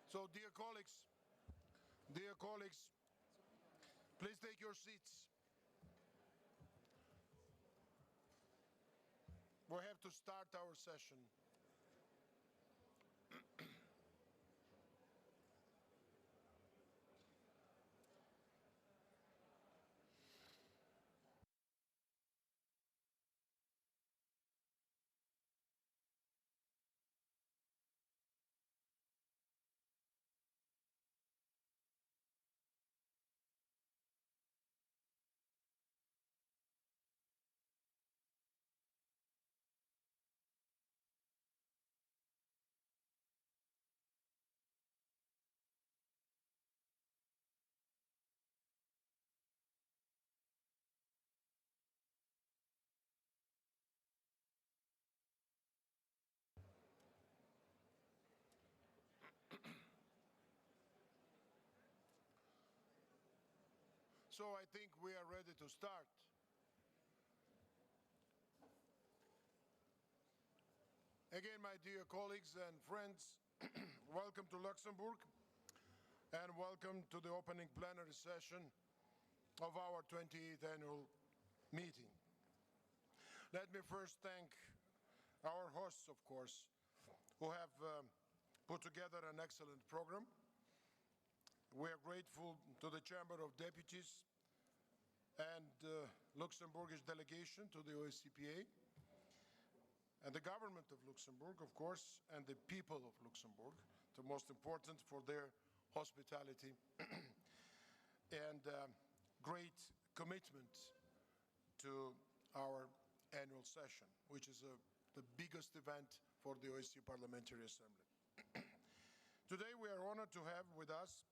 So, dear colleagues, please take your seats. We have to start our session. So I think we are ready to start. Again, my dear colleagues and friends, welcome to Luxembourg and welcome to the opening plenary session of our 28th annual meeting. Let me first thank our hosts, of course, who have put together an excellent program. We are grateful to the Chamber of Deputies and Luxembourgish delegation to the OSCPA, and the government of Luxembourg, of course, and the people of Luxembourg, the most important for their hospitality and great commitment to our annual session, which is the biggest event for the OSCE Parliamentary Assembly. Today we are honored to have with us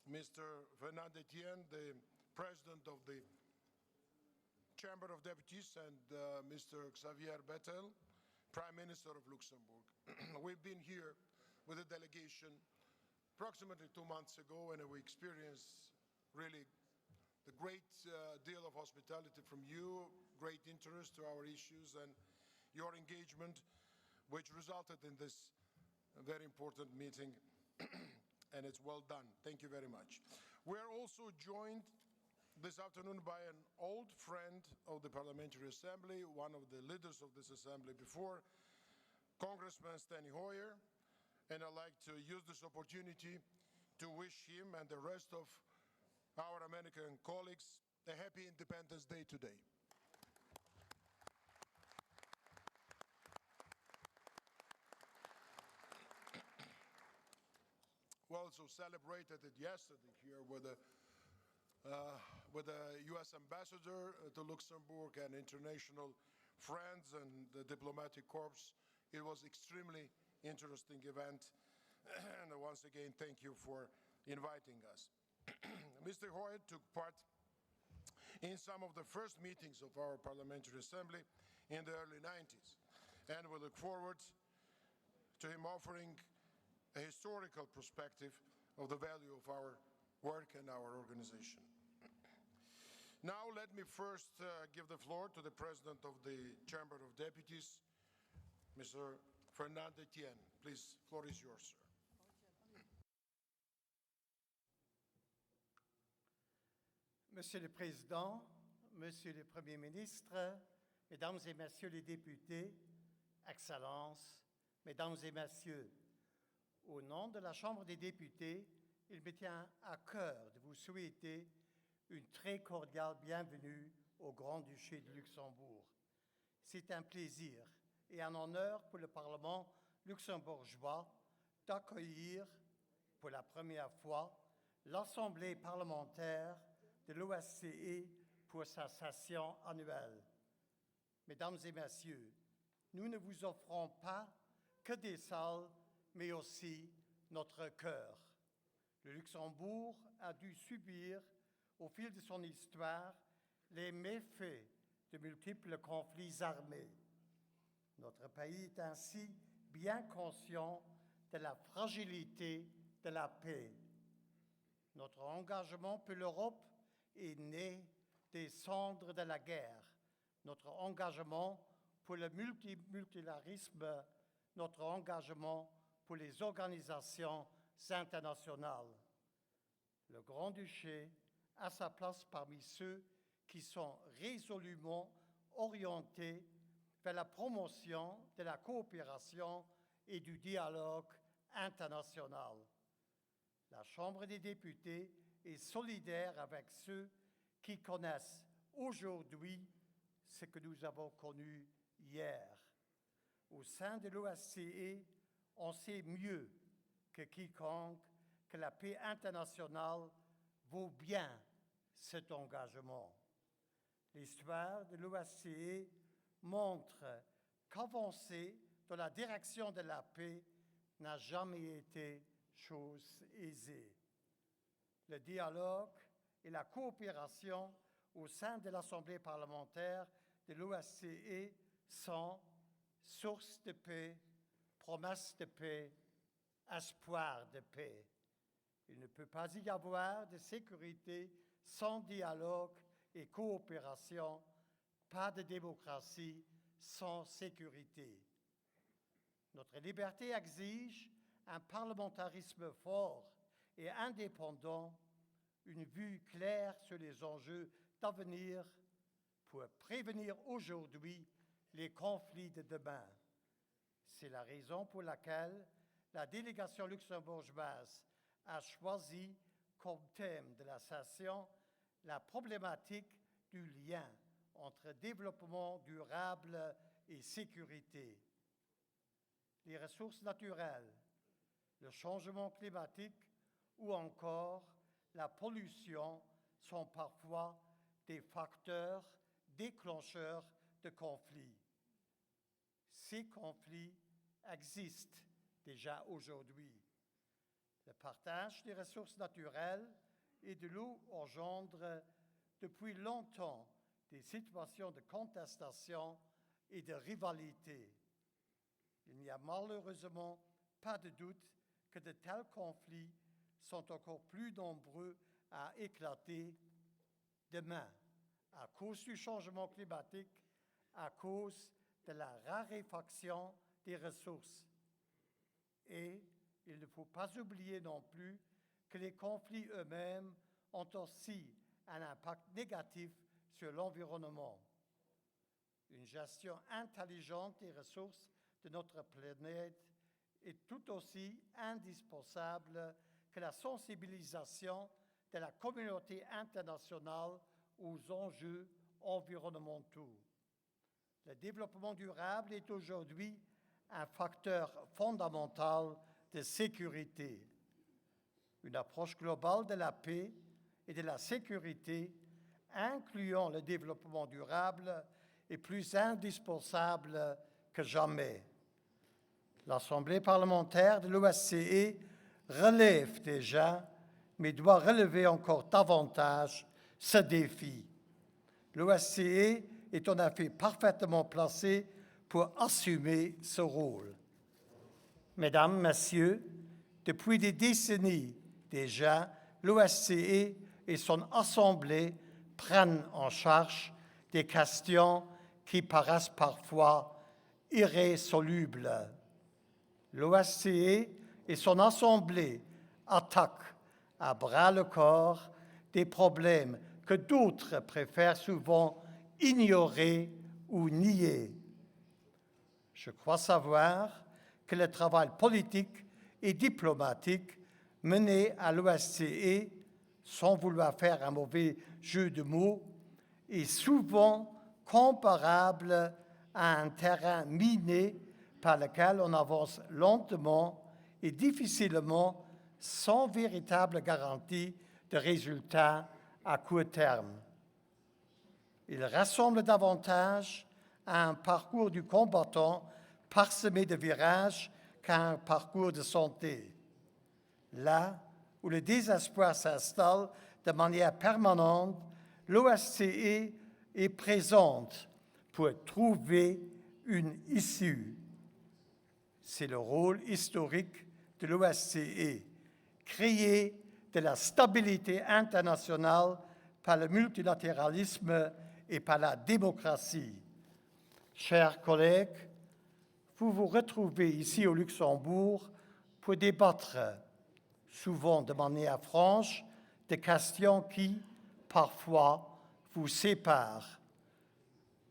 Mr. Fernand Etienne, the President of the Chamber of Deputies, and Mr. Xavier Bettel, Prime Minister of Luxembourg. We've been here with a delegation approximately 2 months ago, and we experienced really the great deal of hospitality from you, great interest to our issues, and your engagement, which resulted in this very important meeting, and it's well done. Thank you very much. We are also joined this afternoon by an old friend of the Parliamentary Assembly, one of the leaders of this assembly before, Congressman Hoyer, and I'd like to use this opportunity to wish him and the rest of our American colleagues a happy Independence Day today. We also celebrated it yesterday here with the U.S. ambassador to Luxembourg and international friends and the diplomatic corps. It was an extremely interesting event, and once again, thank you for inviting us. Mr. Hoyer took part in some of the first meetings of our Parliamentary Assembly in the early 90s, and we look forward to him offering a historical perspective of the value of our work and our organization. Now let me first give the floor to the President of the Chamber of Deputies, Mr. Fernand Etienne. Please, the floor is yours, sir. Monsieur le Président, Monsieur le Premier ministre, Mesdames et Messieurs les députés, Excellences, Mesdames et Messieurs, au nom de la Chambre des députés, il me tient à cœur de vous souhaiter une très cordiale bienvenue au Grand-Duché de Luxembourg. C'est un plaisir et un honneur pour le Parlement luxembourgeois d'accueillir pour la première fois l'Assemblée parlementaire de l'OSCE pour sa session annuelle. Mesdames et Messieurs, nous ne vous offrons pas que des salles, mais aussi notre cœur. Le Luxembourg a dû subir, au fil de son histoire, les méfaits de multiples conflits armés. Notre pays est ainsi bien conscient de la fragilité de la paix. Notre engagement pour l'Europe est né des cendres de la guerre. Notre engagement pour le multilatéralisme, notre engagement pour les organisations internationales. Le Grand-Duché a sa place parmi ceux qui sont résolument orientés vers la promotion de la coopération et du dialogue international. La Chambre des députés est solidaire avec ceux qui connaissent aujourd'hui ce que nous avons connu hier. Au sein de l'OSCE, on sait mieux que quiconque que la paix internationale vaut bien cet engagement. L'histoire de l'OSCE montre qu'avancer dans la direction de la paix n'a jamais été chose aisée. Le dialogue et la coopération au sein de l'Assemblée parlementaire de l'OSCE sont source de paix, promesse de paix, espoir de paix. Il ne peut pas y avoir de sécurité sans dialogue et coopération, pas de démocratie sans sécurité. Notre liberté exige un parlementarisme fort et indépendant, une vue claire sur les enjeux d'avenir pour prévenir aujourd'hui les conflits de demain. C'est la raison pour laquelle la délégation luxembourgeoise a choisi comme thème de la session la problématique du lien entre développement durable et sécurité. Les ressources naturelles, le changement climatique ou encore la pollution sont parfois des facteurs déclencheurs de conflits. Ces conflits existent déjà aujourd'hui. Le partage des ressources naturelles et de l'eau engendre depuis longtemps des situations de contestation et de rivalité. Il n'y a malheureusement pas de doute que de tels conflits sont encore plus nombreux à éclater demain à cause du changement climatique, à cause de la raréfaction des ressources. Et il ne faut pas oublier non plus que les conflits eux-mêmes ont aussi un impact négatif sur l'environnement. Une gestion intelligente des ressources de notre planète est tout aussi indispensable que la sensibilisation de la communauté internationale aux enjeux environnementaux. Le développement durable est aujourd'hui un facteur fondamental de sécurité. Une approche globale de la paix et de la sécurité, incluant le développement durable, est plus indispensable que jamais. L'Assemblée parlementaire de l'OSCE relève déjà, mais doit relever encore davantage ce défi. L'OSCE est en effet parfaitement placée pour assumer ce rôle. Mesdames, Messieurs, depuis des décennies déjà, l'OSCE et son Assemblée prennent en charge des questions qui paraissent parfois irrésolubles. L'OSCE et son Assemblée attaquent à bras-le-corps des problèmes que d'autres préfèrent souvent ignorer ou nier. Je crois savoir que le travail politique et diplomatique mené à l'OSCE, sans vouloir faire un mauvais jeu de mots, est souvent comparable à un terrain miné par lequel on avance lentement et difficilement sans véritable garantie de résultats à court terme. Il ressemble davantage à un parcours du combattant parsemé de virages qu'à un parcours de santé. Là où le désespoir s'installe de manière permanente, l'OSCE est présente pour trouver une issue. C'est le rôle historique de l'OSCE, créer de la stabilité internationale par le multilatéralisme et par la démocratie. Chers collègues, vous vous retrouvez ici au Luxembourg pour débattre souvent de manière franche, des questions qui, parfois, vous séparent.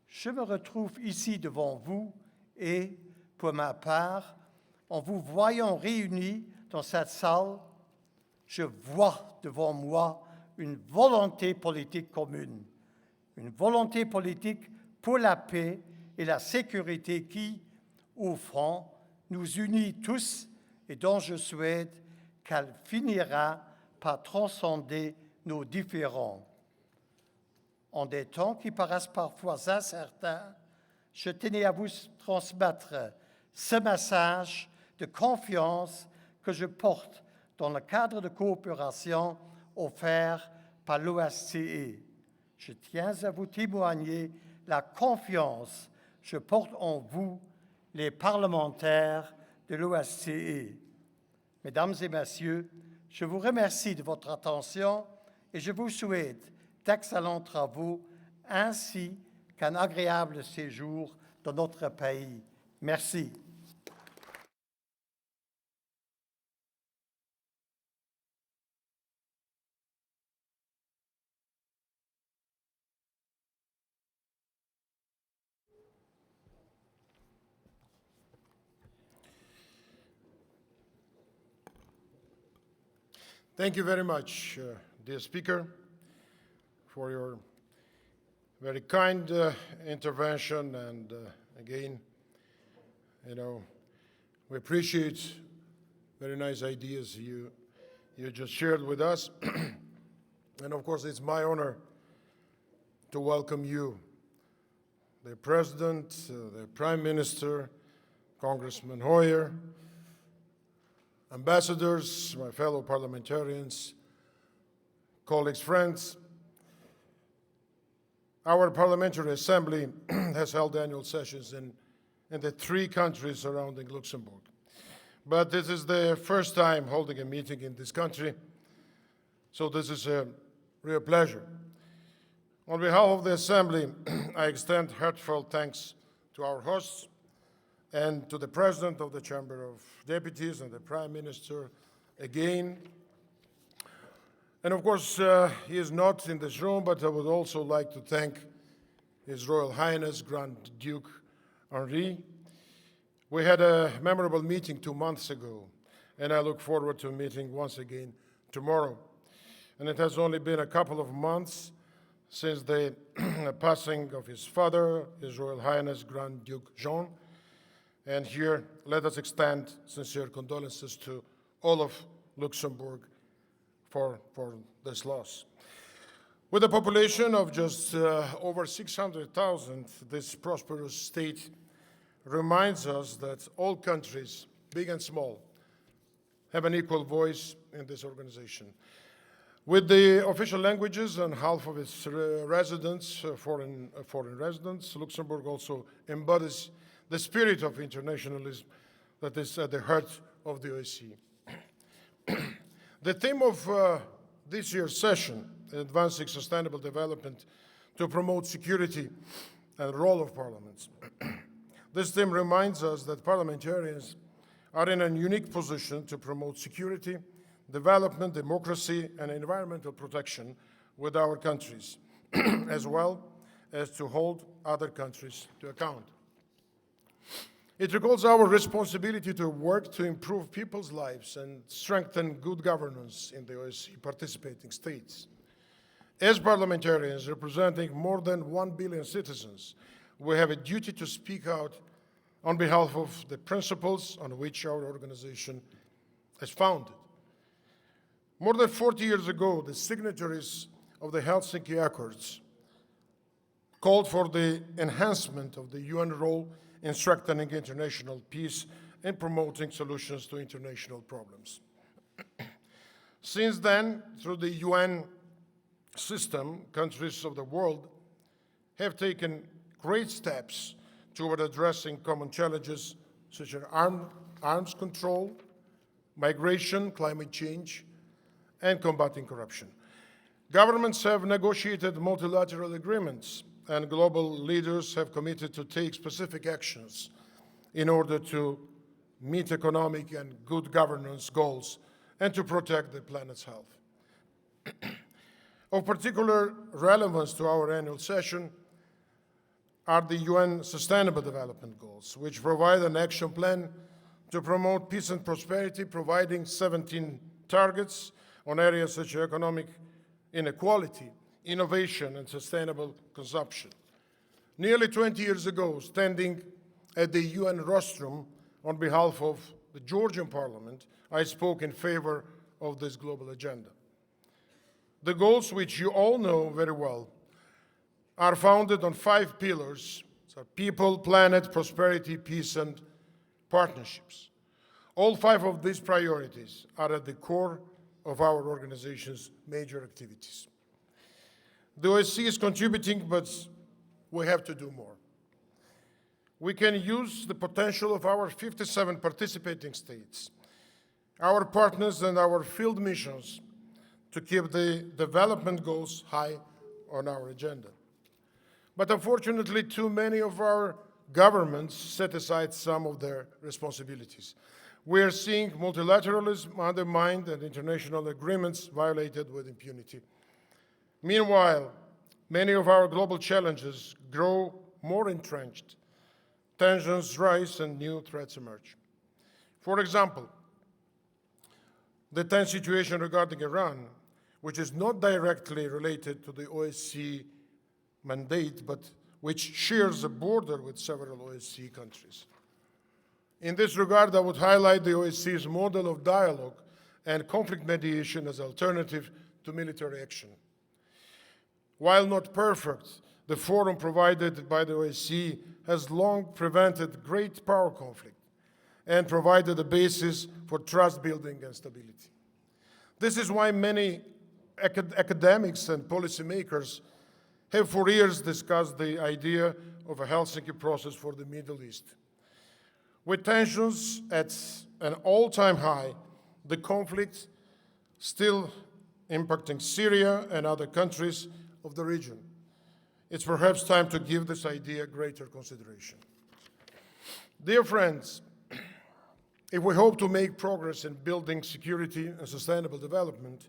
Je me retrouve ici devant vous et, pour ma part, en vous voyant réunis dans cette salle, je vois devant moi une volonté politique commune, une volonté politique pour la paix et la sécurité qui, au fond, nous unit tous et dont je souhaite qu'elle finira par transcender nos différends. En des temps qui paraissent parfois incertains, je tenais à vous transmettre ce message de confiance que je porte dans le cadre de coopération offert par l'OSCE. Je tiens à vous témoigner la confiance que je porte en vous, les parlementaires de l'OSCE. Mesdames et messieurs, je vous remercie de votre attention et je vous souhaite d'excellents travaux ainsi qu'un agréable séjour dans notre pays. Merci. Thank you very much, dear Speaker, for your very kind intervention. And again, we appreciate very nice ideas you just shared with us. And of course, it's my honor to welcome you, the President, the Prime Minister, Congressman Hoyer, ambassadors, my fellow parliamentarians, colleagues, friends. Our Parliamentary Assembly has held annual sessions in the 3 countries surrounding Luxembourg. But this is the first time holding a meeting in this country, so this is a real pleasure. On behalf of the Assembly, I extend heartfelt thanks to our hosts and to the President of the Chamber of Deputies and the Prime Minister again. And of course, he is not in this room, but I would also like to thank His Royal Highness Grand Duke Henri. We had a memorable meeting 2 months ago, and I look forward to meeting once again tomorrow. And it has only been a couple of months since the passing of his father, His Royal Highness Grand Duke Jean. And here, let us extend sincere condolences to all of Luxembourg for this loss. With a population of just over 600,000, this prosperous state reminds us that all countries, big and small, have an equal voice in this organization. With the official languages and half of its residents, foreign residents, Luxembourg also embodies the spirit of internationalism that is at the heart of the OSCE. The theme of this year's session, Advancing Sustainable Development to Promote Security and the Role of Parliaments. This theme reminds us that parliamentarians are in a unique position to promote security, development, democracy, and environmental protection with our countries, as well as to hold other countries to account. It recalls our responsibility to work to improve people's lives and strengthen good governance in the OSCE participating states. As parliamentarians representing more than 1 billion citizens, we have a duty to speak out on behalf of the principles on which our organization is founded. More than 40 years ago, the signatories of the Helsinki Accords called for the enhancement of the UN role in strengthening international peace and promoting solutions to international problems. Since then, through the UN system, countries of the world have taken great steps toward addressing common challenges such as arms control, migration, climate change, and combating corruption. Governments have negotiated multilateral agreements, and global leaders have committed to take specific actions in order to meet economic and good governance goals and to protect the planet's health. Of particular relevance to our annual session are the UN Sustainable Development Goals, which provide an action plan to promote peace and prosperity, providing 17 targets on areas such as economic inequality, innovation, and sustainable consumption. Nearly 20 years ago, standing at the UN rostrum on behalf of the Georgian Parliament, I spoke in favor of this global agenda. The goals, which you all know very well, are founded on 5 pillars: so people, planet, prosperity, peace, and partnerships. All 5 of these priorities are at the core of our organization's major activities. The OSCE is contributing, but we have to do more. We can use the potential of our 57 participating states, our partners, and our field missions to keep the development goals high on our agenda. But unfortunately, too many of our governments set aside some of their responsibilities. We are seeing multilateralism undermined and international agreements violated with impunity. Meanwhile, many of our global challenges grow more entrenched. Tensions rise and new threats emerge. For example, the tense situation regarding Iran, which is not directly related to the OSCE mandate, but which shares a border with several OSCE countries. In this regard, I would highlight the OSCE's model of dialogue and conflict mediation as alternative to military action. While not perfect, the forum provided by the OSCE has long prevented great power conflict and provided a basis for trust building and stability. This is why many academics and policymakers have for years discussed the idea of a Helsinki process for the Middle East. With tensions at an all-time high, the conflict still impacting Syria and other countries of the region, it's perhaps time to give this idea greater consideration. Dear friends, if we hope to make progress in building security and sustainable development,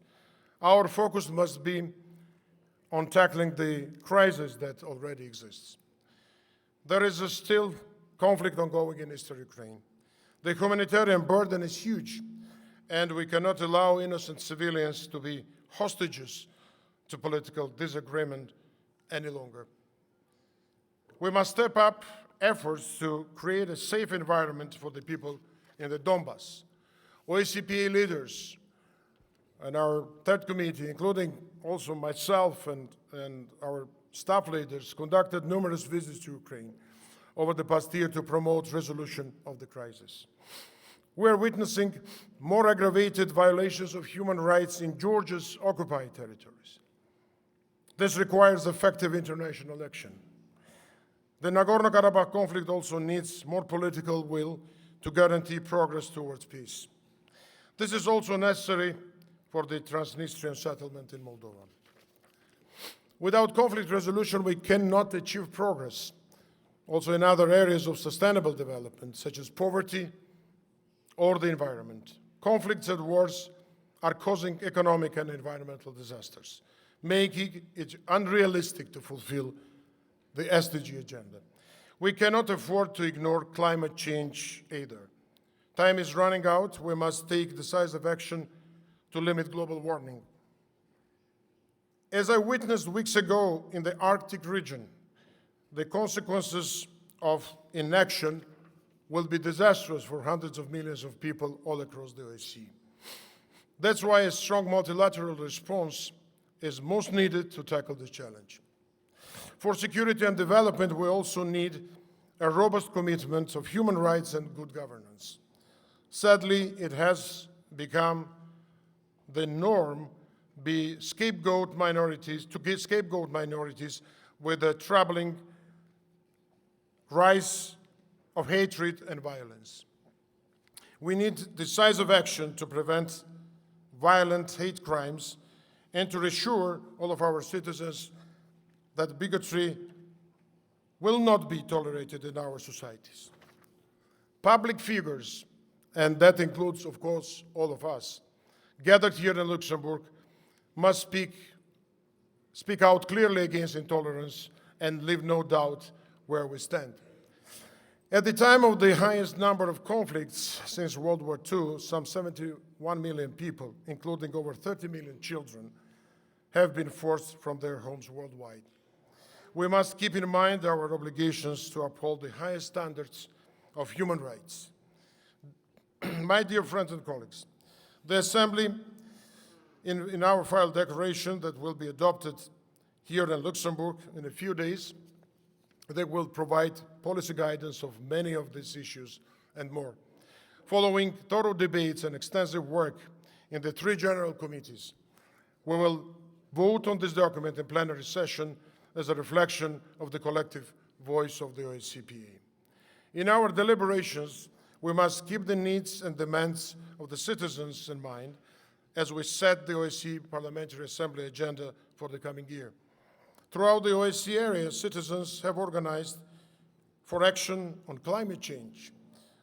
our focus must be on tackling the crisis that already exists. There is still conflict ongoing in eastern Ukraine. The humanitarian burden is huge, and we cannot allow innocent civilians to be hostages to political disagreement any longer. We must step up efforts to create a safe environment for the people in the Donbass. OSCE leaders and our third committee, including also myself and our staff leaders, conducted numerous visits to Ukraine over the past year to promote resolution of the crisis. We are witnessing more aggravated violations of human rights in Georgia's occupied territories. This requires effective international action. The Nagorno-Karabakh conflict also needs more political will to guarantee progress towards peace. This is also necessary for the Transnistrian settlement in Moldova. Without conflict resolution, we cannot achieve progress, also in other areas of sustainable development, such as poverty or the environment. Conflicts and wars are causing economic and environmental disasters, making it unrealistic to fulfill the SDG agenda. We cannot afford to ignore climate change either. Time is running out. We must take decisive action to limit global warming. As I witnessed weeks ago in the Arctic region, the consequences of inaction will be disastrous for hundreds of millions of people all across the OSCE. That's why a strong multilateral response is most needed to tackle this challenge. For security and development, we also need a robust commitment of human rights and good governance. Sadly, it has become the norm to scapegoat minorities with a troubling rise of hatred and violence. We need decisive action to prevent violent hate crimes and to reassure all of our citizens that bigotry will not be tolerated in our societies. Public figures, and that includes, of course, all of us, gathered here in Luxembourg must speak out clearly against intolerance and leave no doubt where we stand. At the time of the highest number of conflicts since World War II, some 71 million people, including over 30 million children, have been forced from their homes worldwide. We must keep in mind our obligations to uphold the highest standards of human rights. My dear friends and colleagues, the Assembly, in our final declaration that will be adopted here in Luxembourg in a few days, they will provide policy guidance of many of these issues and more. Following thorough debates and extensive work in the three general committees, we will vote on this document in plenary session as a reflection of the collective voice of the OSCPA. In our deliberations, we must keep the needs and demands of the citizens in mind as we set the OSCE Parliamentary Assembly agenda for the coming year. Throughout the OSCE area, citizens have organized for action on climate change.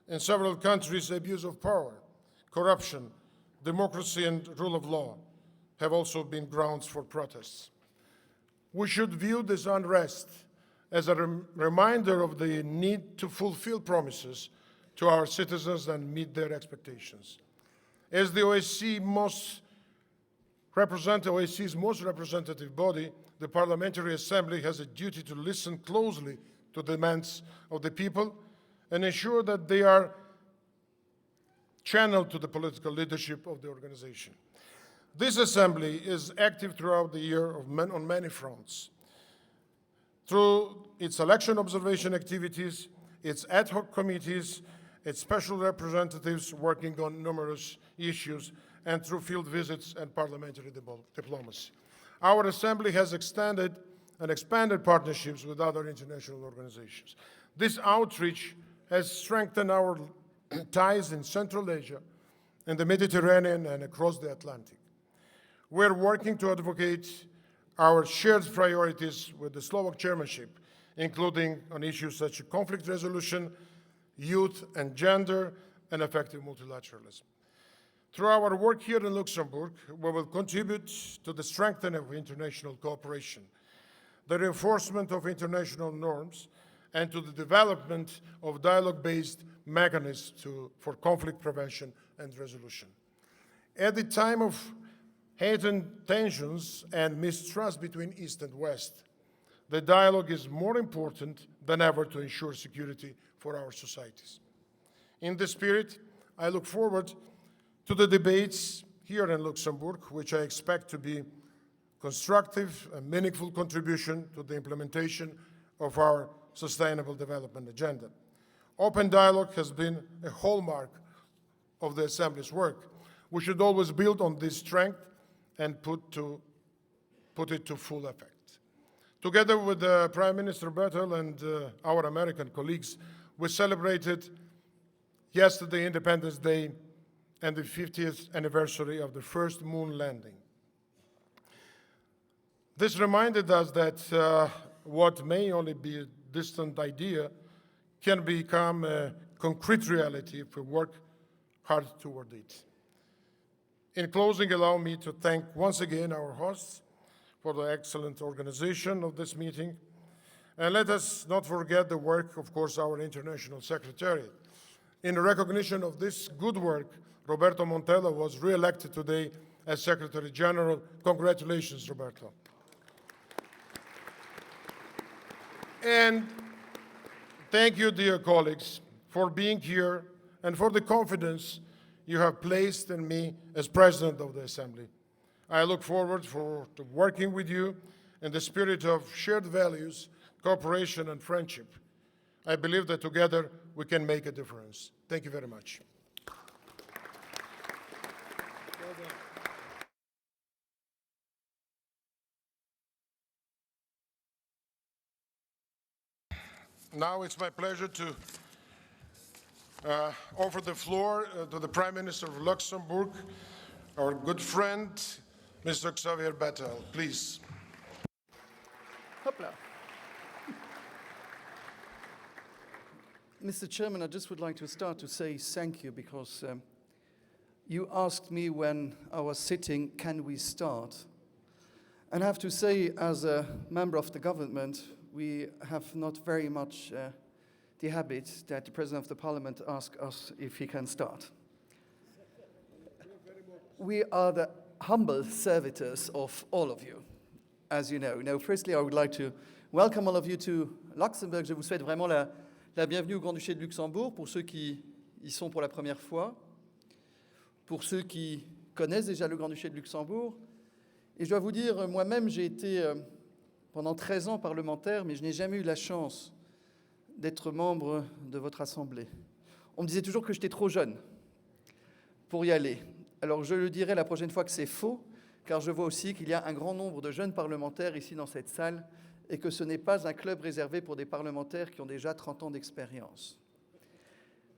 In several countries, abuse of power, corruption, democracy, and rule of law have also been grounds for protests. We should view this unrest as a reminder of the need to fulfill promises to our citizens and meet their expectations. As the OSCE's most representative body, the Parliamentary Assembly has a duty to listen closely to the demands of the people and ensure that they are channeled to the political leadership of the organization. This Assembly is active throughout the year on many fronts. Through its election observation activities, its ad hoc committees, its special representatives working on numerous issues, and through field visits and parliamentary diplomacy. Our Assembly has extended and expanded partnerships with other international organizations. This outreach has strengthened our ties in Central Asia, in the Mediterranean, and across the Atlantic. We're working to advocate our shared priorities with the Slovak chairmanship, including on issues such as conflict resolution, youth and gender, and effective multilateralism. Through our work here in Luxembourg, we will contribute to the strengthening of international cooperation, the reinforcement of international norms, and to the development of dialogue-based mechanisms for conflict prevention and resolution. At the time of heightened tensions and mistrust between East and West, the dialogue is more important than ever to ensure security for our societies. In this spirit, I look forward to the debates here in Luxembourg, which I expect to be constructive and meaningful contribution to the implementation of our Sustainable Development Agenda. Open dialogue has been a hallmark of the Assembly's work. We should always build on this strength and put it to full effect. Together with Prime Minister Bettel and our American colleagues, we celebrated yesterday Independence Day and the 50th anniversary of the first moon landing. This reminded us that what may only be a distant idea can become a concrete reality if we work hard toward it. In closing, allow me to thank once again our hosts for the excellent organization of this meeting. And let us not forget the work, of course, our International Secretariat. In recognition of this good work, Roberto Montella was re-elected today as Secretary General. Congratulations, Roberto. And thank you, dear colleagues, for being here and for the confidence you have placed in me as President of the Assembly. I look forward to working with you in the spirit of shared values, cooperation, and friendship. I believe that together we can make a difference. Thank you very much. Now it's my pleasure to offer the floor to the Prime Minister of Luxembourg, our good friend, Mr. Xavier Bettel. Please. Hopla. Mr. Chairman, I just would like to start to say thank you because you asked me when I was sitting, can we start? And I have to say, as a member of the government, we have not very much the habit that the President of the Parliament asks us if he can start. We are the humble servitors of all of you, as you know. Now, firstly, I would like to welcome all of you to Luxembourg. Je vous souhaite vraiment la bienvenue au Grand-Duché de Luxembourg, pour ceux qui y sont pour la première fois, pour ceux qui connaissent déjà le Grand-Duché de Luxembourg. Et je dois vous dire, moi-même, j'ai été pendant 13 ans parlementaire, mais je n'ai jamais eu la chance d'être membre de votre assemblée. On me disait toujours que j'étais trop jeune pour y aller. Alors je le dirai la prochaine fois que c'est faux, car je vois aussi qu'il y a un grand nombre de jeunes parlementaires ici dans cette salle et que ce n'est pas un club réservé pour des parlementaires qui ont déjà 30 ans d'expérience.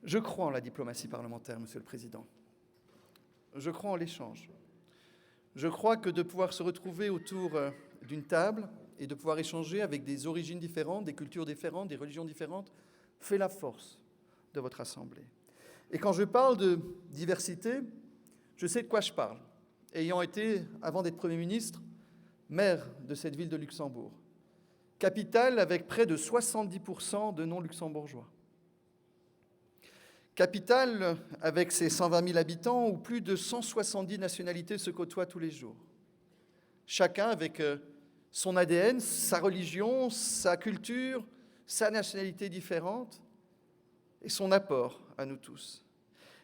Je crois en la diplomatie parlementaire, Monsieur le Président. Je crois en l'échange. Je crois que de pouvoir se retrouver autour d'une table et de pouvoir échanger avec des origines différentes, des cultures différentes, des religions différentes, fait la force de votre Assemblée. Et quand je parle de diversité, je sais de quoi je parle, ayant été, avant d'être Premier ministre, maire de cette ville de Luxembourg, capitale avec près de 70% de non-luxembourgeois. Capitale avec ses 120 000 habitants où plus de 170 nationalités se côtoient tous les jours. Chacun avec son ADN, sa religion, sa culture, sa nationalité différente et son apport à nous tous.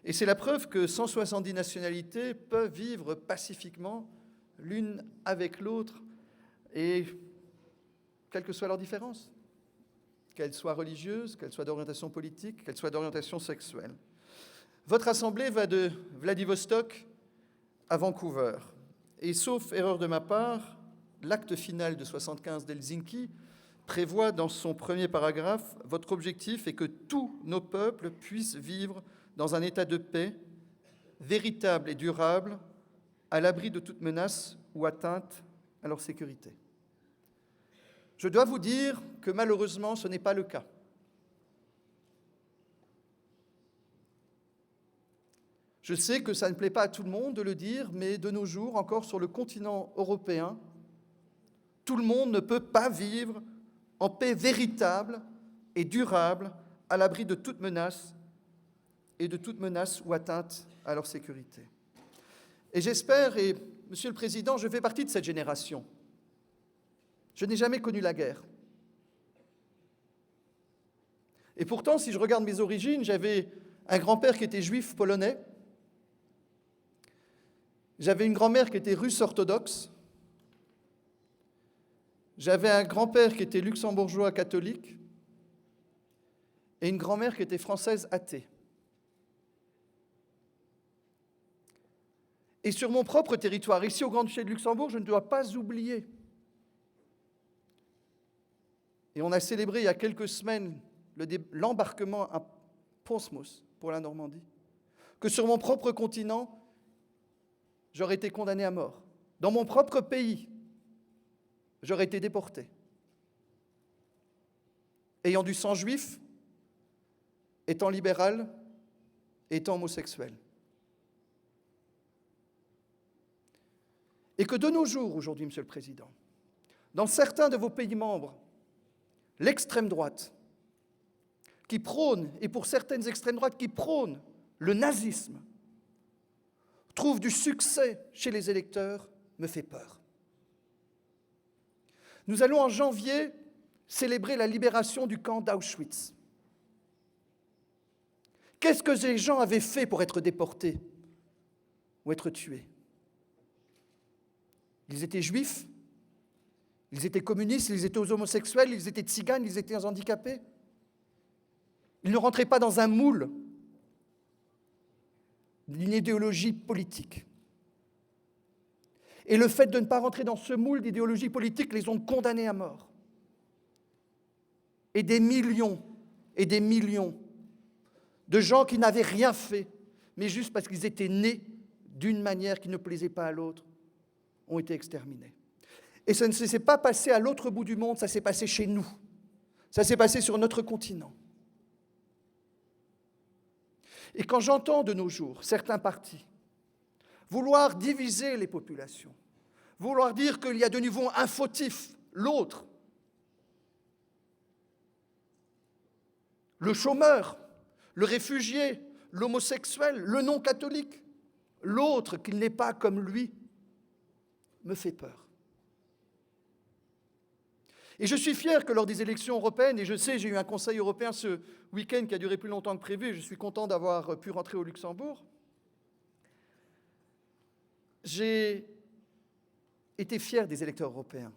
Et c'est la preuve que 170 nationalités peuvent vivre pacifiquement l'une avec l'autre et quelles que soient leurs différences, qu'elles soient religieuses, qu'elles soient d'orientation politique, qu'elles soient d'orientation sexuelle. Votre assemblée va de Vladivostok à Vancouver. Et sauf erreur de ma part, l'acte final de 75 d'Helsinki prévoit dans son premier paragraphe « Votre objectif est que tous nos peuples puissent vivre dans un état de paix, véritable et durable, à l'abri de toute menace ou atteinte à leur sécurité. » Je dois vous dire que malheureusement, ce n'est pas le cas. Je sais que ça ne plaît pas à tout le monde de le dire, mais de nos jours, encore sur le continent européen, tout le monde ne peut pas vivre en paix véritable et durable, à l'abri de toute menace et de toute menace ou atteinte à leur sécurité. Et j'espère, et Monsieur le Président, je fais partie de cette génération. Je n'ai jamais connu la guerre. Et pourtant, si je regarde mes origines, j'avais un grand-père qui était juif polonais, j'avais une grand-mère qui était russe orthodoxe, j'avais un grand-père qui était luxembourgeois catholique et une grand-mère qui était française athée. Et sur mon propre territoire, ici au Grand-Duché de Luxembourg, je ne dois pas oublier. Et on a célébré il y a quelques semaines l'embarquement à Portsmouth pour la Normandie, que sur mon propre continent, j'aurais été condamné à mort. Dans mon propre pays, j'aurais été déporté. Ayant du sang juif, étant libéral, étant homosexuel. Et que de nos jours, aujourd'hui, Monsieur le Président, dans certains de vos pays membres, l'extrême droite, qui prône, et pour certaines extrêmes droites qui prônent le nazisme, trouve du succès chez les électeurs, me fait peur. Nous allons en janvier célébrer la libération du camp d'Auschwitz. Qu'est-ce que ces gens avaient fait pour être déportés ou être tués? Ils étaient juifs, ils étaient communistes, ils étaient homosexuels, ils étaient tziganes, ils étaient handicapés. Ils ne rentraient pas dans un moule d'une idéologie politique. Et le fait de ne pas rentrer dans ce moule d'idéologie politique les ont condamnés à mort. Et des millions de gens qui n'avaient rien fait, mais juste parce qu'ils étaient nés d'une manière qui ne plaisait pas à l'autre, ont été exterminés. Et ça ne s'est pas passé à l'autre bout du monde, ça s'est passé chez nous. Ça s'est passé sur notre continent. Et quand j'entends de nos jours certains partis vouloir diviser les populations, vouloir dire qu'il y a de nouveau un fautif, l'autre, le chômeur, le réfugié, l'homosexuel, le non-catholique, l'autre qu'il n'est pas comme lui, me fait peur. Et je suis fier que lors des élections européennes, et je sais, j'ai eu un conseil européen ce week-end qui a duré plus longtemps que prévu, et je suis content d'avoir pu rentrer au Luxembourg, j'ai été fier des électeurs européens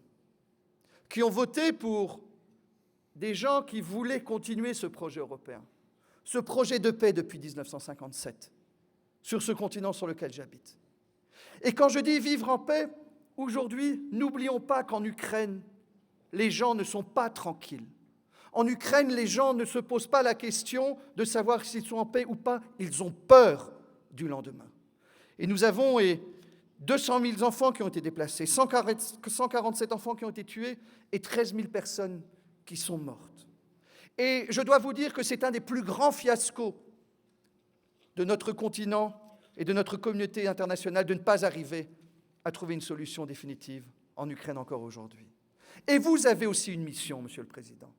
qui ont voté pour des gens qui voulaient continuer ce projet européen, ce projet de paix depuis 1957, sur ce continent sur lequel j'habite. Et quand je dis vivre en paix, aujourd'hui, n'oublions pas qu'en Ukraine, les gens ne sont pas tranquilles. En Ukraine, les gens ne se posent pas la question de savoir s'ils sont en paix ou pas, ils ont peur du lendemain. Et nous avons 200 000 enfants qui ont été déplacés, 147 enfants qui ont été tués et 13 000 personnes qui sont mortes. Et je dois vous dire que c'est un des plus grands fiascos de notre continent et de notre communauté internationale de ne pas arriver à trouver une solution définitive en Ukraine encore aujourd'hui. Et vous avez aussi une mission, Monsieur le Président,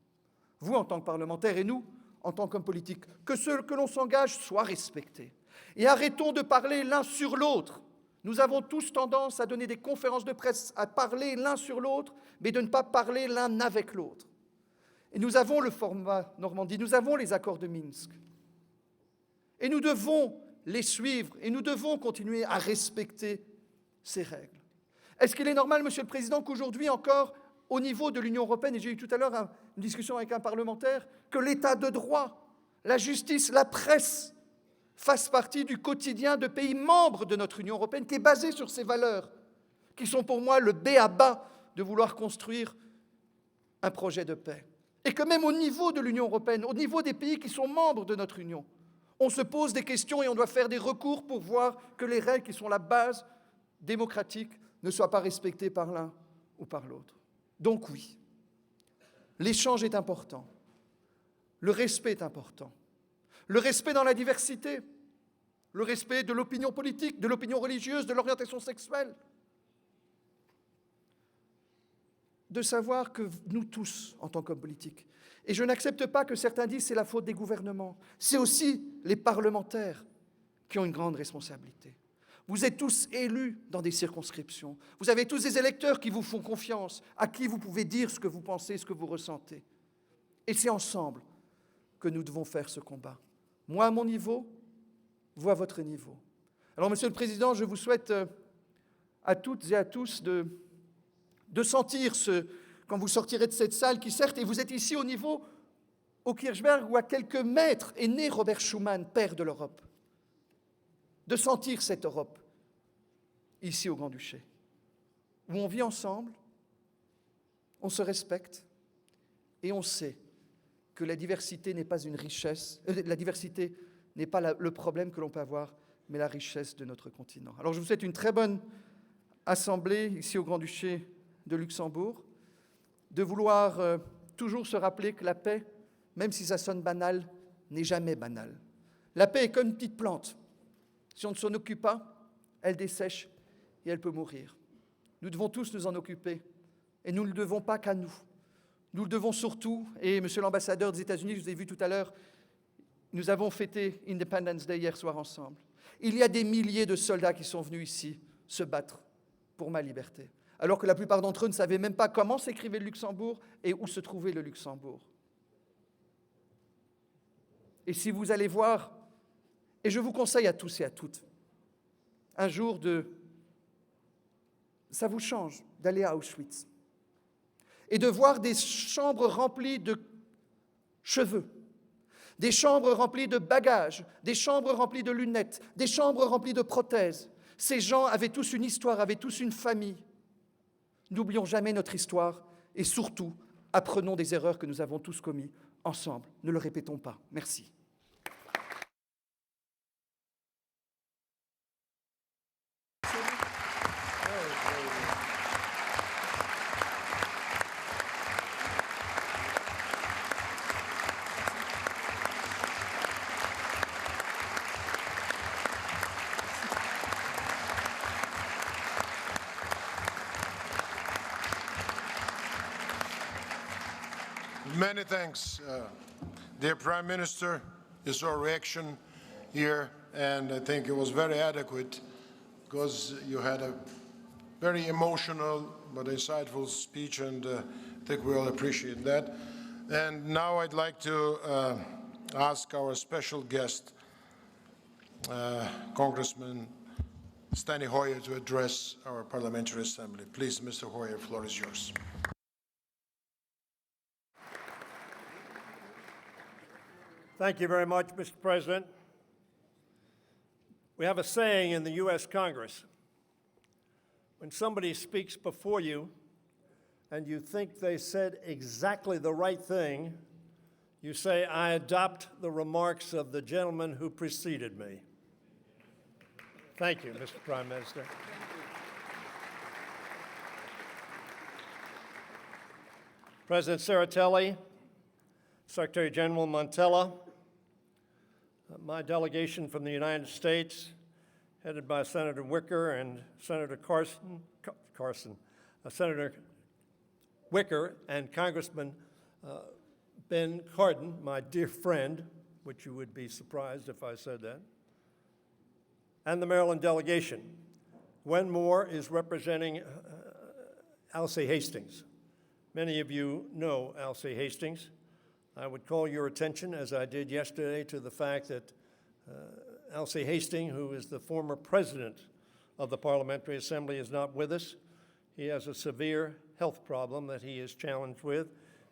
vous en tant que parlementaire et nous en tant qu'hommes politiques, que ce que l'on s'engage soit respecté. Et arrêtons de parler l'un sur l'autre. Nous avons tous tendance à donner des conférences de presse, à parler l'un sur l'autre, mais de ne pas parler l'un avec l'autre. Et nous avons le format Normandie, nous avons les accords de Minsk. Et nous devons les suivre et nous devons continuer à respecter ces règles. Est-ce qu'il est normal, Monsieur le Président, qu'aujourd'hui encore, au niveau de l'Union européenne, et j'ai eu tout à l'heure une discussion avec un parlementaire, que l'État de droit, la justice, la presse fassent partie du quotidien de pays membres de notre Union européenne qui est basé sur ces valeurs, qui sont pour moi le b.a.-ba de vouloir construire un projet de paix. Et que même au niveau de l'Union européenne, au niveau des pays qui sont membres de notre Union, on se pose des questions et on doit faire des recours pour voir que les règles qui sont la base démocratique ne soient pas respectées par l'un ou par l'autre. Donc oui, l'échange est important, le respect est important, le respect dans la diversité, le respect de l'opinion politique, de l'opinion religieuse, de l'orientation sexuelle, de savoir que nous tous, en tant qu'hommes politiques, et je n'accepte pas que certains disent que c'est la faute des gouvernements, c'est aussi les parlementaires qui ont une grande responsabilité. Vous êtes tous élus dans des circonscriptions, vous avez tous des électeurs qui vous font confiance, à qui vous pouvez dire ce que vous pensez, ce que vous ressentez. Et c'est ensemble que nous devons faire ce combat. Moi à mon niveau, vous à votre niveau. Alors, Monsieur le Président, je vous souhaite à toutes et à tous de sentir quand vous sortirez de cette salle, qui certes, et vous êtes ici au niveau, au Kirchberg, où à quelques mètres est né Robert Schuman, père de l'Europe, de sentir cette Europe, ici au Grand-Duché, où on vit ensemble, on se respecte, et on sait que la diversité n'est pas une richesse, la diversité n'est pas le problème que l'on peut avoir, mais la richesse de notre continent. Alors je vous souhaite une très bonne assemblée, ici au Grand-Duché de Luxembourg, de vouloir toujours se rappeler que la paix, même si ça sonne banal, n'est jamais banale. La paix est comme une petite plante. Si on ne s'en occupe pas, elle dessèche et elle peut mourir. Nous devons tous nous en occuper et nous ne le devons pas qu'à nous. Nous le devons surtout, et Monsieur l'ambassadeur des États-Unis, je vous ai vu tout à l'heure, nous avons fêté Independence Day hier soir ensemble. Il y a des milliers de soldats qui sont venus ici se battre pour ma liberté, alors que la plupart d'entre eux ne savaient même pas comment s'écrivait le Luxembourg et où se trouvait le Luxembourg. Et si vous allez voir, et je vous conseille à tous et à toutes, un jour ça vous change d'aller à Auschwitz et de voir des chambres remplies de cheveux, des chambres remplies de bagages, des chambres remplies de lunettes, des chambres remplies de prothèses. Ces gens avaient tous une histoire, avaient tous une famille. N'oublions jamais notre histoire et surtout, apprenons des erreurs que nous avons tous commises ensemble. Ne le répétons pas. Merci. Many thanks, dear Prime Minister. You saw reaction here, and I think it was very adequate because you had a very emotional but insightful speech, and I think we all appreciate that. And now I'd like to ask our special guest, Congressman Hoyer, to address our Parliamentary Assembly. Please, Mr. Hoyer, the floor is yours. Thank you very much, Mr. President. We have a saying in the U.S. Congress: when somebody speaks before you and you think they said exactly the right thing, you say, "I adopt the remarks of the gentleman who preceded me." Thank you, Mr. Prime Minister. President Serratelli, Secretary General Montella, my delegation from the United States, headed by Senator Wicker and Senator Senator Wicker and Congressman Ben Cardin, my dear friend, which you would be surprised if I said that, and the Maryland delegation. Gwen Moore is representing Alcee Hastings. Many of you know Alcee Hastings. I would call your attention, as I did yesterday, to the fact that Alcee Hastings, who is the former president of the Parliamentary Assembly, is not with us. He has a severe health problem that he is challenged with,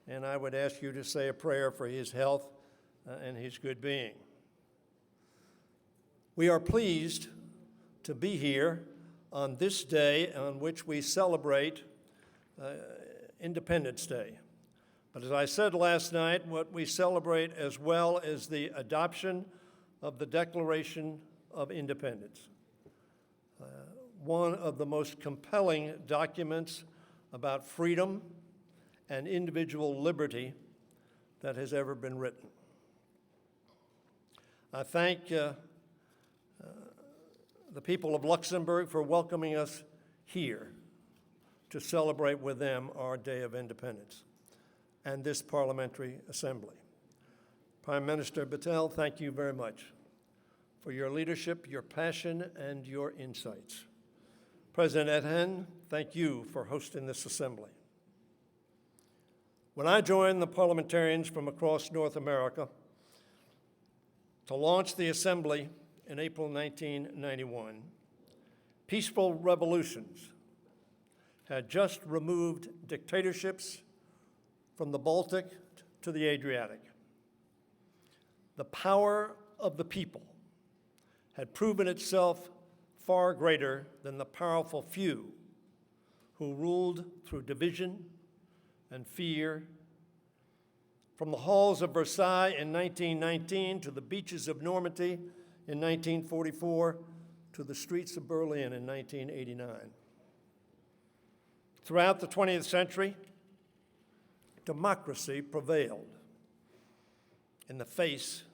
and I would ask you to say a prayer for his health and his good being. We are pleased to be here on this day on which we celebrate Independence Day. But as I said last night, what we celebrate as well is the adoption of the Declaration of Independence, one of the most compelling documents about freedom and individual liberty that has ever been written. I thank the people of Luxembourg for welcoming us here to celebrate with them our Day of Independence and this Parliamentary Assembly. Prime Minister Bettel, thank you very much for your leadership, your passion, and your insights. President Etienne, thank you for hosting this assembly. When I joined the parliamentarians from across North America to launch the assembly in April 1991, peaceful revolutions had just removed dictatorships from the Baltic to the Adriatic. The power of the people had proven itself far greater than the powerful few who ruled through division and fear. From the halls of Versailles in 1919 to the beaches of Normandy in 1944 to the streets of Berlin in 1989. Throughout the 20th century, democracy prevailed in the face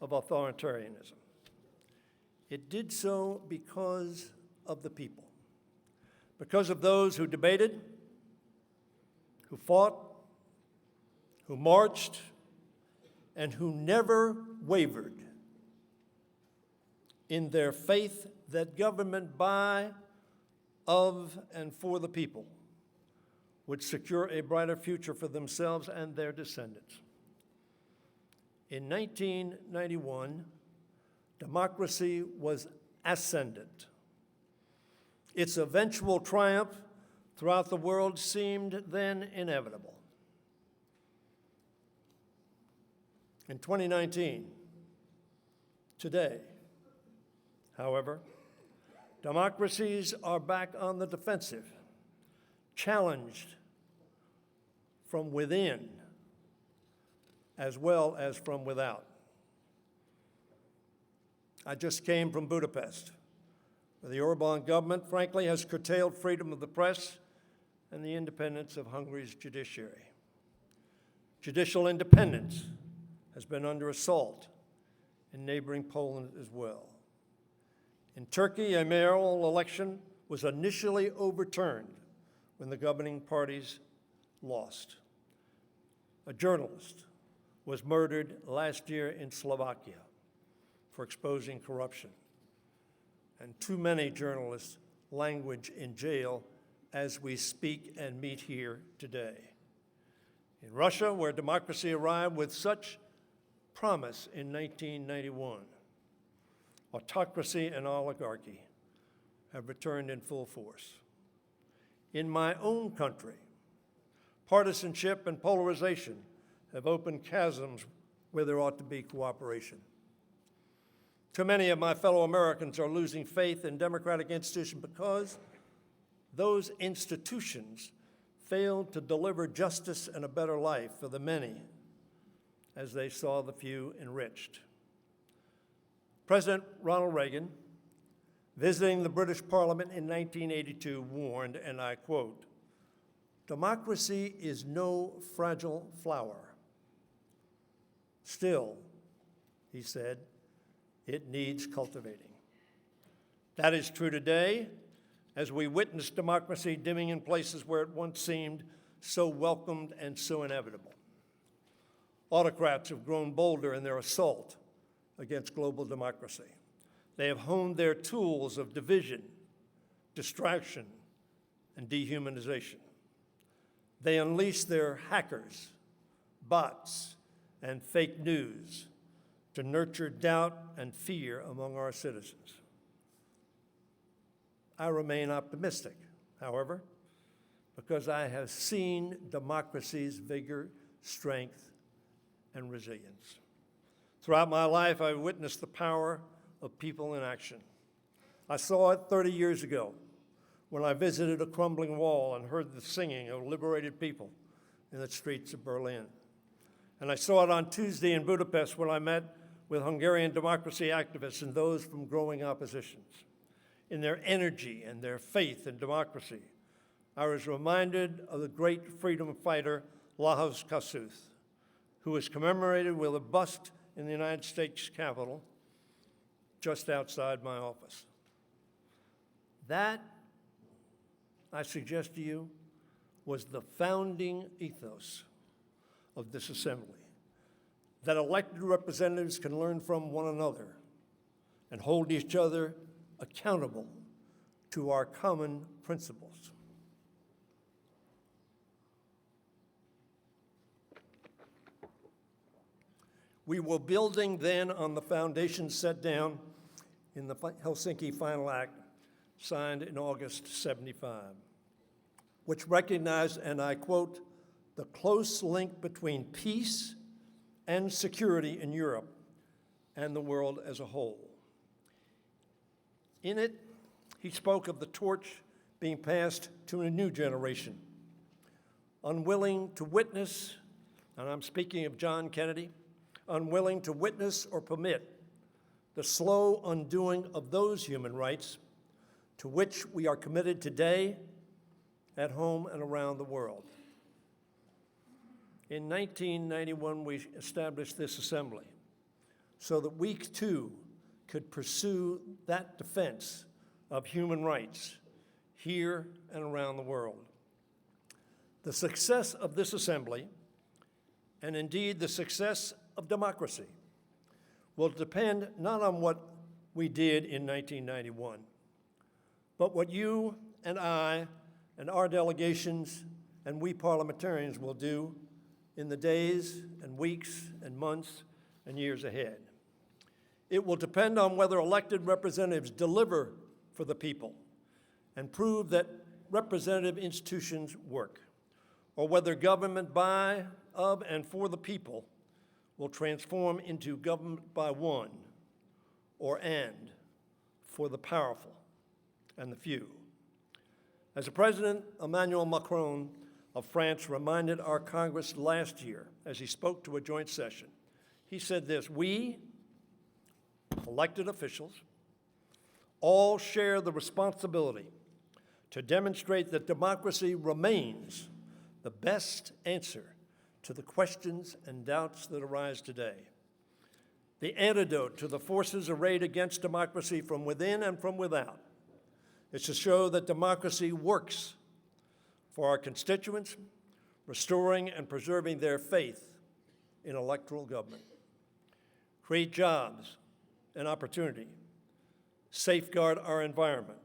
of authoritarianism. It did so because of the people, because of those who debated, who fought, who marched, and who never wavered in their faith that government by, of, and for the people would secure a brighter future for themselves and their descendants. In 1991, democracy was ascendant. Its eventual triumph throughout the world seemed then inevitable. In 2019, today, however, democracies are back on the defensive, challenged from within as well as from without. I just came from Budapest, where the Orban government, frankly, has curtailed freedom of the press and the independence of Hungary's judiciary. Judicial independence has been under assault in neighboring Poland as well. In Turkey, a mayoral election was initially overturned when the governing parties lost. a journalist, was murdered last year in Slovakia for exposing corruption. And too many journalists languish in jail as we speak and meet here today. In Russia, where democracy arrived with such promise in 1991, autocracy and oligarchy have returned in full force. In my own country, partisanship and polarization have opened chasms where there ought to be cooperation. Too many of my fellow Americans are losing faith in democratic institutions because those institutions failed to deliver justice and a better life for the many as they saw the few enriched. President Ronald Reagan, visiting the British Parliament in 1982, warned, and I quote, "Democracy is no fragile flower. Still," he said, "it needs cultivating." That is true today, as we witness democracy dimming in places where it once seemed so welcomed and so inevitable. Autocrats have grown bolder in their assault against global democracy. They have honed their tools of division, distraction, and dehumanization. They unleash their hackers, bots, and fake news to nurture doubt and fear among our citizens. I remain optimistic, however, because I have seen democracy's vigor, strength, and resilience. Throughout my life, I've witnessed the power of people in action. I saw it 30 years ago when I visited a crumbling wall and heard the singing of liberated people in the streets of Berlin. And I saw it on Tuesday in Budapest when I met with Hungarian democracy activists and those from growing oppositions. In their energy and their faith in democracy, I was reminded of the great freedom fighter Lajos Kossuth, who was commemorated with a bust in the United States Capitol just outside my office. That, I suggest to you, was the founding ethos of this assembly, that elected representatives can learn from one another and hold each other accountable to our common principles. We were building then on the foundation set down in the Helsinki Final Act, signed in August '75, which recognized, and I quote, "the close link between peace and security in Europe and the world as a whole." In it, he spoke of the torch being passed to a new generation, unwilling to witness, and I'm speaking of John Kennedy, unwilling to witness or permit the slow undoing of those human rights to which we are committed today at home and around the world. In 1991, we established this assembly so that we, too, could pursue that defense of human rights here and around the world. The success of this assembly, and indeed the success of democracy, will depend not on what we did in 1991, but what you and I and our delegations and we parliamentarians will do in the days and weeks and months and years ahead. It will depend on whether elected representatives deliver for the people and prove that representative institutions work, or whether government by, of, and for the people will transform into government by one, or and, for the powerful and the few. As the President Emmanuel Macron of France reminded our Congress last year as he spoke to a joint session, he said this: "We, elected officials, all share the responsibility to demonstrate that democracy remains the best answer to the questions and doubts that arise today. The antidote to the forces arrayed against democracy from within and from without is to show that democracy works for our constituents, restoring and preserving their faith in electoral government, create jobs and opportunity, safeguard our environment,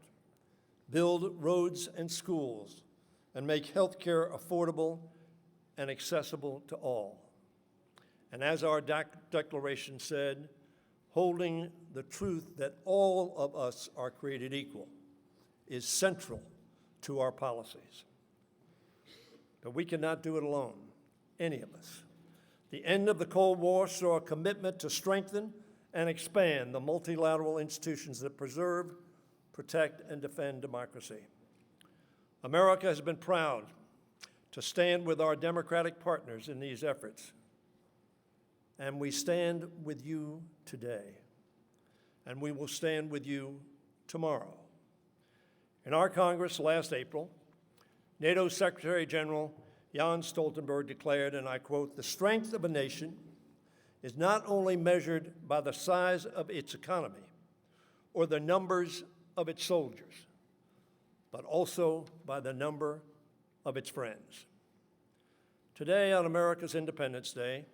build roads and schools, and make health care affordable and accessible to all. And as our declaration said, holding the truth that all of us are created equal is central to our policies. But we cannot do it alone, any of us. The end of the Cold War saw a commitment to strengthen and expand the multilateral institutions that preserve, protect, and defend democracy. America has been proud to stand with our democratic partners in these efforts. And we stand with you today. And we will stand with you tomorrow. In our Congress last April, NATO Secretary General Jens Stoltenberg declared, and I quote, "The strength of a nation is not only measured by the size of its economy or the numbers of its soldiers, but also by the number of its friends." Today, on America's Independence Day,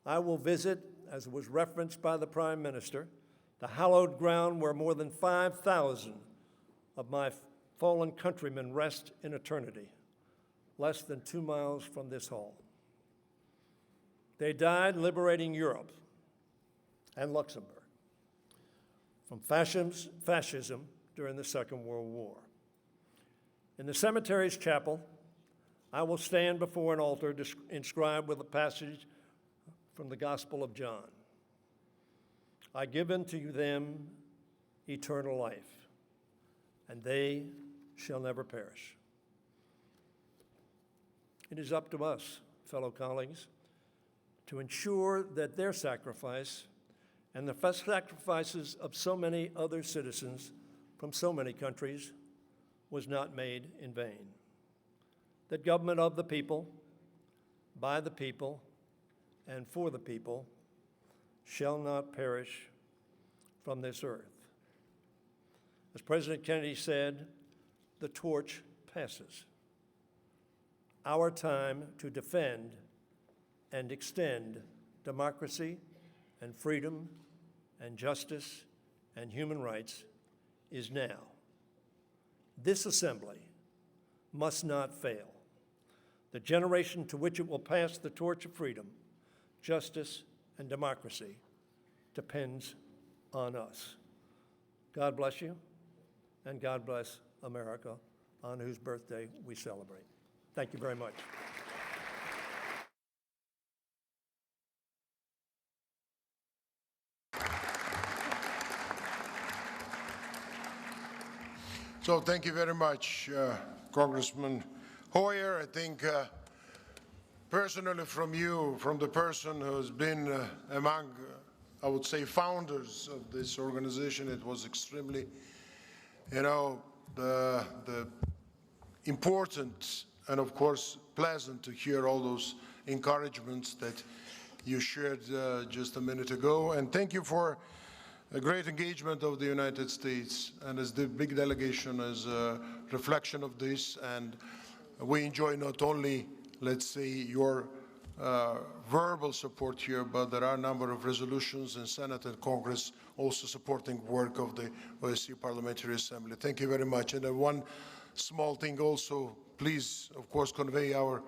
I will visit, as was referenced by the Prime Minister, the hallowed ground where more than 5,000 of my fallen countrymen rest in eternity, less than 2 miles from this hall. They died liberating Europe and Luxembourg from fascism during the Second World War. In the cemetery's chapel, I will stand before an altar inscribed with a passage from the Gospel of John. "I give unto them eternal life, and they shall never perish." It is up to us, fellow colleagues, to ensure that their sacrifice and the sacrifices of so many other citizens from so many countries was not made in vain. That government of the people, by the people, and for the people shall not perish from this earth. As President Kennedy said, the torch passes. Our time to defend and extend democracy and freedom and justice and human rights is now. This assembly must not fail. The generation to which it will pass the torch of freedom, justice, and democracy depends on us. God bless you, and God bless America, on whose birthday we celebrate. Thank you very much. So thank you very much, Congressman Hoyer. I think personally from you, from the person who has been among, I would say, founders of this organization, it was extremely, the important and, of course, pleasant to hear all those encouragements that you shared just a minute ago. And thank you for a great engagement of the United States, and as the big delegation as a reflection of this. And we enjoy not only, let's say, your verbal support here, but there are a number of resolutions in Senate and Congress also supporting work of the OSCE Parliamentary Assembly. Thank you very much. And one small thing also, please, of course, convey our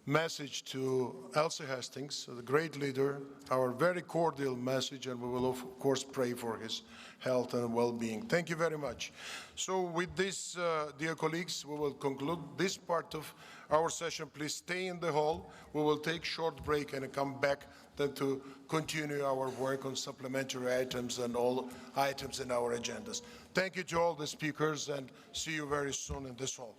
message to Elsie Hastings, the great leader, our very cordial message, and we will, of course, pray for his health and well-being. Thank you very much. So with this, dear colleagues, we will conclude this part of our session. Please stay in the hall. We will take a short break and come back then to continue our work on supplementary items and all items in our agendas. Thank you to all the speakers, and see you very soon in this hall.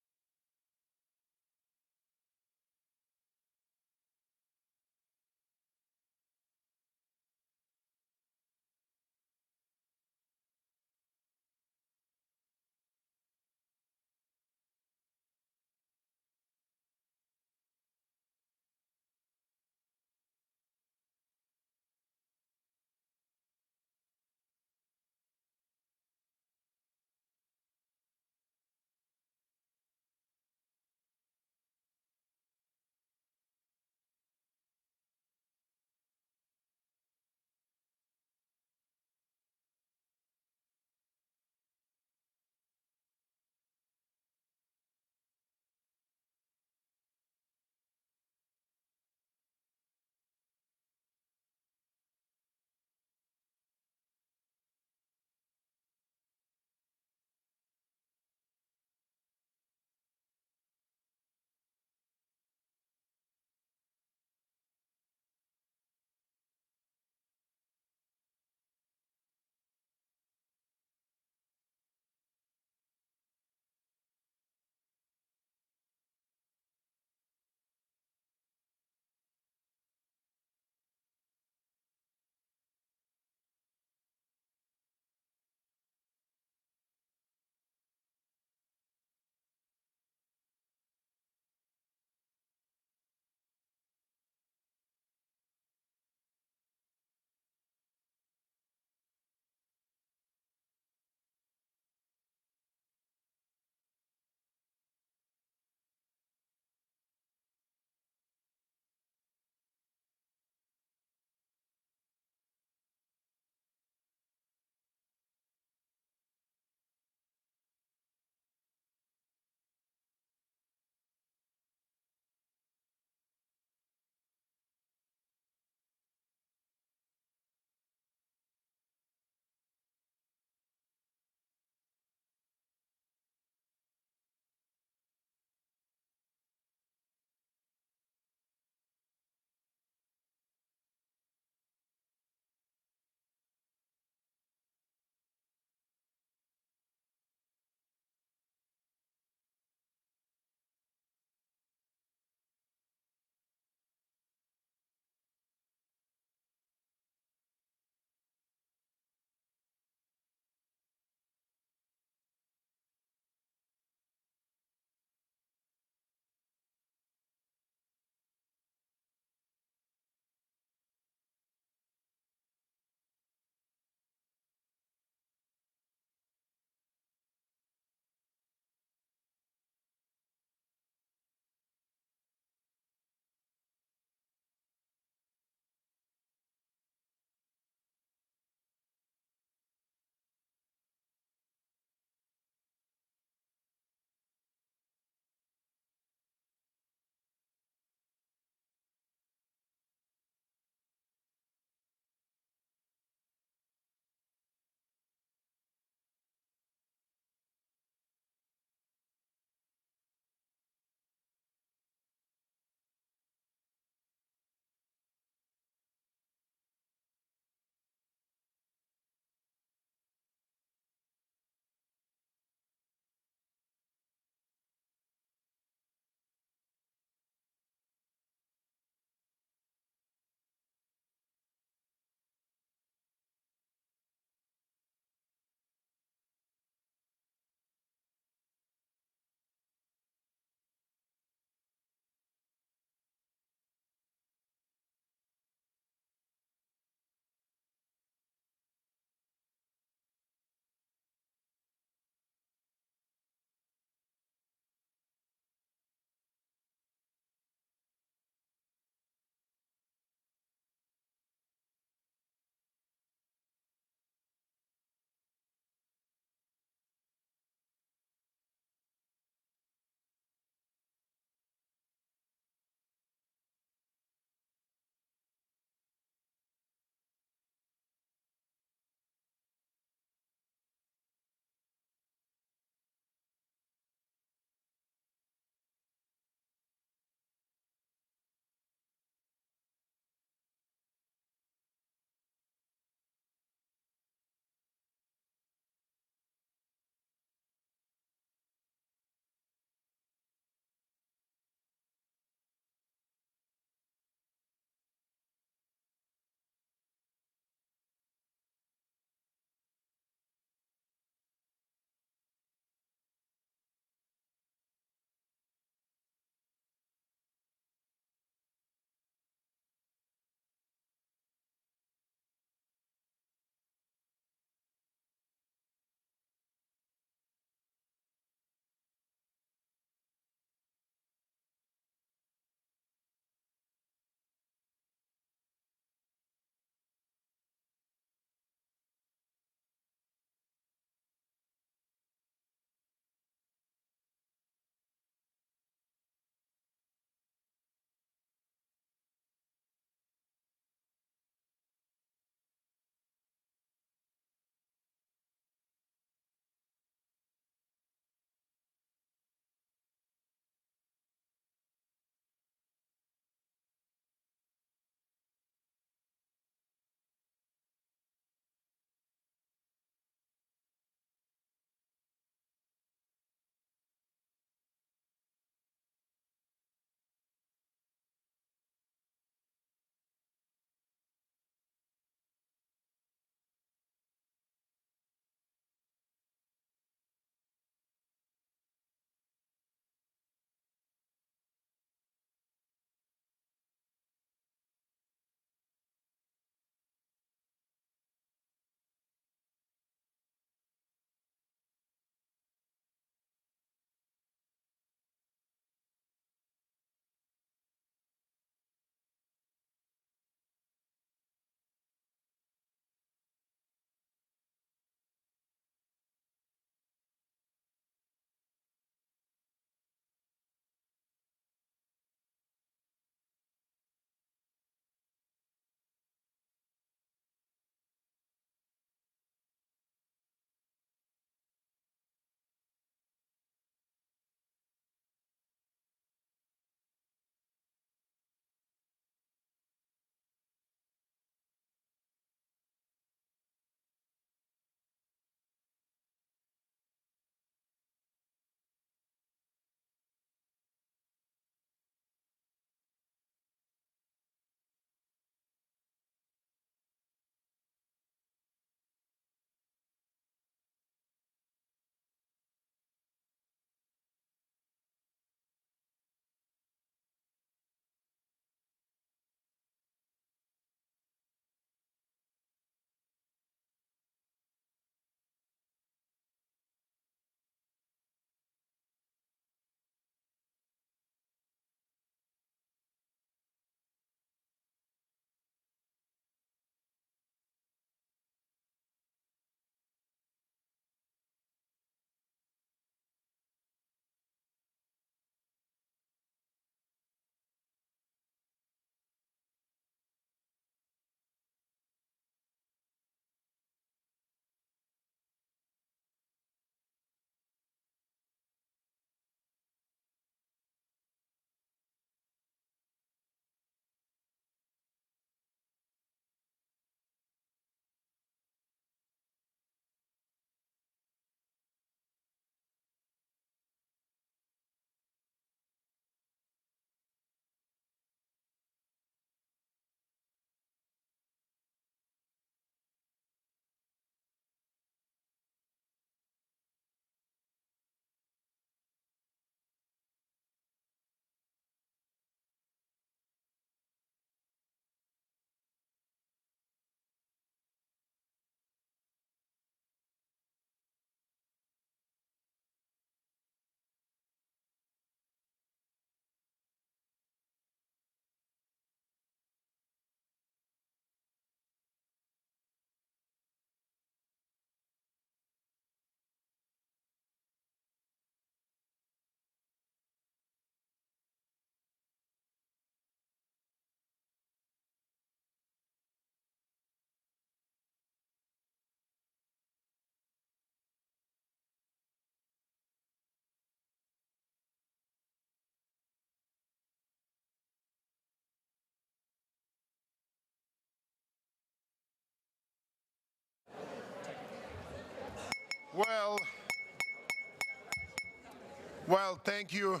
Well, thank you,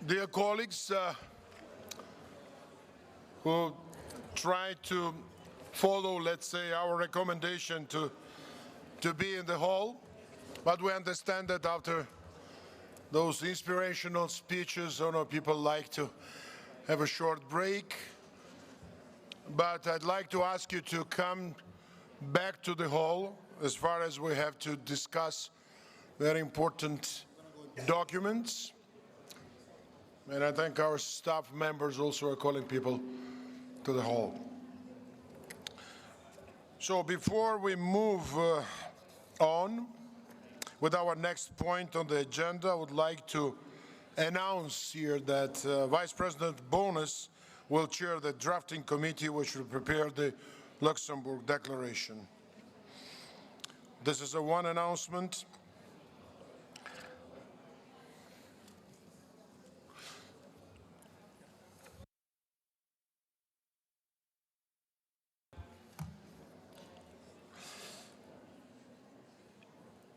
dear colleagues who tried to follow, let's say, our recommendation to be in the hall. But we understand that after those inspirational speeches, people like to have a short break. But I'd like to ask you to come back to the hall as far as we have to discuss very important documents. And I think our staff members also are calling people to the hall. So before we move on with our next point on the agenda, I would like to announce here that Vice President Bonas will chair the drafting committee which will prepare the Luxembourg Declaration. This is one announcement.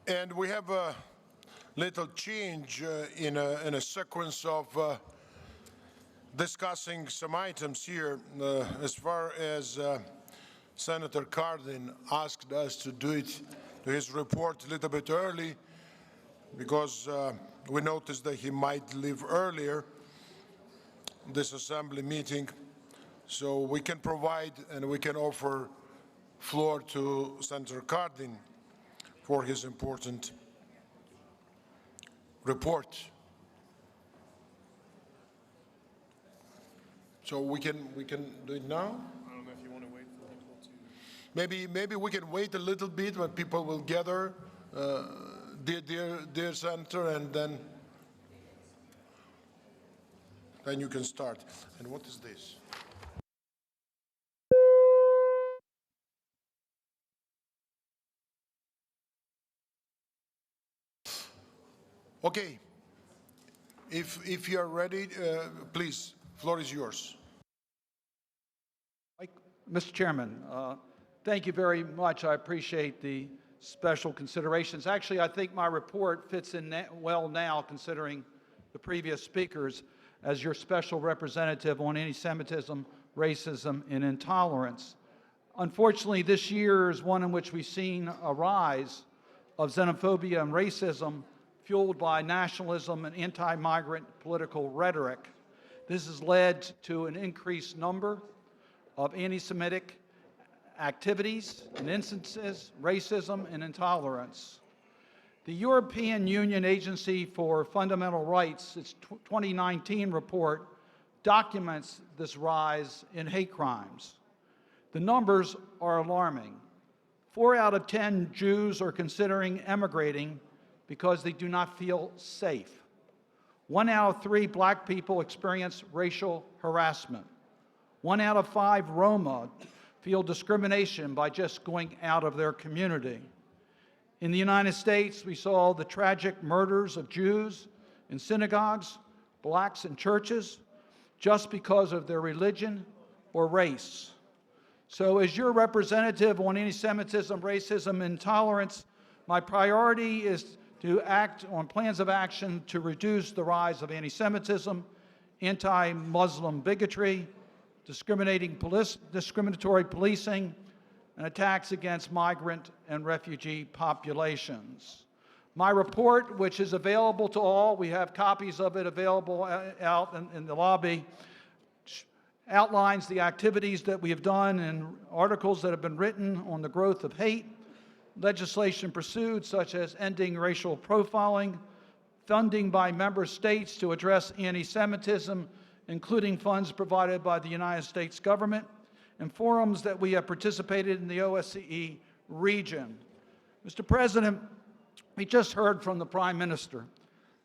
And we have a little change in a sequence of discussing some items here as far as Senator Cardin asked us to do it to his report a little bit early because we noticed that he might leave earlier this assembly meeting, so we can provide and we can offer floor to Senator Cardin for his important report. So we can do it now? I don't know if you want to wait for people to... Maybe we can wait a little bit when people will gather, dear Senator, and then you can start. And what is this? Okay, if you are ready, please, floor is yours. Mr. Chairman, thank you very much. I appreciate the special considerations. Actually, I think my report fits in well now, considering the previous speakers, as your special representative on anti-Semitism, racism, and intolerance. Unfortunately, this year is one in which we've seen a rise of xenophobia and racism fueled by nationalism and anti-migrant political rhetoric. This has led to an increased number of anti-Semitic activities and instances, racism and intolerance. The European Union Agency for Fundamental Rights, its 2019 report, documents this rise in hate crimes. The numbers are alarming. 4 out of 10 Jews are considering emigrating because they do not feel safe. 1 out of 3 black people experience racial harassment. 1 out of 5 Roma feel discrimination by just going out of their community. In the United States, we saw the tragic murders of Jews in synagogues, blacks in churches, just because of their religion or race. So as your representative on anti-Semitism, racism, and intolerance, my priority is to act on plans of action to reduce the rise of anti-Semitism, anti-Muslim bigotry, discriminatory policing, and attacks against migrant and refugee populations. My report, which is available to all, we have copies of it available out in the lobby, outlines the activities that we have done and articles that have been written on the growth of hate, legislation pursued such as ending racial profiling, funding by member states to address anti-Semitism, including funds provided by the United States government, and forums that we have participated in the OSCE region. Mr. President, we just heard from the Prime Minister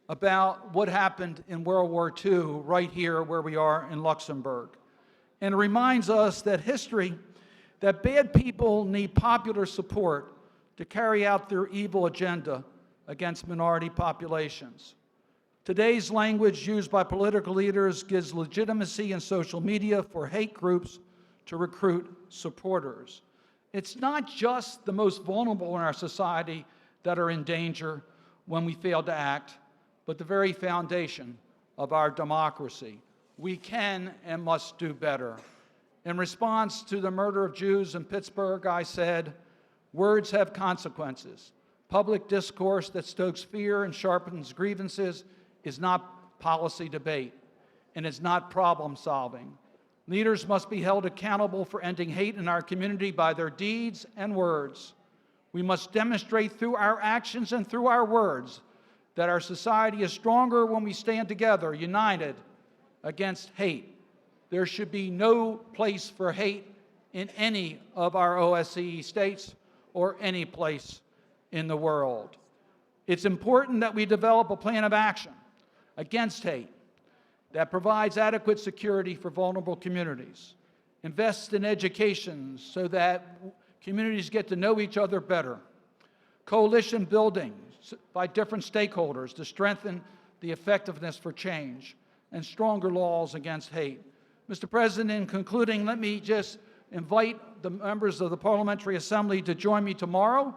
about what happened in World War II right here where we are in Luxembourg. And it reminds us that that bad people need popular support to carry out their evil agenda against minority populations. Today's language used by political leaders gives legitimacy in social media for hate groups to recruit supporters. It's not just the most vulnerable in our society that are in danger. when we fail to act, but the very foundation of our democracy. We can and must do better. In response to the murder of Jews in Pittsburgh, I said, words have consequences. Public discourse that stokes fear and sharpens grievances is not policy debate, and it's not problem solving. Leaders must be held accountable for ending hate in our community by their deeds and words. We must demonstrate through our actions and through our words that our society is stronger when we stand together, united against hate. There should be no place for hate in any of our OSCE states or any place in the world. It's important that we develop a plan of action against hate that provides adequate security for vulnerable communities, invests in education so that communities get to know each other better, coalition building by different stakeholders to strengthen the effectiveness for change, and stronger laws against hate. Mr. President, in concluding, let me just invite the members of the Parliamentary Assembly to join me tomorrow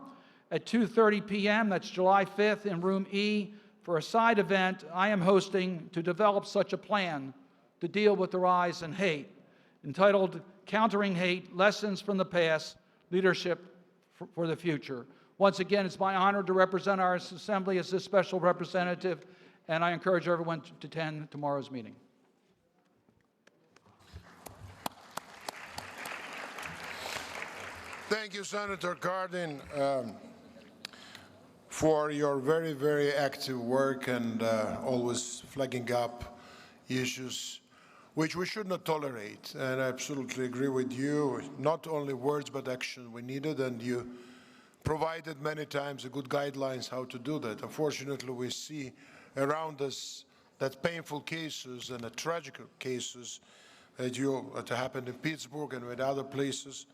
at 2:30 p.m., that's July 5th, in Room E, for a side event I am hosting to develop such a plan to deal with the rise in hate, entitled Countering Hate, Lessons from the Past, Leadership for the Future. Once again, it's my honor to represent our Assembly as this special representative, and I encourage everyone to attend tomorrow's meeting. Thank you, Senator Cardin, for your very, very active work and always flagging up issues which we should not tolerate. And I absolutely agree with you. Not only words, but action we needed, and you provided many times a good guidelines how to do that. Unfortunately, we see around us that painful cases and the tragic cases that happened in Pittsburgh and with other places.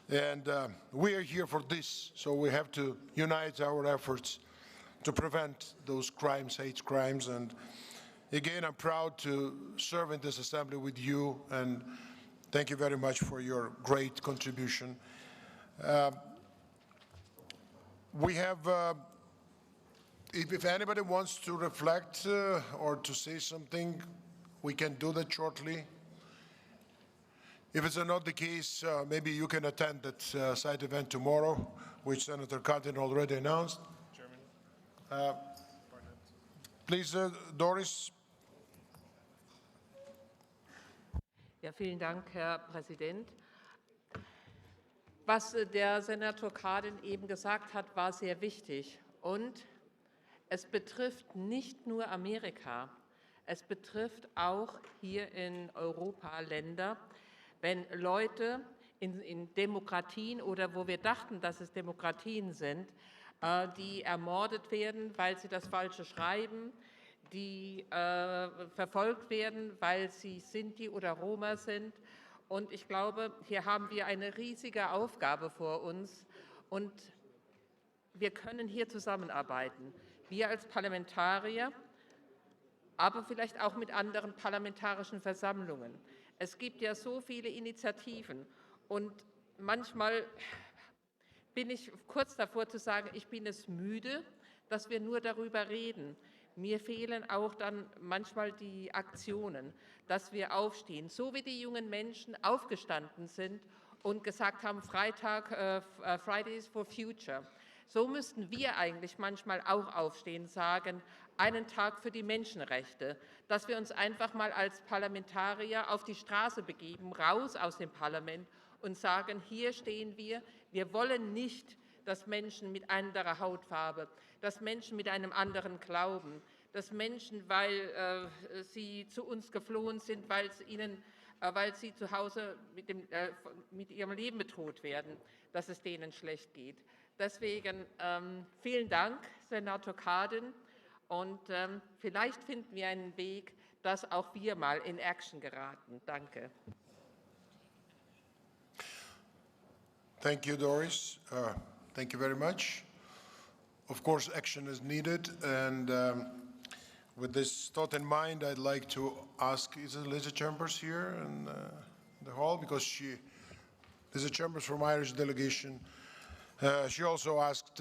And we are here for this, so we have to unite our efforts to prevent those crimes, hate crimes. And again, I'm proud to serve in this assembly with you, and thank you very much for your great contribution. We have, if anybody wants to reflect or to say something, we can do that shortly. If it's not the case, maybe you can attend that side event tomorrow, which Senator Cardin already announced. Please, Doris. Ja, vielen Dank, Herr Präsident. Was der Senator Cardin eben gesagt hat, war sehr wichtig. Und es betrifft nicht nur Amerika, es betrifft auch hier in Europa Länder, wenn Leute in Demokratien oder wo wir dachten, dass es Demokratien sind, die ermordet werden, weil sie das Falsche schreiben, die verfolgt werden, weil sie Sinti oder Roma sind. Und ich glaube, hier haben wir eine riesige Aufgabe vor uns und wir können hier zusammenarbeiten. Wir als Parlamentarier, aber vielleicht auch mit anderen parlamentarischen Versammlungen. Es gibt ja so viele Initiativen und manchmal bin ich kurz davor zu sagen, ich bin es müde, dass wir nur darüber reden. Mir fehlen auch dann manchmal die Aktionen, dass wir aufstehen, so wie die jungen Menschen aufgestanden sind und gesagt haben, Fridays for Future. So müssten wir eigentlich manchmal auch aufstehen, sagen, einen Tag für die Menschenrechte, dass wir uns einfach mal als Parlamentarier auf die Straße begeben, raus aus dem Parlament und sagen, hier stehen wir, wir wollen nicht, dass Menschen mit anderer Hautfarbe, dass Menschen mit einem anderen Glauben, dass Menschen, weil sie zu uns geflohen sind, weil sie zu Hause mit ihrem Leben bedroht werden, dass es denen schlecht geht. Deswegen vielen Dank, Senator Cardin, und vielleicht finden wir einen Weg, dass auch wir mal in Action geraten. Danke. Thank you, Doris. Thank you very much. Of course, action is needed, and with this thought in mind, I'd like to ask, is Lisa Chambers here in the hall? Because Lisa Chambers from Irish delegation, she also asked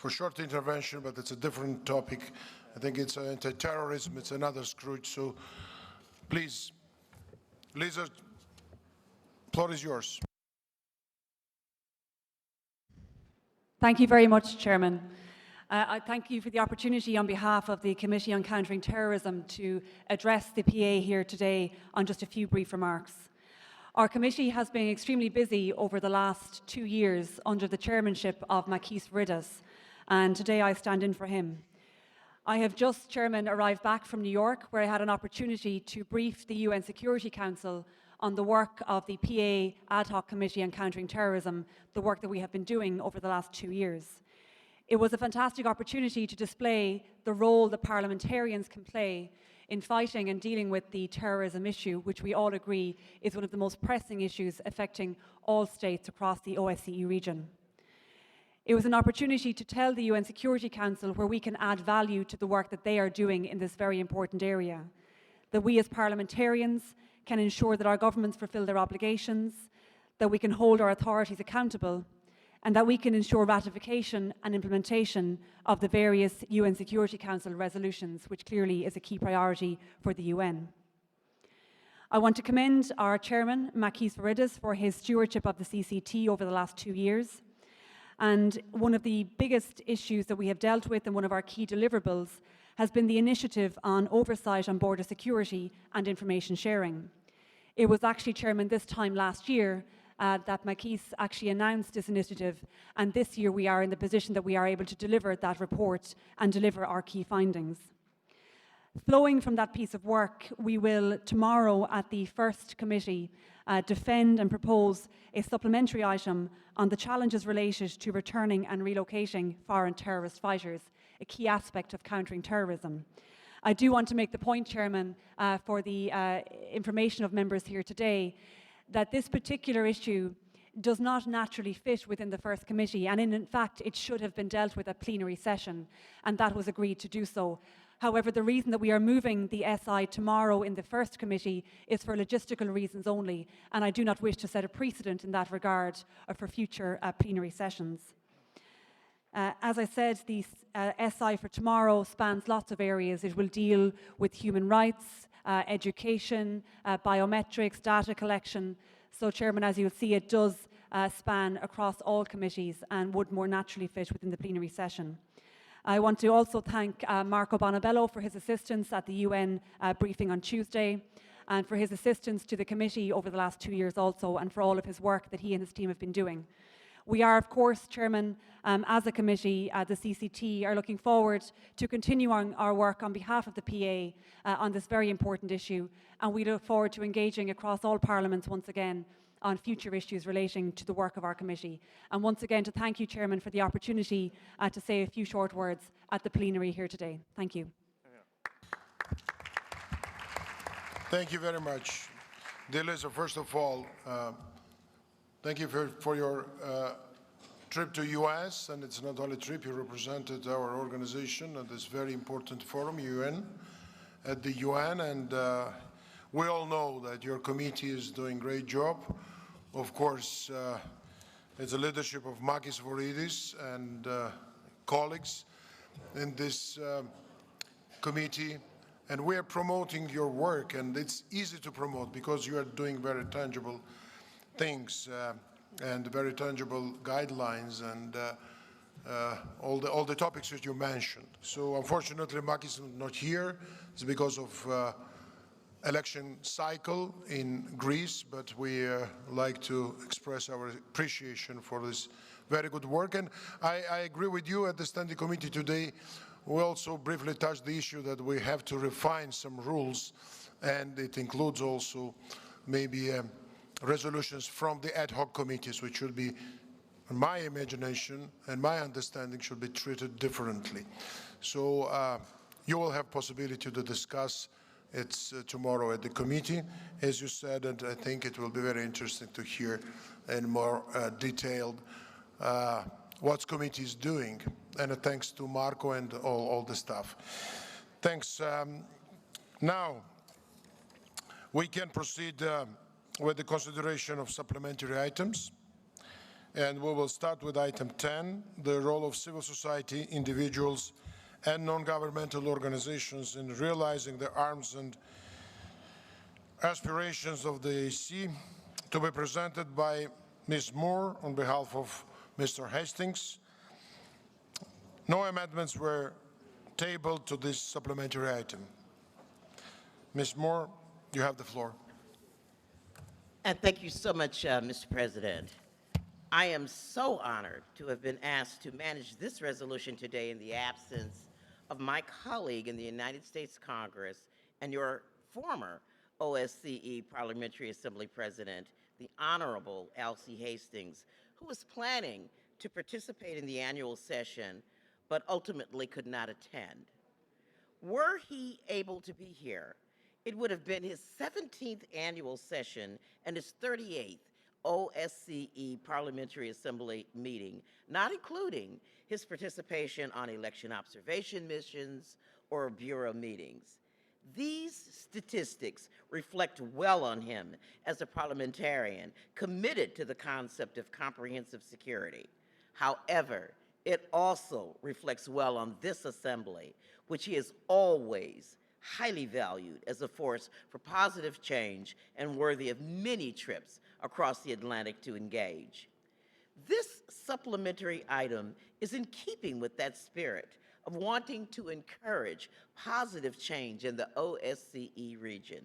for short intervention, but it's a different topic. I think it's anti-terrorism. It's another Scrooge. So please, Lisa, floor is yours. Thank you very much, Chairman. I thank you for the opportunity on behalf of the Committee on Countering Terrorism to address the PA here today on just a few brief remarks. Our committee has been extremely busy over the last 2 years under the chairmanship of Makis Varidis, and today I stand in for him. I have just, Chairman, arrived back from New York, where I had an opportunity to brief the UN Security Council on the work of the PA Ad Hoc Committee on Countering Terrorism, the work that we have been doing over the last 2 years. It was a fantastic opportunity to display the role that parliamentarians can play in fighting and dealing with the terrorism issue, which we all agree is one of the most pressing issues affecting all states across the OSCE region. It was an opportunity to tell the UN Security Council where we can add value to the work that they are doing in this very important area, that we as parliamentarians can ensure that our governments fulfill their obligations, that we can hold our authorities accountable, and that we can ensure ratification and implementation of the various UN Security Council resolutions, which clearly is a key priority for the UN. I want to commend our chairman, Makis Varidis, for his stewardship of the CCT over the last 2 years. And one of the biggest issues that we have dealt with and one of our key deliverables has been the initiative on oversight on border security and information sharing. It was actually, Chairman, this time last year that Makis actually announced this initiative, and this year we are in the position that we are able to deliver that report and deliver our key findings. Flowing from that piece of work, we will tomorrow at the first committee defend and propose a supplementary item on the challenges related to returning and relocating foreign terrorist fighters, a key aspect of countering terrorism. I do want to make the point, Chairman, for the information of members here today, that this particular issue does not naturally fit within the first committee, and in fact it should have been dealt with at plenary session, and that was agreed to do so. However, the reason that we are moving the SI tomorrow in the first committee is for logistical reasons only, and I do not wish to set a precedent in that regard for future plenary sessions. As I said, the SI for tomorrow spans lots of areas. It will deal with human rights, education, biometrics, data collection. So, Chairman, as you'll see, it does span across all committees and would more naturally fit within the plenary session. I want to also thank Marco Bonabello for his assistance at the UN briefing on Tuesday, and for his assistance to the committee over the last 2 years also, and for all of his work that he and his team have been doing. We are, of course, Chairman, as a committee, the CCT, are looking forward to continuing our work on behalf of the PA on this very important issue, and we look forward to engaging across all parliaments once again on future issues relating to the work of our committee. And once again, to thank you, Chairman, for the opportunity to say a few short words at the plenary here today. Thank you. Thank you very much. Dear Lisa, first of all, thank you for your trip to US, and it's not only a trip, you represented our organization at this very important forum, UN, at the UN, and we all know that your committee is doing a great job. Of course, it's the leadership of Makis Varidis and colleagues in this committee, and we are promoting your work, and it's easy to promote because you are doing very tangible things and very tangible guidelines and all the topics that you mentioned. So unfortunately, Makis is not here. It's because of election cycle in Greece, but we like to express our appreciation for this very good work. And I agree with you at the Standing Committee today. We also briefly touched the issue that we have to refine some rules, and it includes also maybe resolutions from the ad hoc committees, which should be, in my imagination and my understanding, should be treated differently. So you will have possibility to discuss it tomorrow at the committee, as you said, and I think it will be very interesting to hear in more detailed what committee is doing. And thanks to Marco and all the staff. Thanks. Now we can proceed with the consideration of supplementary items. And we will start with item 10, the role of civil society, individuals, and non-governmental organizations in realizing the arms and aspirations of the AC, to be presented by Ms. Moore on behalf of Mr. Hastings. No amendments were tabled to this supplementary item. Ms. Moore, you have the floor. And thank you so much, Mr. President. I am so honored to have been asked to manage this resolution today in the absence of my colleague in the United States Congress and your former OSCE Parliamentary Assembly President, the Honorable Elsie Hastings, who was planning to participate in the annual session but ultimately could not attend. Were he able to be here, it would have been his 17th annual session and his 38th OSCE Parliamentary Assembly meeting, not including his participation on election observation missions or bureau meetings. These statistics reflect well on him as a parliamentarian committed to the concept of comprehensive security. However, it also reflects well on this assembly, which he has always highly valued as a force for positive change and worthy of many trips across the Atlantic to engage. This supplementary item is in keeping with that spirit of wanting to encourage positive change in the OSCE region.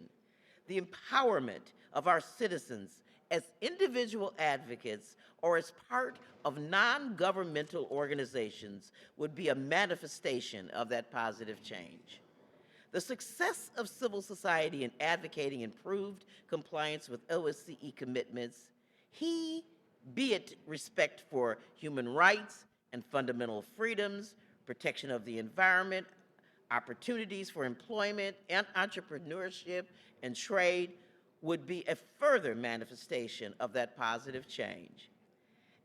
The empowerment of our citizens as individual advocates or as part of non-governmental organizations would be a manifestation of that positive change. The success of civil society in advocating improved compliance with OSCE commitments, be it respect for human rights and fundamental freedoms, protection of the environment, opportunities for employment and entrepreneurship and trade, would be a further manifestation of that positive change.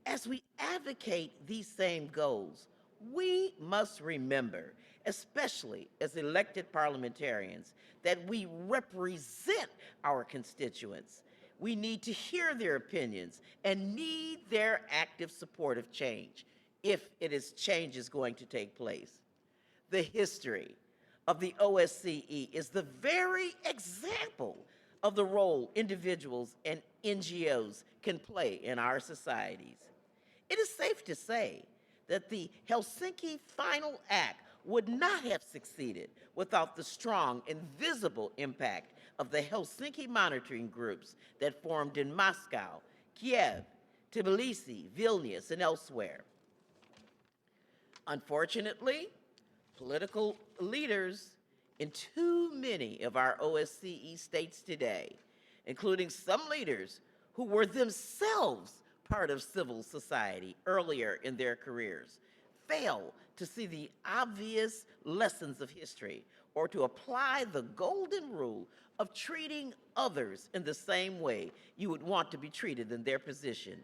As we advocate these same goals, we must remember, especially as elected parliamentarians, that we represent our constituents. We need to hear their opinions and need their active support of change, if change is going to take place. The history of the OSCE is the very example of the role individuals and NGOs can play in our societies. It is safe to say that the Helsinki Final Act would not have succeeded without the strong and visible impact of the Helsinki monitoring groups that formed in Moscow, Kiev, Tbilisi, Vilnius, and elsewhere. Unfortunately, political leaders in too many of our OSCE states today, including some leaders who were themselves part of civil society earlier in their careers, fail to see the obvious lessons of history or to apply the golden rule of treating others in the same way you would want to be treated in their position.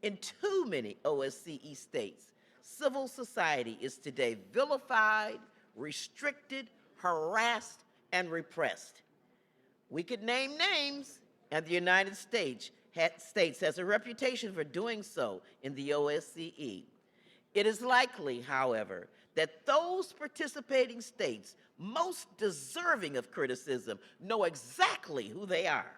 In too many OSCE states, civil society is today vilified, restricted, harassed, and repressed. We could name names, and the United States has a reputation for doing so in the OSCE. It is likely, however, that those participating states most deserving of criticism know exactly who they are.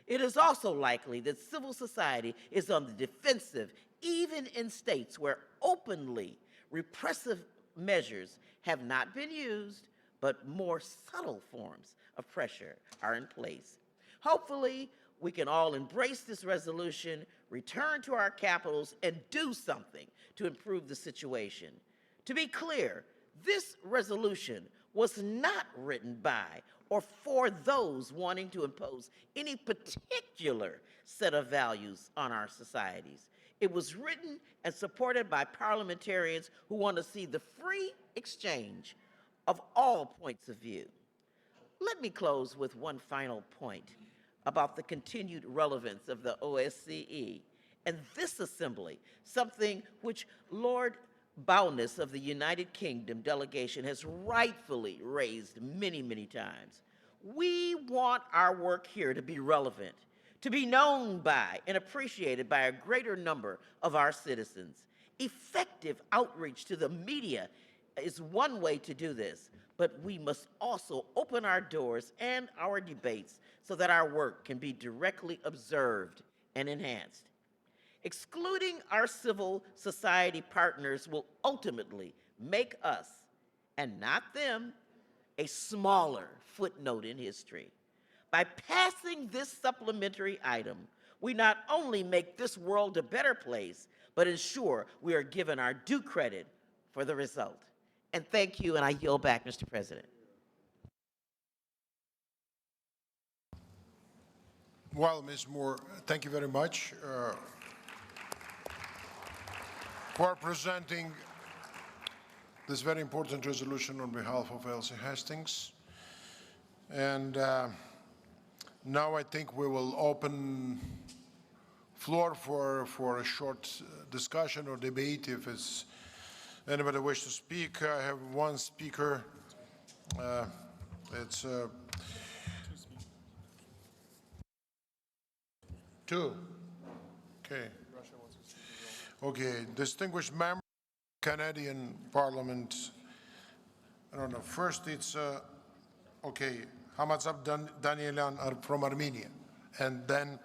It is also likely that civil society is on the defensive, even in states where openly repressive measures have not been used, but more subtle forms of pressure are in place. Hopefully, we can all embrace this resolution, return to our capitals, and do something to improve the situation. To be clear, this resolution was not written by or for those wanting to impose any particular set of values on our societies. It was written and supported by parliamentarians who want to see the free exchange of all points of view. Let me close with one final point about the continued relevance of the OSCE and this assembly, something which Lord Bowness of the United Kingdom delegation has rightfully raised many, many times. We want our work here to be relevant, to be known by and appreciated by a greater number of our citizens. Effective outreach to the media is one way to do this, but we must also open our doors and our debates so that our work can be directly observed and enhanced. Excluding our civil society partners will ultimately make us, and not them, a smaller footnote in history. By passing this supplementary item, we not only make this world a better place, but ensure we are given our due credit for the result. And thank you, and I yield back, Mr. President. Well, Ms. Moore, thank you very much for presenting this very important resolution on behalf of Elsie Hastings. And now I think we will open floor for a short discussion or debate if it's anybody wish to speak. I have one speaker. It's two. Okay. Okay. Distinguished member, Canadian Parliament. I don't know. First, it's okay. Hamazab Danielian are from Armenia, and then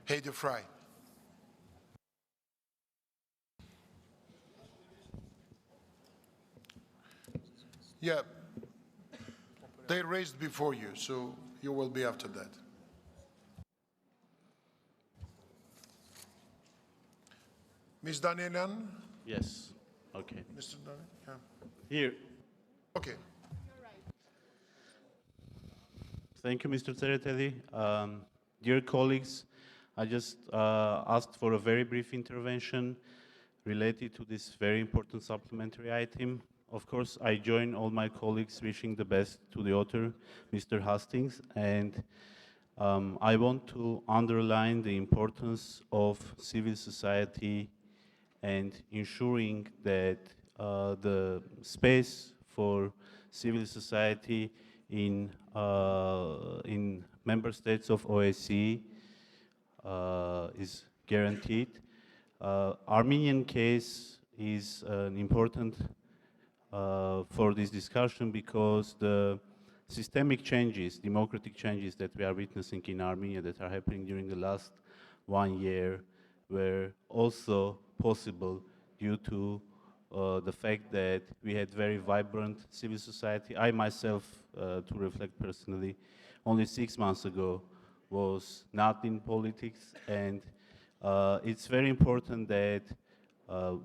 Heidi Fry. Yeah, they raised before you, so you will be after that. Ms. Danielian? Yes. Okay. Mr. Danielian? Yeah. Here. Okay. Thank you, Mr. Tsereteli. Dear colleagues, I just asked for a very brief intervention related to this very important supplementary item. Of course, I join all my colleagues wishing the best to the author, Mr. Hastings, and I want to underline the importance of civil society and ensuring that the space for civil society in member states of OSCE is guaranteed. Armenian case is an important for this discussion because the systemic changes, democratic changes that we are witnessing in Armenia that are happening during the last 1 year were also possible due to the fact that we had very vibrant civil society. I myself, to reflect personally, only 6 months ago was not in politics, and it's very important that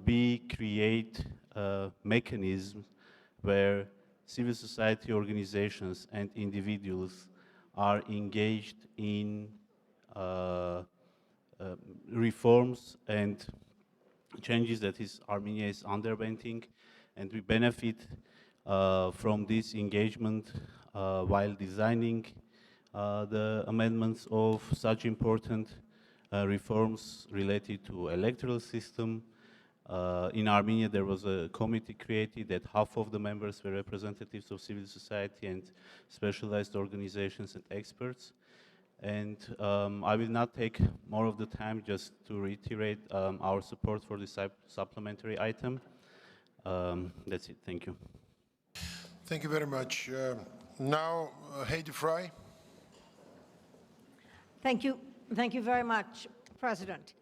we create mechanisms where civil society organizations and individuals are engaged in reforms and changes that Armenia is undergoing, and we benefit from this engagement while designing the amendments of such important reforms related to electoral system. In Armenia, there was a committee created that half of the members were representatives of civil society and specialized organizations and experts. And I will not take more of the time, just to reiterate our support for this supplementary item. That's it. Thank you. Thank you very much. Now, Heidi Fry. Thank you. Thank you very much, President.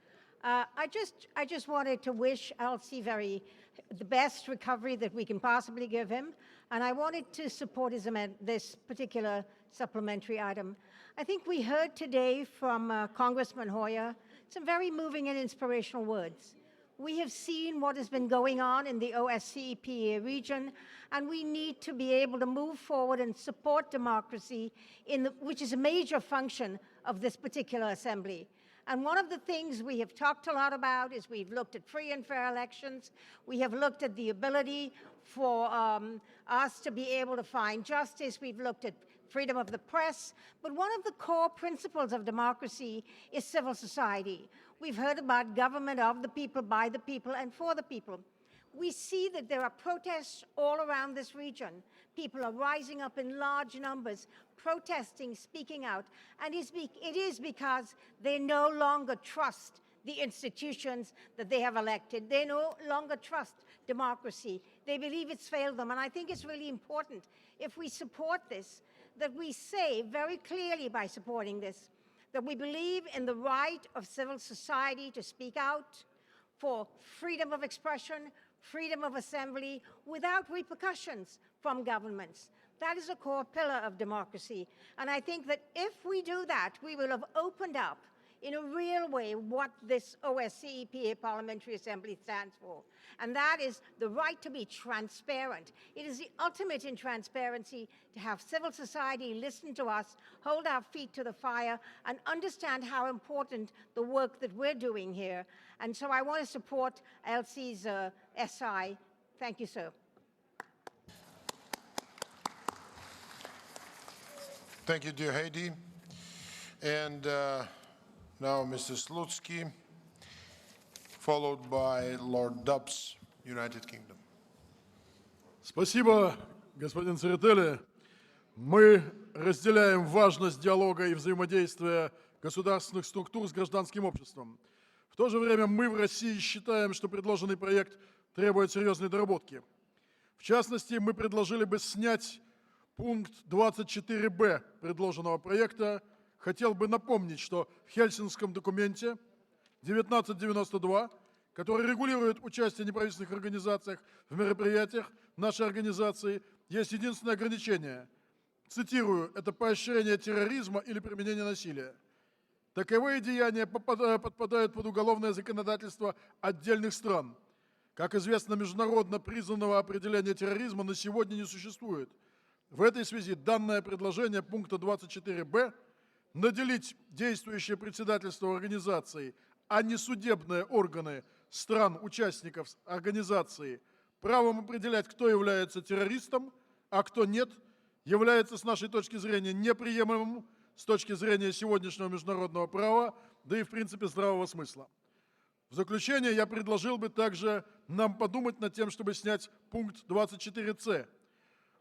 I just wanted to wish Elsie the best recovery that we can possibly give him, and I wanted to support this particular supplementary item. I think we heard today from Congressman Hoyer some very moving and inspirational words. We have seen what has been going on in the OSCE-PA region, and we need to be able to move forward and support democracy, which is a major function of this particular assembly. And one of the things we have talked a lot about is we've looked at free and fair elections. We have looked at the ability for us to be able to find justice. We've looked at freedom of the press. But one of the core principles of democracy is civil society. We've heard about government of the people, by the people, and for the people. We see that there are protests all around this region. People are rising up in large numbers, protesting, speaking out, and it is because they no longer trust the institutions that they have elected. They no longer trust democracy. They believe it's failed them, and I think it's really important, if we support this, that we say very clearly by supporting this, that we believe in the right of civil society to speak out, for freedom of expression, freedom of assembly, without repercussions from governments. That is a core pillar of democracy. And I think that if we do that, we will have opened up in a real way what this OSCE EPA Parliamentary Assembly stands for. And that is the right to be transparent. It is the ultimate in transparency to have civil society listen to us, hold our feet to the fire, and understand how important the work that we're doing here. And so I want to support LC's SI. Thank you, sir. Thank you, dear Heidi. And now Mr. Slutsky, followed by Lord Dubs, United Kingdom. Спасибо, господин Церетели. Мы разделяем важность диалога и взаимодействия государственных структур с гражданским обществом. В то же время мы в России считаем, что предложенный проект требует серьезной доработки. В частности, мы предложили бы снять пункт 24б предложенного проекта. Хотел бы напомнить, что в Хельсинском документе 1992, который регулирует участие в неправительственных организациях в мероприятиях нашей организации, есть единственное ограничение. Цитирую, это поощрение терроризма или применение насилия. Таковые деяния подпадают под уголовное законодательство отдельных стран. Как известно, международно признанного определения терроризма на сегодня не существует. В этой связи данное предложение пункта 24б наделить действующее председательство организации, а не судебные органы стран-участников организации правом определять, кто является террористом, а кто нет, является с нашей точки зрения неприемлемым с точки зрения сегодняшнего международного права, да и в принципе здравого смысла. В заключение я предложил бы также нам подумать над тем, чтобы снять пункт 24С.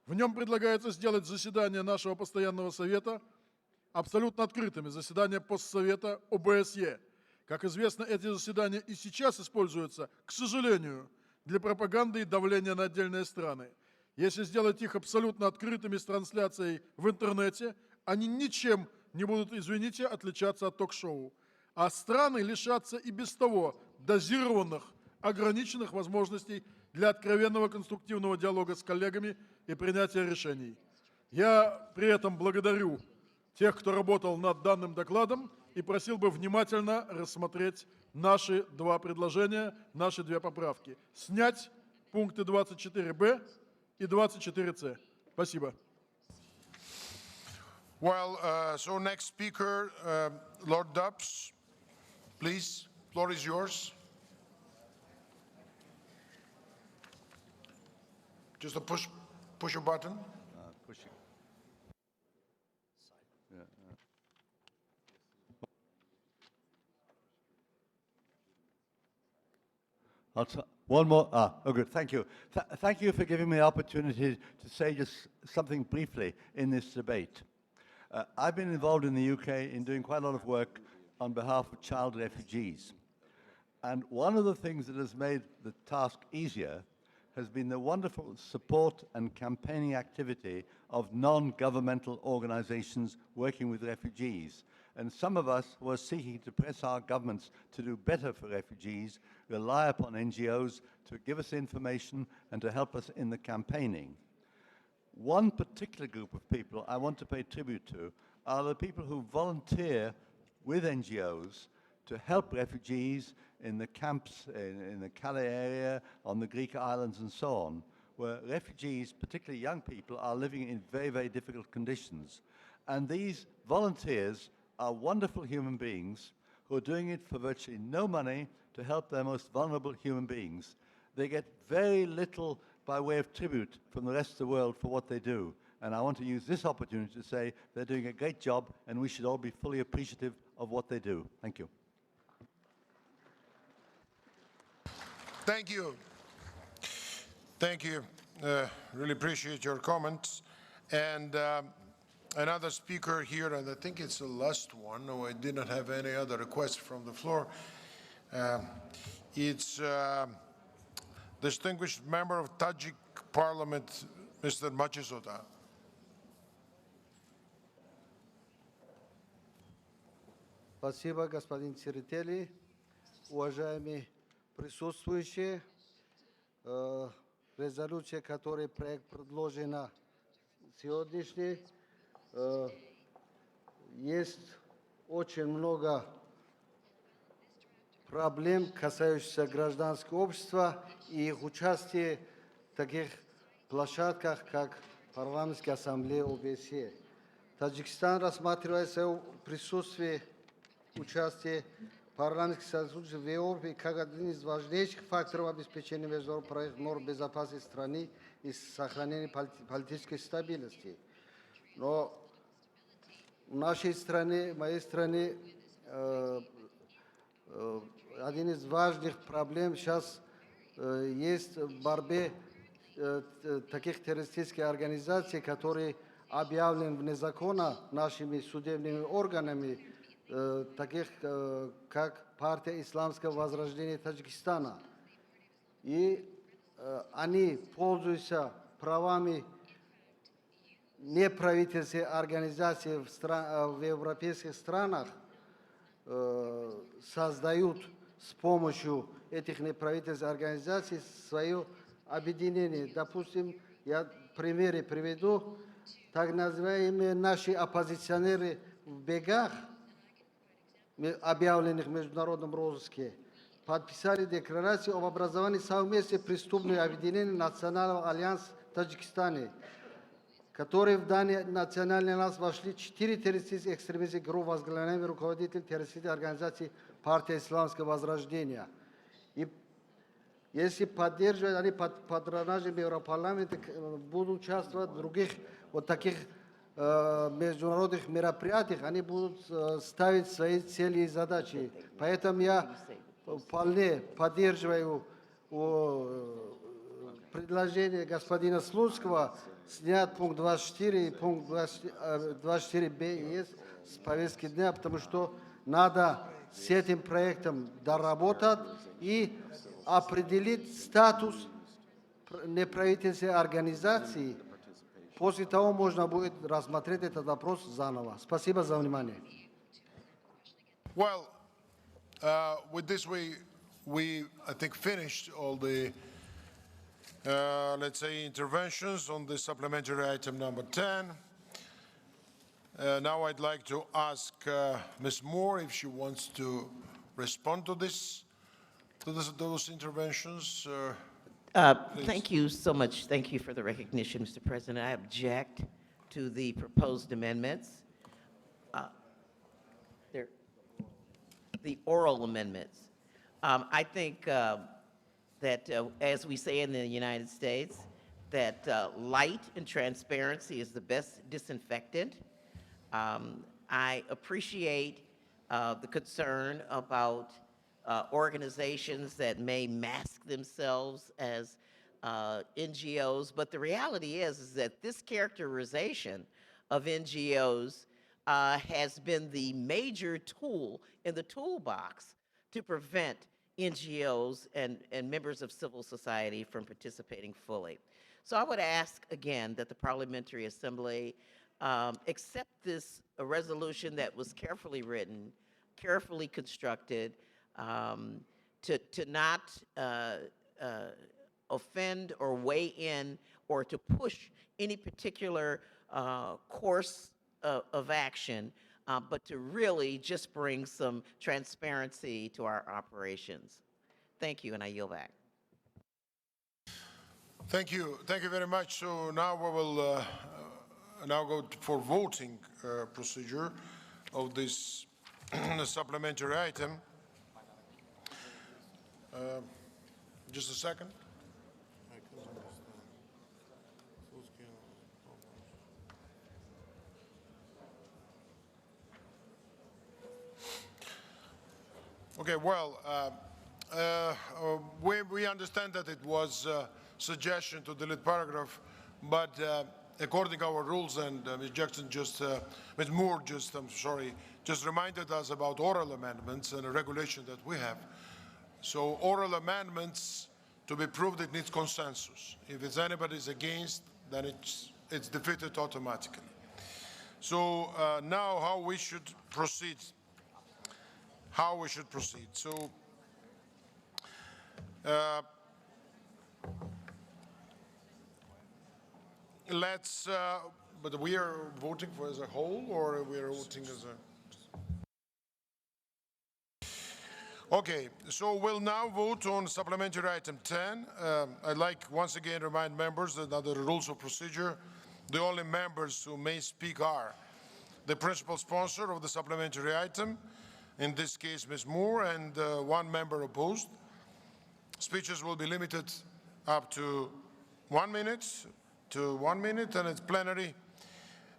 В нем предлагается сделать заседания нашего постоянного совета абсолютно открытыми, заседания постсовета ОБСЕ. Как известно, эти заседания и сейчас используются, к сожалению, для пропаганды и давления на отдельные страны. Если сделать их абсолютно открытыми с трансляцией в интернете, они ничем не будут, извините, отличаться от ток-шоу. А страны лишатся и без того дозированных, ограниченных возможностей для откровенного конструктивного диалога с коллегами и принятия решений. Я при этом благодарю тех, кто работал над данным докладом, и просил бы внимательно рассмотреть наши два предложения, наши две поправки. Снять пункты 24б и 24С. Спасибо. Well, so next speaker, Lord Dubs, please, floor is yours. Just a push a button. Pushing. One more. Oh, good. Thank you. Thank you for giving me the opportunity to say just something briefly in this debate. I've been involved in the UK in doing quite a lot of work on behalf of child refugees. And one of the things that has made the task easier has been the wonderful support and campaigning activity of non-governmental organizations working with refugees. And some of us who are seeking to press our governments to do better for refugees rely upon NGOs to give us information and to help us in the campaigning. One particular group of people I want to pay tribute to are the people who volunteer with NGOs to help refugees in the camps in the Calais area, on the Greek islands and so on, where refugees, particularly young people, are living in very, very difficult conditions. And these volunteers are wonderful human beings who are doing it for virtually no money to help their most vulnerable human beings. They get very little by way of tribute from the rest of the world for what they do. And I want to use this opportunity to say they're doing a great job and we should all be fully appreciative of what they do. Thank you. Thank you. Thank you. Really appreciate your comments. And another speaker here, and I think it's the last one. No, I did not have any other requests from the floor. It's distinguished member of Tajik Parliament, Mr. Machizota. Спасибо, господин Церетели. Уважаемые присутствующие, резолюция, которая проект предложена сегодняшней, есть очень много проблем, касающихся гражданского общества и их участия в таких площадках, как Парламентская ассамблея ОБСЕ. Таджикистан рассматривает свое присутствие, участие в парламентских союзах в Европе как один из важнейших факторов обеспечения международных проектов норм безопасности страны и сохранения политической стабильности. Но в нашей стране, в моей стране, один из важных проблем сейчас есть в борьбе таких террористических организаций, которые объявлены незаконно нашими судебными органами, таких как партия Исламского возрождения Таджикистана. И они пользуются правами неправительственных организаций в европейских странах, создают с помощью этих неправительственных организаций свое объединение. Допустим, я примеры приведу. Так называемые наши оппозиционеры в бегах, объявленных в международном розыске, подписали декларацию об образовании совместного преступного объединения Национального альянса в Таджикистане, который в данный национальный альянс вошли 4 террористических экстремистских группы, возглавляемые руководитель террористической организации партия Исламского возрождения. И если поддерживать, они под патронажем Европарламента будут участвовать в других вот таких международных мероприятиях, они будут ставить свои цели и задачи. Поэтому я вполне поддерживаю предложение господина Слуцкого снять пункт 24 и пункт 24б с повестки дня, потому что надо с этим проектом доработать и определить статус неправительственной организации. После того можно будет рассмотреть этот вопрос заново. Спасибо за внимание. Well, with this we I think finished all the let's say interventions on the supplementary item number 10. Now I'd like to ask Ms. Moore if she wants to respond to those interventions. Thank you so much. Thank you for the recognition, Mr. President. I object to the proposed amendments. The oral amendments. I think that, as we say in the United States, that light and transparency is the best disinfectant. I appreciate the concern about organizations that may mask themselves as NGOs, but the reality is that this characterization of NGOs has been the major tool in the toolbox to prevent NGOs and members of civil society from participating fully. So I would ask again that the Parliamentary Assembly accept this resolution that was carefully written, carefully constructed, to not offend or weigh in or to push any particular course of action, but to really just bring some transparency to our operations. Thank you, and I yield back. Thank you very much. So now we will now go for voting procedure of this supplementary item. Just a second. Okay, well, we understand that it was suggestion to delete paragraph, but according to our rules, and Ms. Jackson just, Ms. Moore just, just reminded us about oral amendments and a regulation that we have. So oral amendments, to be proved, it needs consensus. If it's anybody's against, then it's defeated automatically. So now how we should proceed. So let's, but we are voting for as a whole, or we are voting as a... Okay, so we'll now vote on supplementary item 10. I'd like once again to remind members that under the rules of procedure, the only members who may speak are the principal sponsor of the supplementary item, in this case Ms. Moore, and one member opposed. Speeches will be limited up to 1 minute, and it's plenary.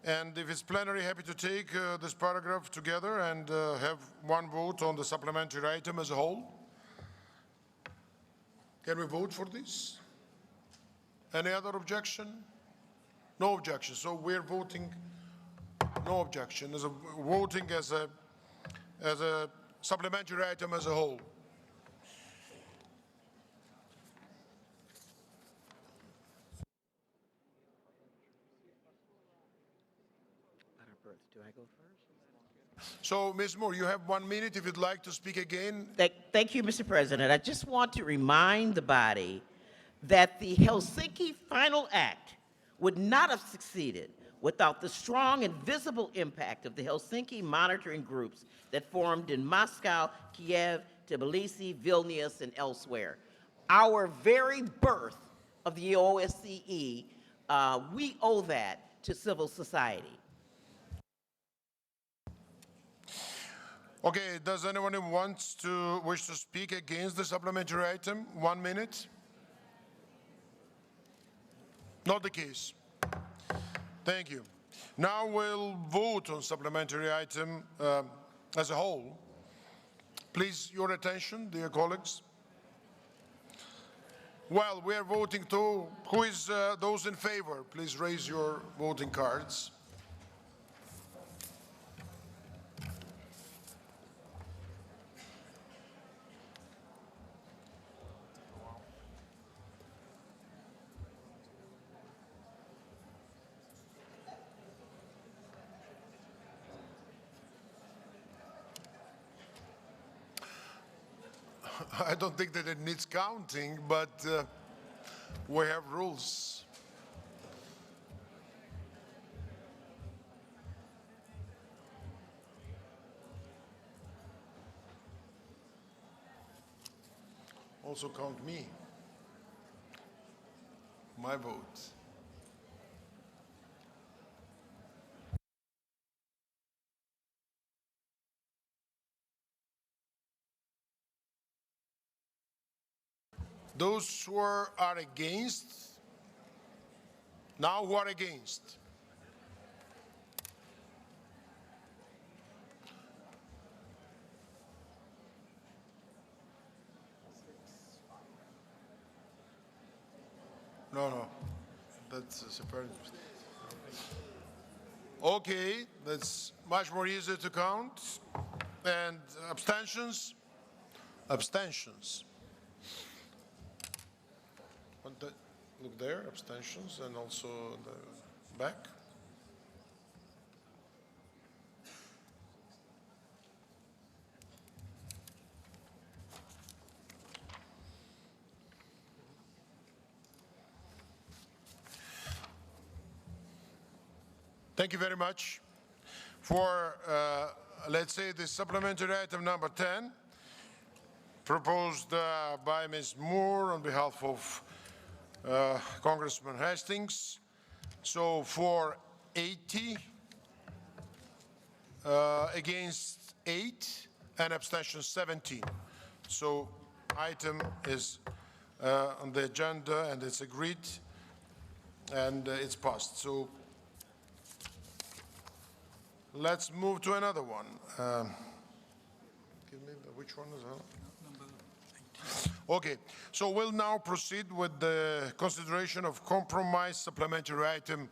And if it's plenary, happy to take this paragraph together and have one vote on the supplementary item as a whole. Can we vote for this? Any other objection? No objection. So we're voting no objection, voting as a supplementary item as a whole. Do I go first? So, Ms. Moore, you have 1 minute if you'd like to speak again. Thank you, Mr. President. I just want to remind the body that the Helsinki Final Act would not have succeeded without the strong and visible impact of the Helsinki monitoring groups that formed in Moscow, Kiev, Tbilisi, Vilnius, and elsewhere. Our very birth of the OSCE, we owe that to civil society. Okay, does anyone who wish to speak against the supplementary item? 1 minute. Not the case. Thank you. Now we'll vote on supplementary item as a whole. Please, your attention, dear colleagues. Well, we are voting to, who is those in favor? Please raise your voting cards. I don't think that it needs counting, but we have rules. Also count me, my vote. Those who are against, now who are against? No, that's a separate. Okay, that's much more easier to count. And abstentions? Abstentions. Look there, abstentions, and also the back. Thank you very much for, let's say, the supplementary item number 10, proposed by Ms. Moore on behalf of Congressman Hastings. So for 80, against 8, and abstention 17. So item is on the agenda and it's agreed and it's passed. So let's move to another one. Give me which one is that? Okay, so we'll now proceed with the consideration of compromise supplementary item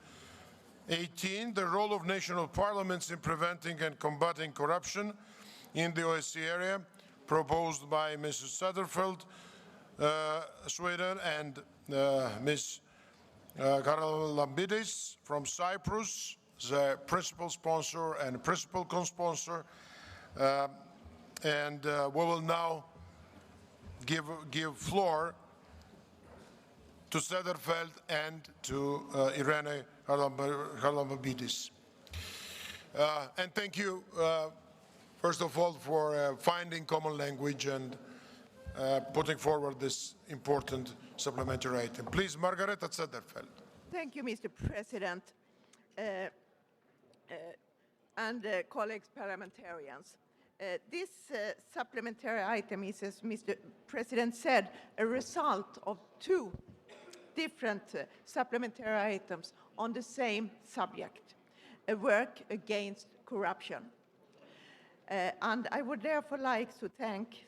18, the role of national parliaments in preventing and combating corruption in the OSCE area, proposed by Mrs. Satterfield, Sweden, and Ms. Karalambidis from Cyprus, the principal sponsor and principal co-sponsor. We will now give floor to Sederfeld and to Irene Harlambidis. And thank you, first of all, for finding common language and putting forward this important supplementary item. Please, Margareta Sederfeld. Thank you, Mr. President, and colleagues parliamentarians. This supplementary item is, as Mr. President said, a result of two different supplementary items on the same subject, a work against corruption. And I would therefore like to thank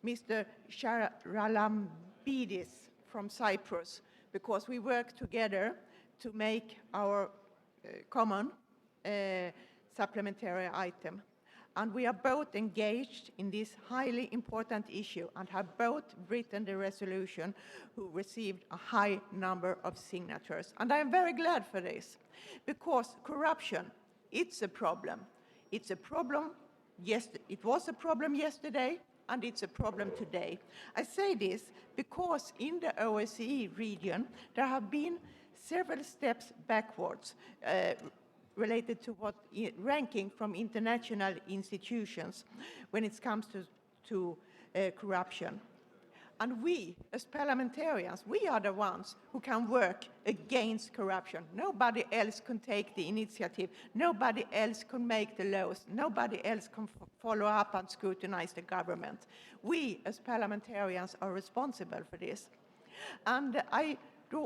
Mr. Charalambidis from Cyprus, because we work together to make our common supplementary item. And we are both engaged in this highly important issue and have both written the resolution who received a high number of signatures. And I am very glad for this, because corruption, it's a problem. It's a problem, yes, it was a problem yesterday, and it's a problem today. I say this because in the OSCE region, there have been several steps backwards related to what ranking from international institutions when it comes to corruption. And we, as parliamentarians, we are the ones who can work against corruption. Nobody else can take the initiative. Nobody else can make the laws. Nobody else can follow up and scrutinize the government. We, as parliamentarians, are responsible for this. And I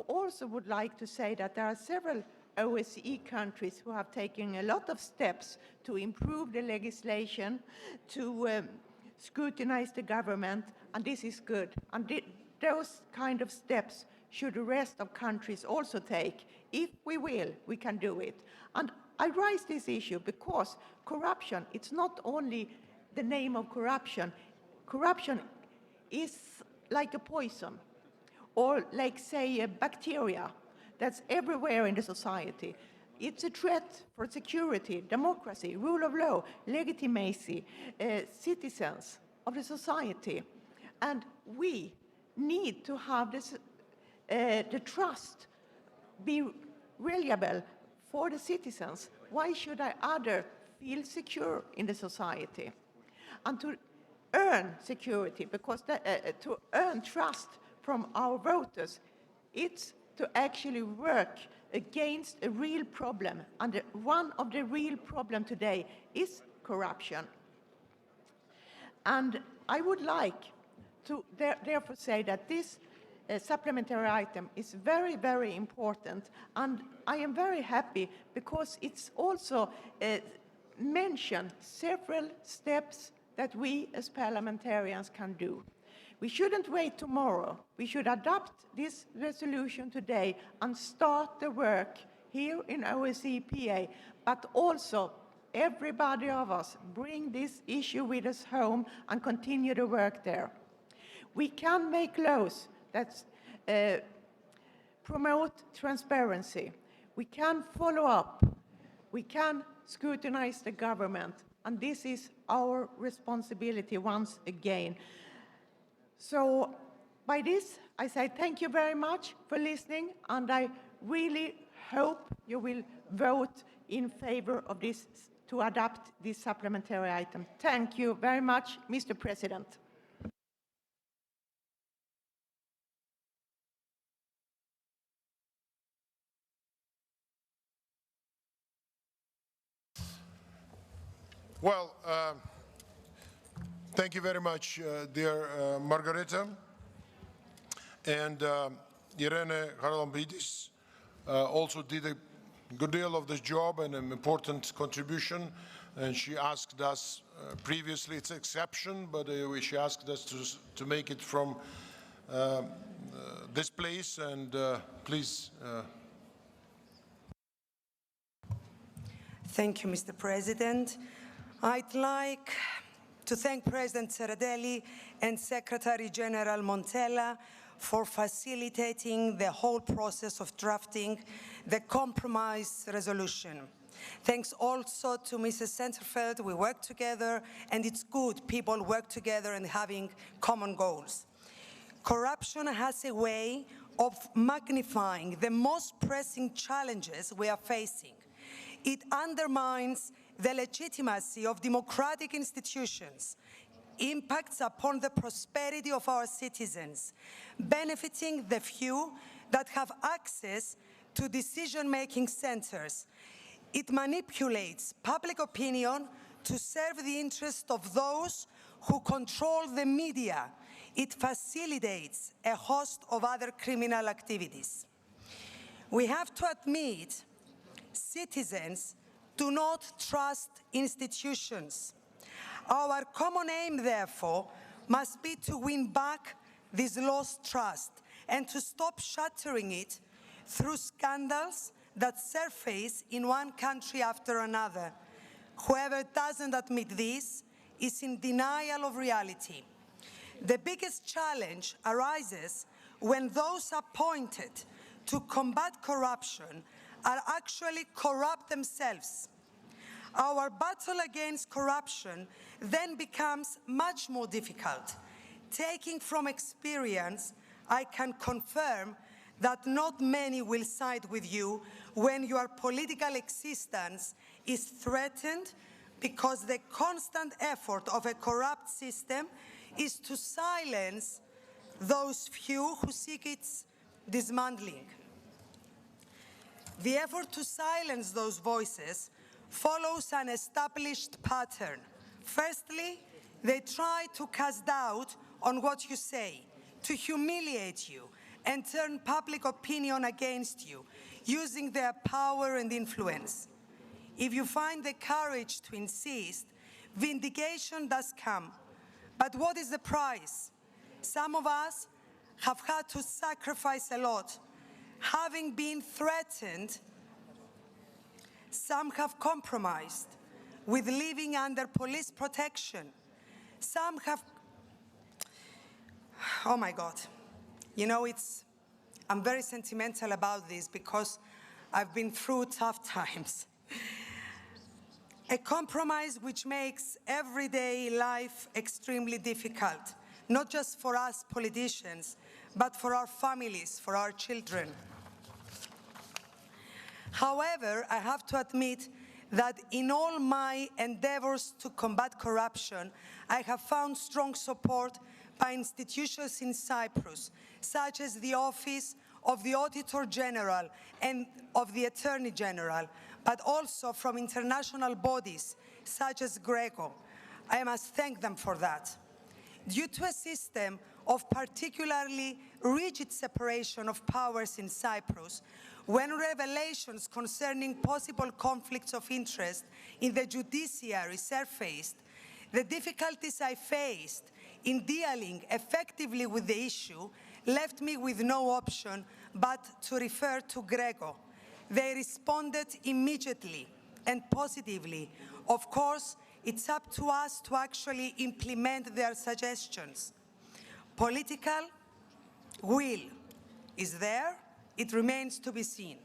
also would like to say that there are several OSCE countries who have taken a lot of steps to improve the legislation, to scrutinize the government, and this is good. And those kind of steps should the rest of countries also take. If we will, we can do it. And I raise this issue because corruption, it's not only the name of corruption. Corruption is like a poison, or like, say, a bacteria that's everywhere in the society. It's a threat for security, democracy, rule of law, legitimacy, citizens of the society. And we need to have this, the trust be reliable for the citizens. Why should others feel secure in the society? And to earn security, because to earn trust from our voters, it's to actually work against a real problem. And one of the real problems today is corruption. And I would like to therefore say that this supplementary item is very, very important. And I am very happy because it's also mentioned several steps that we as parliamentarians can do. We shouldn't wait tomorrow. We should adopt this resolution today and start the work here in OSCE PA, but also everybody of us bring this issue with us home and continue the work there. We can make laws that promote transparency. We can follow up. We can scrutinize the government, and this is our responsibility once again. So by this, I say thank you very much for listening, and I really hope you will vote in favor of this, to adopt this supplementary item. Thank you very much, Mr. President. Well, thank you very much, dear Margareta. And Irene Harlambidis also did a good deal of this job and an important contribution. And she asked us previously, it's an exception, but she asked us to make it from this place, and please. Thank you, Mr. President. I'd like to thank President Serradelli and Secretary General Montella for facilitating the whole process of drafting the compromise resolution. Thanks also to Mrs. Centerfeld. We work together, and it's good people work together and having common goals. Corruption has a way of magnifying the most pressing challenges we are facing. It undermines the legitimacy of democratic institutions, impacts upon the prosperity of our citizens, benefiting the few that have access to decision-making centers. It manipulates public opinion to serve the interest of those who control the media. It facilitates a host of other criminal activities. We have to admit, citizens do not trust institutions. Our common aim, therefore, must be to win back this lost trust and to stop shattering it through scandals that surface in one country after another. Whoever doesn't admit this is in denial of reality. The biggest challenge arises when those appointed to combat corruption are actually corrupt themselves. Our battle against corruption then becomes much more difficult. Taking from experience, I can confirm that not many will side with you when your political existence is threatened, because the constant effort of a corrupt system is to silence those few who seek its dismantling. The effort to silence those voices follows an established pattern. Firstly, they try to cast doubt on what you say, to humiliate you, and turn public opinion against you, using their power and influence. If you find the courage to insist, vindication does come. But what is the price? Some of us have had to sacrifice a lot. Having been threatened, some have compromised with living under police protection. Some have, oh my God. You know, I'm very sentimental about this because I've been through tough times. A compromise which makes everyday life extremely difficult, not just for us politicians, but for our families, for our children. However, I have to admit that in all my endeavors to combat corruption, I have found strong support by institutions in Cyprus, such as the Office of the Auditor General and of the Attorney General, but also from international bodies such as GRECO. I must thank them for that. Due to a system of particularly rigid separation of powers in Cyprus, when revelations concerning possible conflicts of interest in the judiciary surfaced, the difficulties I faced in dealing effectively with the issue left me with no option but to refer to GRECO. They responded immediately and positively. Of course, it's up to us to actually implement their suggestions. Political will is there. It remains to be seen.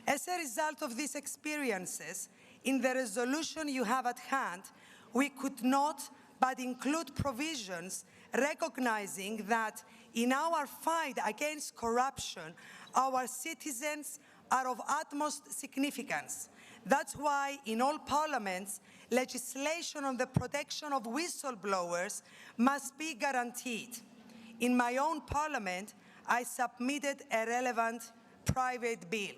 As a result of these experiences, in the resolution you have at hand, we could not but include provisions recognizing that in our fight against corruption, our citizens are of utmost significance. That's why in all parliaments, legislation on the protection of whistleblowers must be guaranteed. In my own parliament, I submitted a relevant private bill.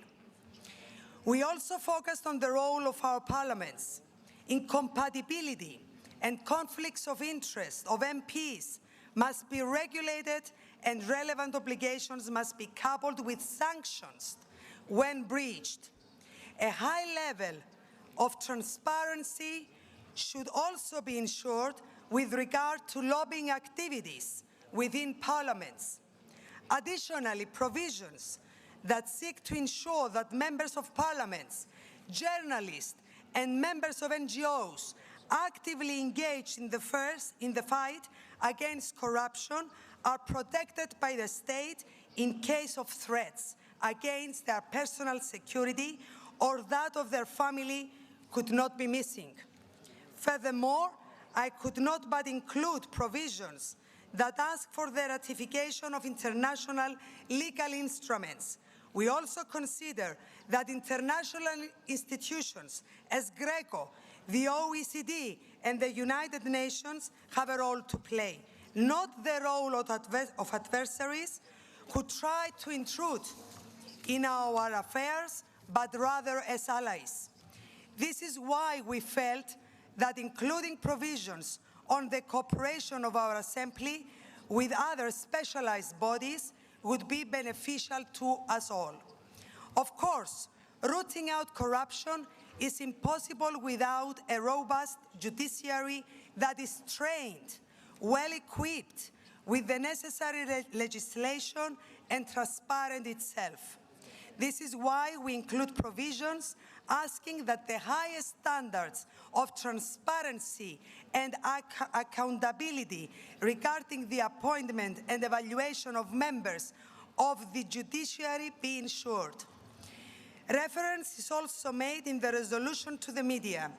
We also focused on the role of our parliaments. Incompatibility and conflicts of interest of MPs must be regulated, and relevant obligations must be coupled with sanctions when breached. A high level of transparency should also be ensured with regard to lobbying activities, within parliaments. Additionally, provisions that seek to ensure that members of parliaments, journalists, and members of NGOs actively engaged in the fight against corruption are protected by the state in case of threats against their personal security or that of their family could not be missing. Furthermore, I could not but include provisions that ask for the ratification of international legal instruments. We also consider that international institutions as GRECO, the OECD, and the United Nations have a role to play, not the role of adversaries who try to intrude in our affairs, but rather as allies. This is why we felt that including provisions on the cooperation of our Assembly with other specialized bodies would be beneficial to us all. Of course, rooting out corruption is impossible without a robust judiciary that is trained, well-equipped, with the necessary legislation and transparent itself. This is why we include provisions asking that the highest standards of transparency and accountability regarding the appointment and evaluation of members of the judiciary be ensured. Reference is also made in the resolution to the media.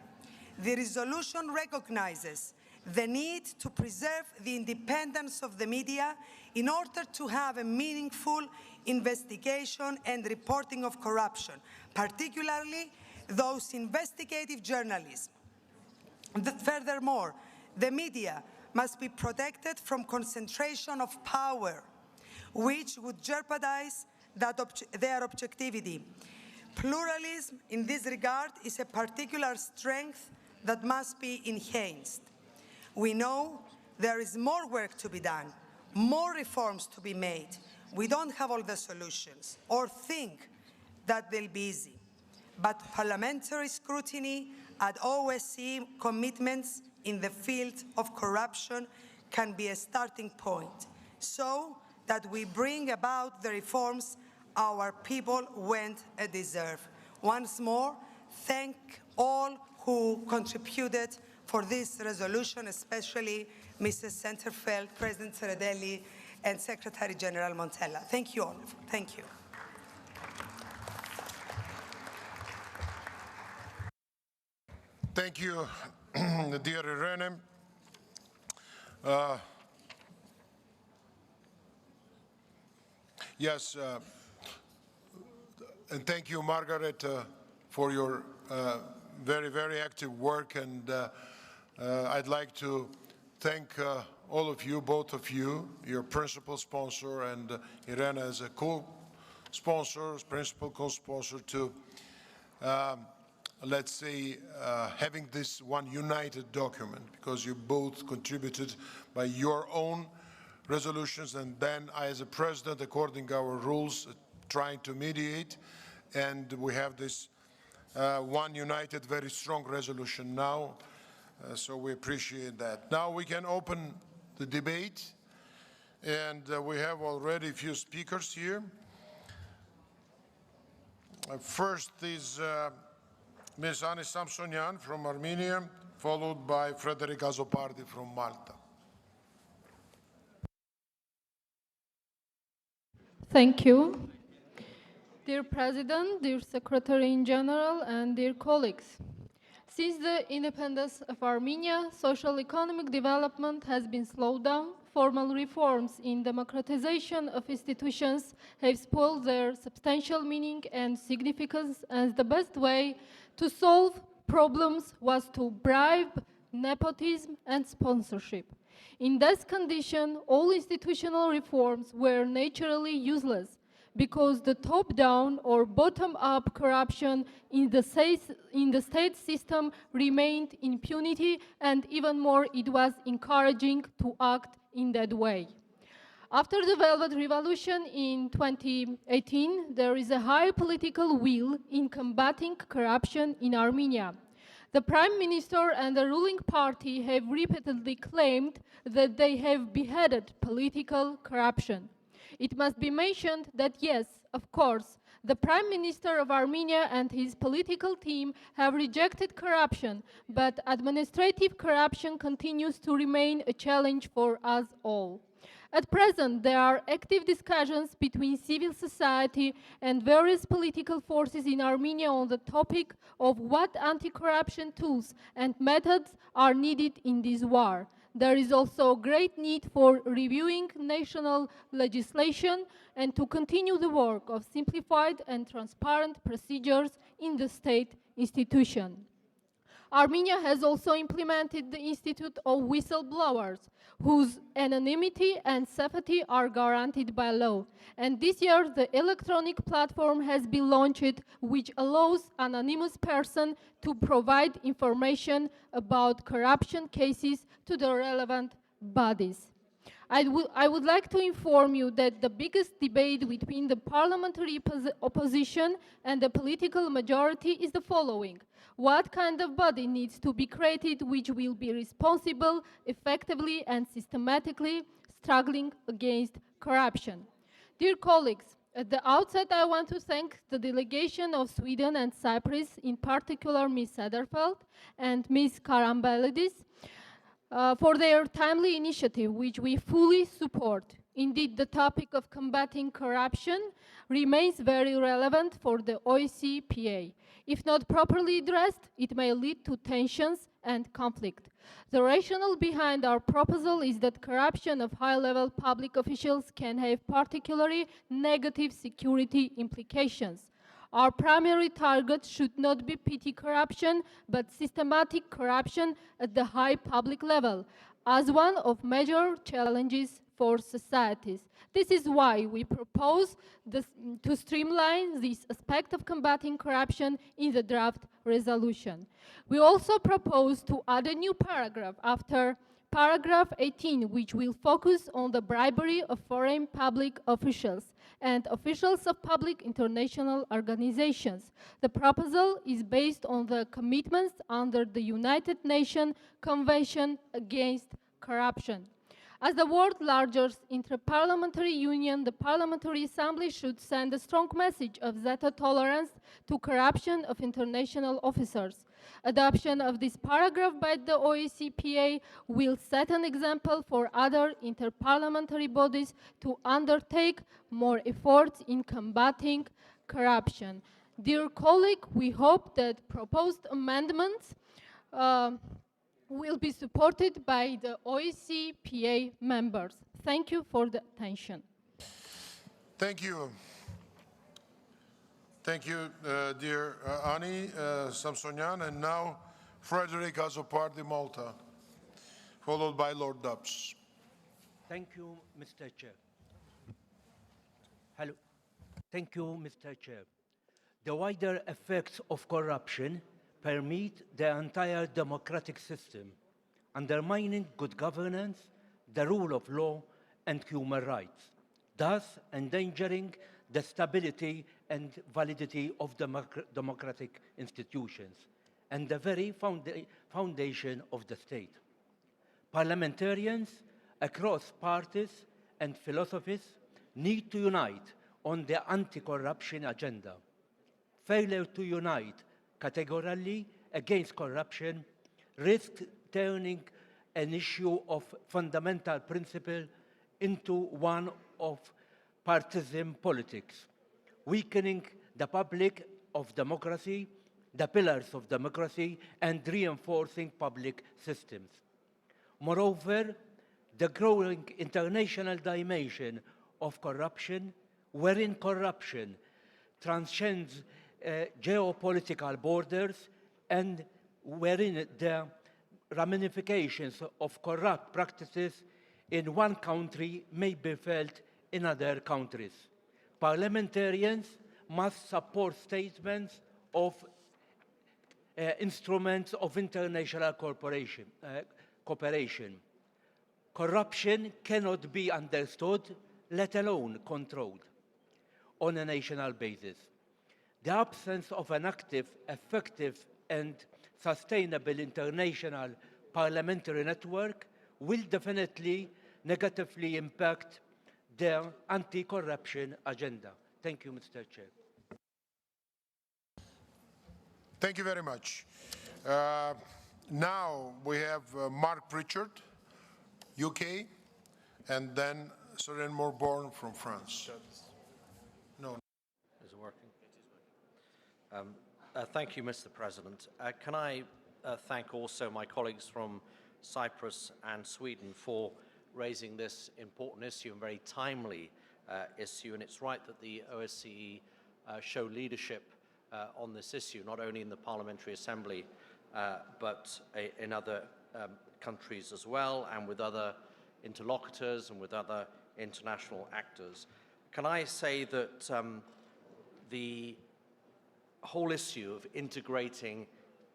The resolution recognizes the need to preserve the independence of the media in order to have a meaningful investigation and reporting of corruption, particularly those investigative journalism. Furthermore, the media must be protected from concentration of power, which would jeopardize their objectivity. Pluralism in this regard is a particular strength that must be enhanced. We know there is more work to be done, more reforms to be made. We don't have all the solutions or think that they'll be easy. But parliamentary scrutiny at OSCE commitments in the field of corruption can be a starting point so that we bring about the reforms our people want and deserve. Once more, thank all who contributed for this resolution, especially Mrs. Centerfeld, President Sardelli, and Secretary General Montella. Thank you all. Thank you. Thank you, dear Irene. Yes, and thank you, Margaret, for your very, very active work. And I'd like to thank all of you, both of you, your principal sponsor, and Irene as a co-sponsor, principal co-sponsor to, let's say, having this one united document, because you both contributed by your own resolutions, and then I, as a president, according to our rules, trying to mediate, and we have this one united, very strong resolution now, so we appreciate that. Now we can open the debate, and we have already a few speakers here. First is Ms. Anis Samsonyan from Armenia, followed by Frederic Azopardi from Malta. Thank you. Dear President, dear Secretary General, and dear colleagues, since the independence of Armenia, social economic development has been slowed down. Formal reforms in democratization of institutions have spoiled their substantial meaning and significance, as the best way to solve problems was to bribe, nepotism, and sponsorship. In this condition, all institutional reforms were naturally useless, because the top-down or bottom-up corruption in the state system remained impunity, and even more, it was encouraging to act in that way. After the Velvet Revolution in 2018, there is a high political will in combating corruption in Armenia. The Prime Minister and the ruling party have repeatedly claimed that they have beheaded political corruption. It must be mentioned that yes, of course, the Prime Minister of Armenia and his political team have rejected corruption, but administrative corruption continues to remain a challenge for us all. At present, there are active discussions between civil society and various political forces in Armenia on the topic of what anti-corruption tools and methods are needed in this war. There is also a great need for reviewing national legislation and to continue the work of simplified and transparent procedures in the state institution. Armenia has also implemented the Institute of Whistleblowers, whose anonymity and safety are guaranteed by law. And this year, the electronic platform has been launched, which allows anonymous person to provide information about corruption cases to the relevant bodies. I would like to inform you that the biggest debate between the parliamentary opposition and the political majority is the following. What kind of body needs to be created which will be responsible, effectively and systematically struggling against corruption? Dear colleagues, at the outset I want to thank the delegation of Sweden and Cyprus, in particular Ms. Sederfeld and Ms. Karambelidis, for their timely initiative, which we fully support. Indeed, the topic of combating corruption remains very relevant for the OSCE-PA. If not properly addressed, it may lead to tensions and conflict. The rationale behind our proposal is that corruption of high-level public officials can have particularly negative security implications. Our primary target should not be petty corruption, but systematic corruption at the high public level, as one of major challenges for societies. This is why we propose to streamline this aspect of combating corruption in the draft resolution. We also propose to add a new paragraph after paragraph 18, which will focus on the bribery of foreign public officials and officials of public international organizations. The proposal is based on the commitments under the United Nations Convention Against Corruption. As the world's largest interparliamentary union, the Parliamentary Assembly should send a strong message of zero tolerance to corruption of international officers. Adoption of this paragraph by the OSCE-PA will set an example for other interparliamentary bodies to undertake more efforts in combating corruption. Dear colleague, we hope that proposed amendments will be supported by the OSCE-PA members. Thank you for the attention. Thank you. Thank you, dear Ani Samsonyan. And now, Frederick Azzopardi, Malta, followed by Lord Dubs. Thank you, Mr. Chair. Hello. Thank you, Mr. Chair. The wider effects of corruption permeate the entire democratic system, undermining good governance, the rule of law, and human rights, thus endangering the stability and validity of democratic institutions and the very foundation of the state. Parliamentarians across parties and philosophies need to unite on the anti-corruption agenda. Failure to unite categorically against corruption risks turning an issue of fundamental principle into one of partisan politics, weakening the public of democracy, the pillars of democracy, and reinforcing public systems. Moreover, the growing international dimension of corruption, wherein corruption transcends geopolitical borders and wherein the ramifications of corrupt practices in one country may be felt in other countries. Parliamentarians must support statements of instruments of international cooperation. Corruption cannot be understood, let alone controlled, on a national basis. The absence of an active, effective, and sustainable international parliamentary network will definitely negatively impact their anti-corruption agenda. Thank you, Mr. Chair. Thank you very much. Now we have Mark Pritchard, UK, and then Soren Morborn from France. No. Is it working? Thank you, Mr. President. Can I thank also my colleagues from Cyprus and Sweden for raising this important issue and very timely issue. And it's right that the OSCE show leadership on this issue, not only in the Parliamentary Assembly, but in other countries as well, and with other interlocutors and with other international actors. Can I say that the whole issue of integrating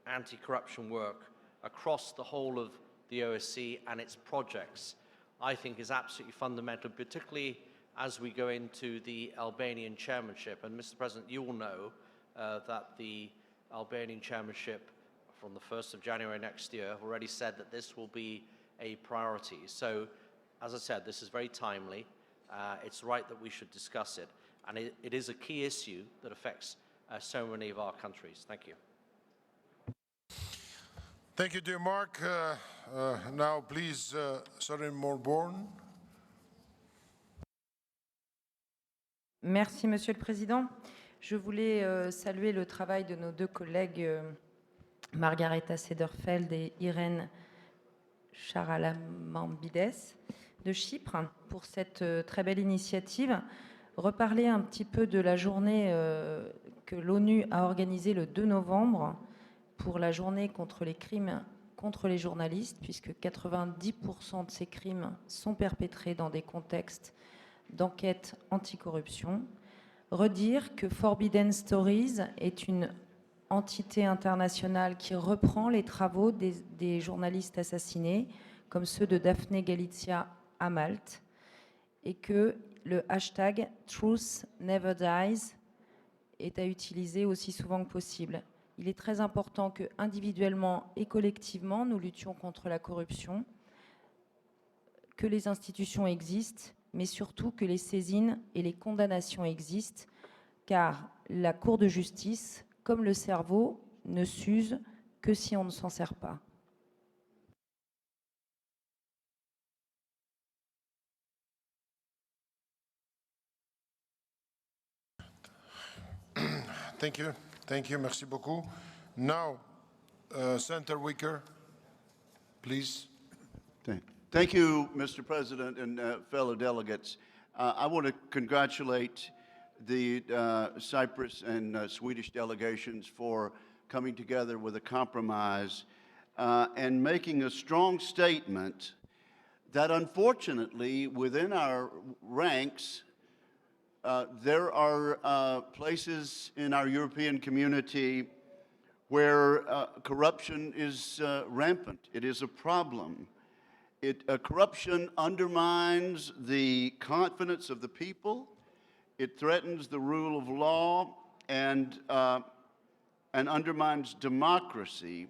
anti-corruption work across the whole of the OSCE and its projects, I think is absolutely fundamental, particularly as we go into the Albanian chairmanship. And Mr. President, you will know that the Albanian chairmanship from the 1st of January next year have already said that this will be a priority. So, as I said, this is very timely. It's right that we should discuss it. And it is a key issue that affects so many of our countries. Thank you. Thank you, dear Mark. Now, please, Soren Morborn. Merci, Monsieur le Président. Je voulais saluer le travail de nos deux collègues Margareta Sederfeld et Irène Charalamambides de Chypre pour cette très belle initiative. Reparler un petit peu de la journée que l'ONU a organisée le 2 novembre pour la journée contre les crimes contre les journalistes, puisque 90% de ces crimes sont perpétrés dans des contextes d'enquête anticorruption. Redire que Forbidden Stories est une entité internationale qui reprend les travaux des journalistes assassinés, comme ceux de Daphne Galizia à Malte, et que le hashtag Truth Never Dies est à utiliser aussi souvent que possible. Il est très important que, individuellement et collectivement, nous luttions contre la corruption, que les institutions existent, mais surtout que les saisines et les condamnations existent, car la Cour de justice, comme le cerveau, ne s'use que si on ne s'en sert pas. Thank you, merci beaucoup. Now, Senator Wicker, please. Thank you, Mr. President and fellow delegates. I want to congratulate the Cyprus and Swedish delegations for coming together with a compromise and making a strong statement that unfortunately within our ranks there are places in our European community where corruption is rampant. It is a problem. Corruption undermines the confidence of the people. It threatens the rule of law and undermines democracy.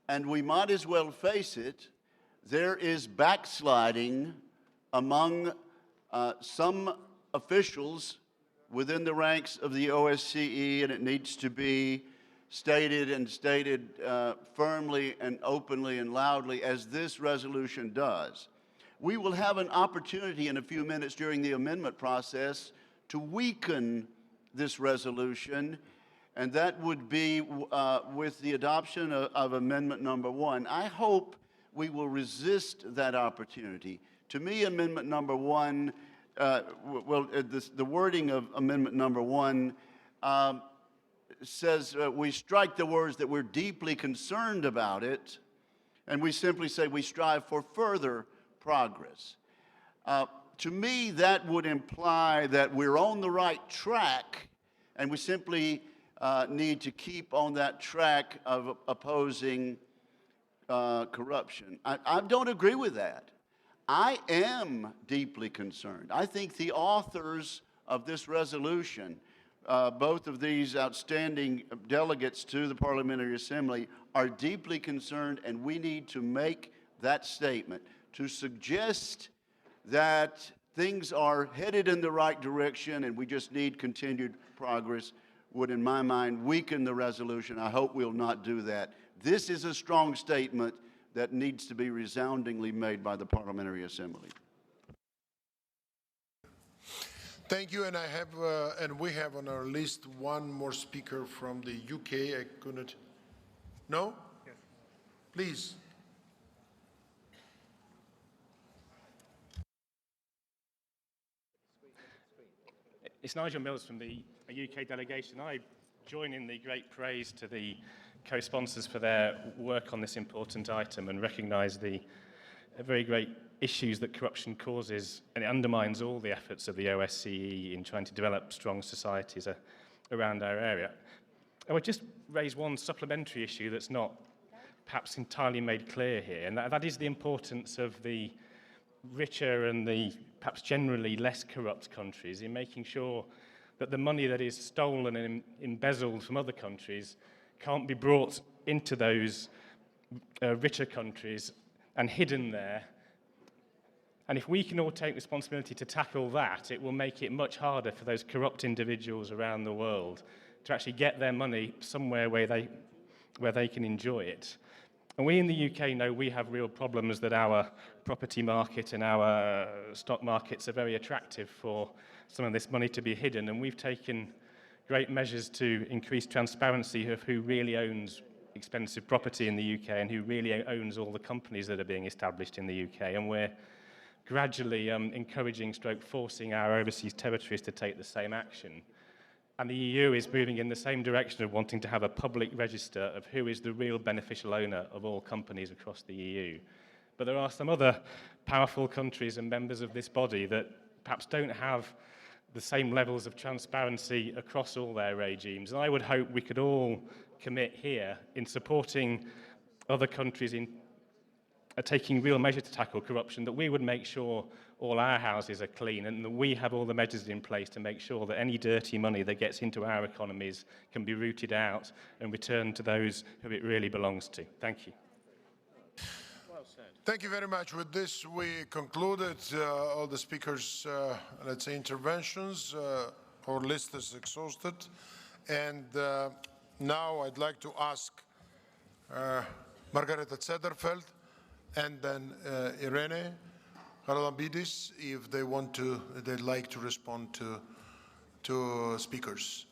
And we might as well face it, there is backsliding among some officials within the ranks of the OSCE, and it needs to be stated and stated firmly and openly and loudly, as this resolution does. We will have an opportunity in a few minutes during the amendment process to weaken this resolution, and that would be with the adoption of Amendment Number 1. I hope we will resist that opportunity. To me, Amendment Number 1, the wording of Amendment Number 1 says we strike the words that we're deeply concerned about it, and we simply say we strive for further progress. To me, that would imply that we're on the right track, and we simply need to keep on that track of opposing corruption. I don't agree with that. I am deeply concerned. I think the authors of this resolution both of these outstanding delegates to the Parliamentary Assembly are deeply concerned, and we need to make that statement to suggest that things are headed in the right direction and we just need continued progress would, in my mind, weaken the resolution. I hope we'll not do that. This is a strong statement that needs to be resoundingly made by the Parliamentary Assembly. Thank you, and we have on our list one more speaker from the UK. I couldn't. No? Yes. Please. It's Nigel Mills from the UK delegation. I join in the great praise to the co-sponsors for their work on this important item and recognise the very great issues that corruption causes, and it undermines all the efforts of the OSCE in trying to develop strong societies around our area. I would just raise one supplementary issue that's not perhaps entirely made clear here, and that is the importance of the richer and the perhaps generally less corrupt countries in making sure that the money that is stolen and embezzled from other countries can't be brought into those richer countries and hidden there. And if we can all take responsibility to tackle that, it will make it much harder for those corrupt individuals around the world to actually get their money somewhere where they can enjoy it. And we in the UK know we have real problems that our property market and our stock markets are very attractive for some of this money to be hidden. And we've taken great measures to increase transparency of who really owns expensive property in the UK and who really owns all the companies that are being established in the UK. And we're gradually encouraging / forcing our overseas territories to take the same action. And the EU is moving in the same direction of wanting to have a public register of who is the real beneficial owner of all companies across the EU. But there are some other powerful countries and members of this body that perhaps don't have the same levels of transparency across all their regimes. And I would hope we could all commit here in supporting other countries in taking real measures to tackle corruption, that we would make sure all our houses are clean and that we have all the measures in place to make sure that any dirty money that gets into our economies can be rooted out and returned to those who it really belongs to. Thank you. Well said. Thank you very much. With this, we concluded all the speakers' let's say, interventions. Our list is exhausted. And now I'd like to ask Margareta Zederfeld and then Irene Haralambidis, if they'd like to respond to speakers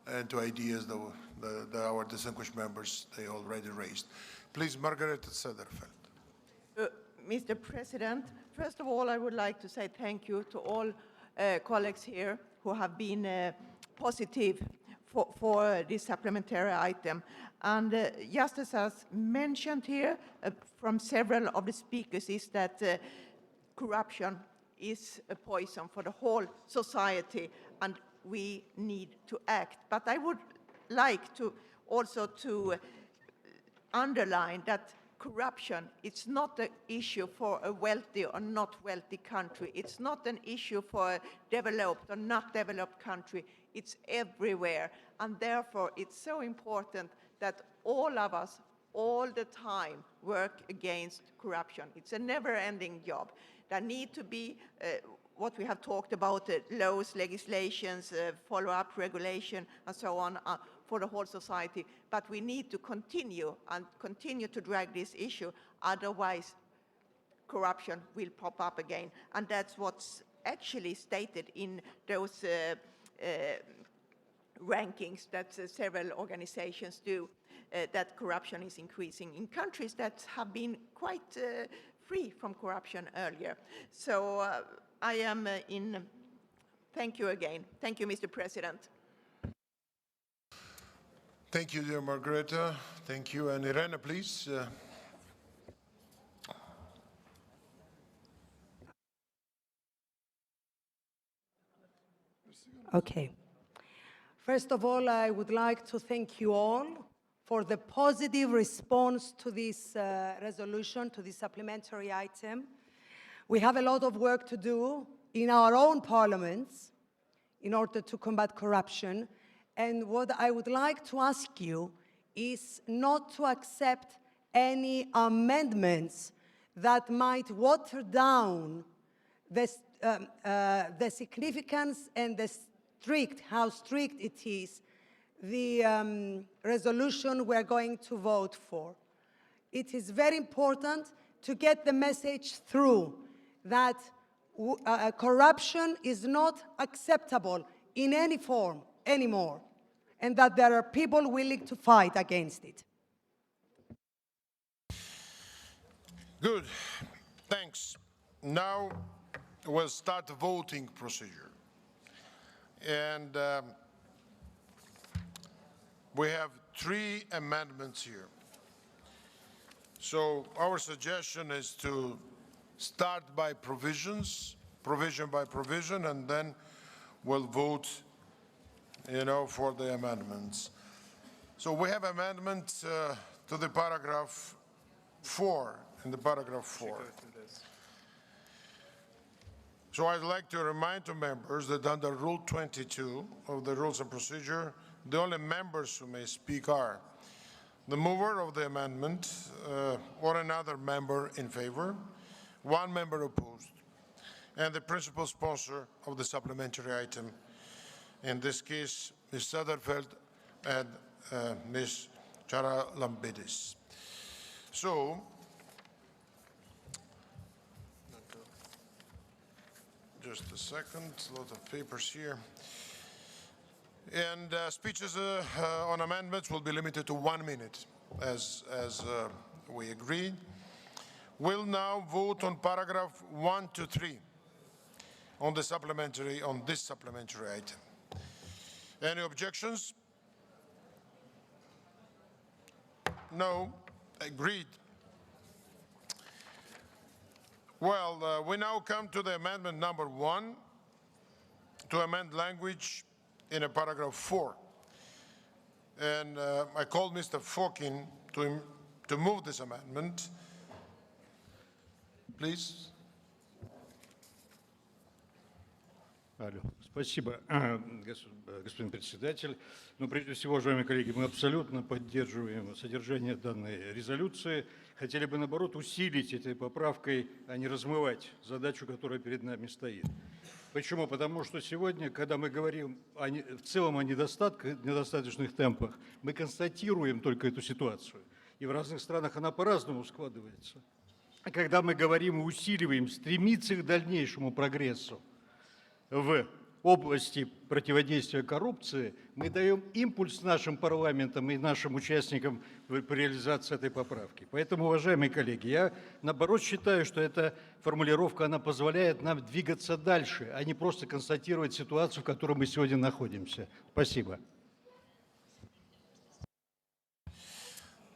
and to ideas that our distinguished members, they already raised. Please, Margareta Zederfeld. Mr. President, first of all, I would like to say thank you to all colleagues here who have been positive for this supplementary item. And just as mentioned here from several of the speakers, is that corruption is a poison for the whole society, and we need to act. But I would like to also to underline that corruption, it's not an issue for a wealthy or not wealthy country. It's not an issue for a developed or not developed country. It's everywhere. And therefore, it's so important that all of us, all the time, work against corruption. It's a never-ending job. There need to be what we have talked about, laws, legislations, follow-up regulation, and so on, for the whole society. But we need to continue to drag this issue. Otherwise, corruption will pop up again. And that's what's actually stated in those rankings that several organizations do, that corruption is increasing in countries that have been quite free from corruption earlier. So I am thank you again. Thank you, Mr. President. Thank you, dear Margareta. Thank you. And Irena, please. Okay. First of all, I would like to thank you all for the positive response to this resolution, to this supplementary item. We have a lot of work to do in our own parliaments in order to combat corruption. And what I would like to ask you is not to accept any amendments that might water down the significance and how strict it is, the resolution we're going to vote for. It is very important to get the message through that corruption is not acceptable in any form anymore, and that there are people willing to fight against it. Good, thanks. Now we'll start the voting procedure. And we have 3 amendments here. So our suggestion is to start by provisions, provision by provision, and then we'll vote, for the amendments. So we have amendments to the paragraph 4, in the paragraph 4. So I'd like to remind the members that under Rule 22 of the Rules of Procedure, the only members who may speak are the mover of the amendment or another member in favor, 1 member opposed, and the principal sponsor of the supplementary item, in this case, Ms. Sutherfeld and Ms. Chara Lambidis. So, just a second, a lot of papers here. And speeches on amendments will be limited to 1 minute, as we agreed. We'll now vote on paragraph 1 to 3 on this supplementary item. Any objections? No. Agreed. Well, we now come to the amendment number 1 to amend language in a paragraph 4. And I called Mr. Fokin to move this amendment. Please. Спасибо, господин председатель. Но прежде всего, уважаемые коллеги, мы абсолютно поддерживаем содержание данной резолюции. Хотели бы, наоборот, усилить этой поправкой, а не размывать задачу, которая перед нами стоит. Почему? Потому что сегодня, когда мы говорим в целом о недостаточных темпах, мы констатируем только эту ситуацию. И в разных странах она по-разному складывается. А когда мы говорим и усиливаем, стремиться к дальнейшему прогрессу в области противодействия коррупции, мы даем импульс нашим парламентам и нашим участникам в реализации этой поправки. Поэтому, уважаемые коллеги, я наоборот считаю, что эта формулировка, она позволяет нам двигаться дальше, а не просто констатировать ситуацию, в которой мы сегодня находимся. Спасибо.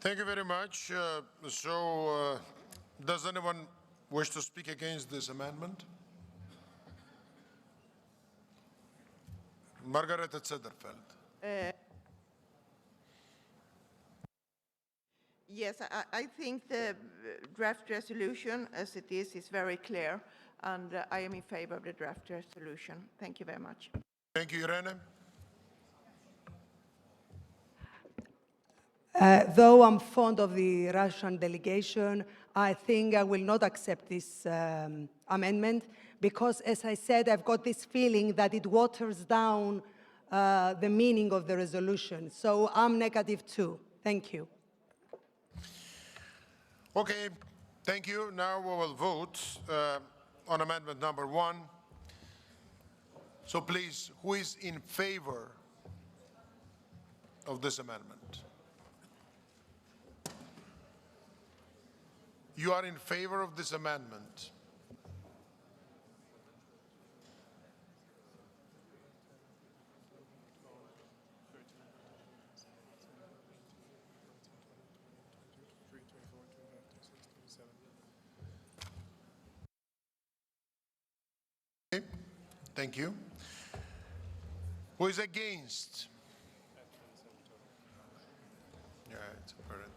Thank you very much. Does anyone wish to speak against this amendment? Margareta Zederfeld. Yes, I think the draft resolution, as it is very clear, and I am in favor of the draft resolution. Thank you very much. Thank you, Irene. Though I'm fond of the Russian delegation, I think I will not accept this amendment because, as I said, I've got this feeling that it waters down the meaning of the resolution. So I'm negative too. Thank you. Okay, thank you. Now we will vote on amendment number 1. So please, who is in favor of this amendment? You are in favor of this amendment. Okay, thank you. Who is against? Yeah, it's apparently.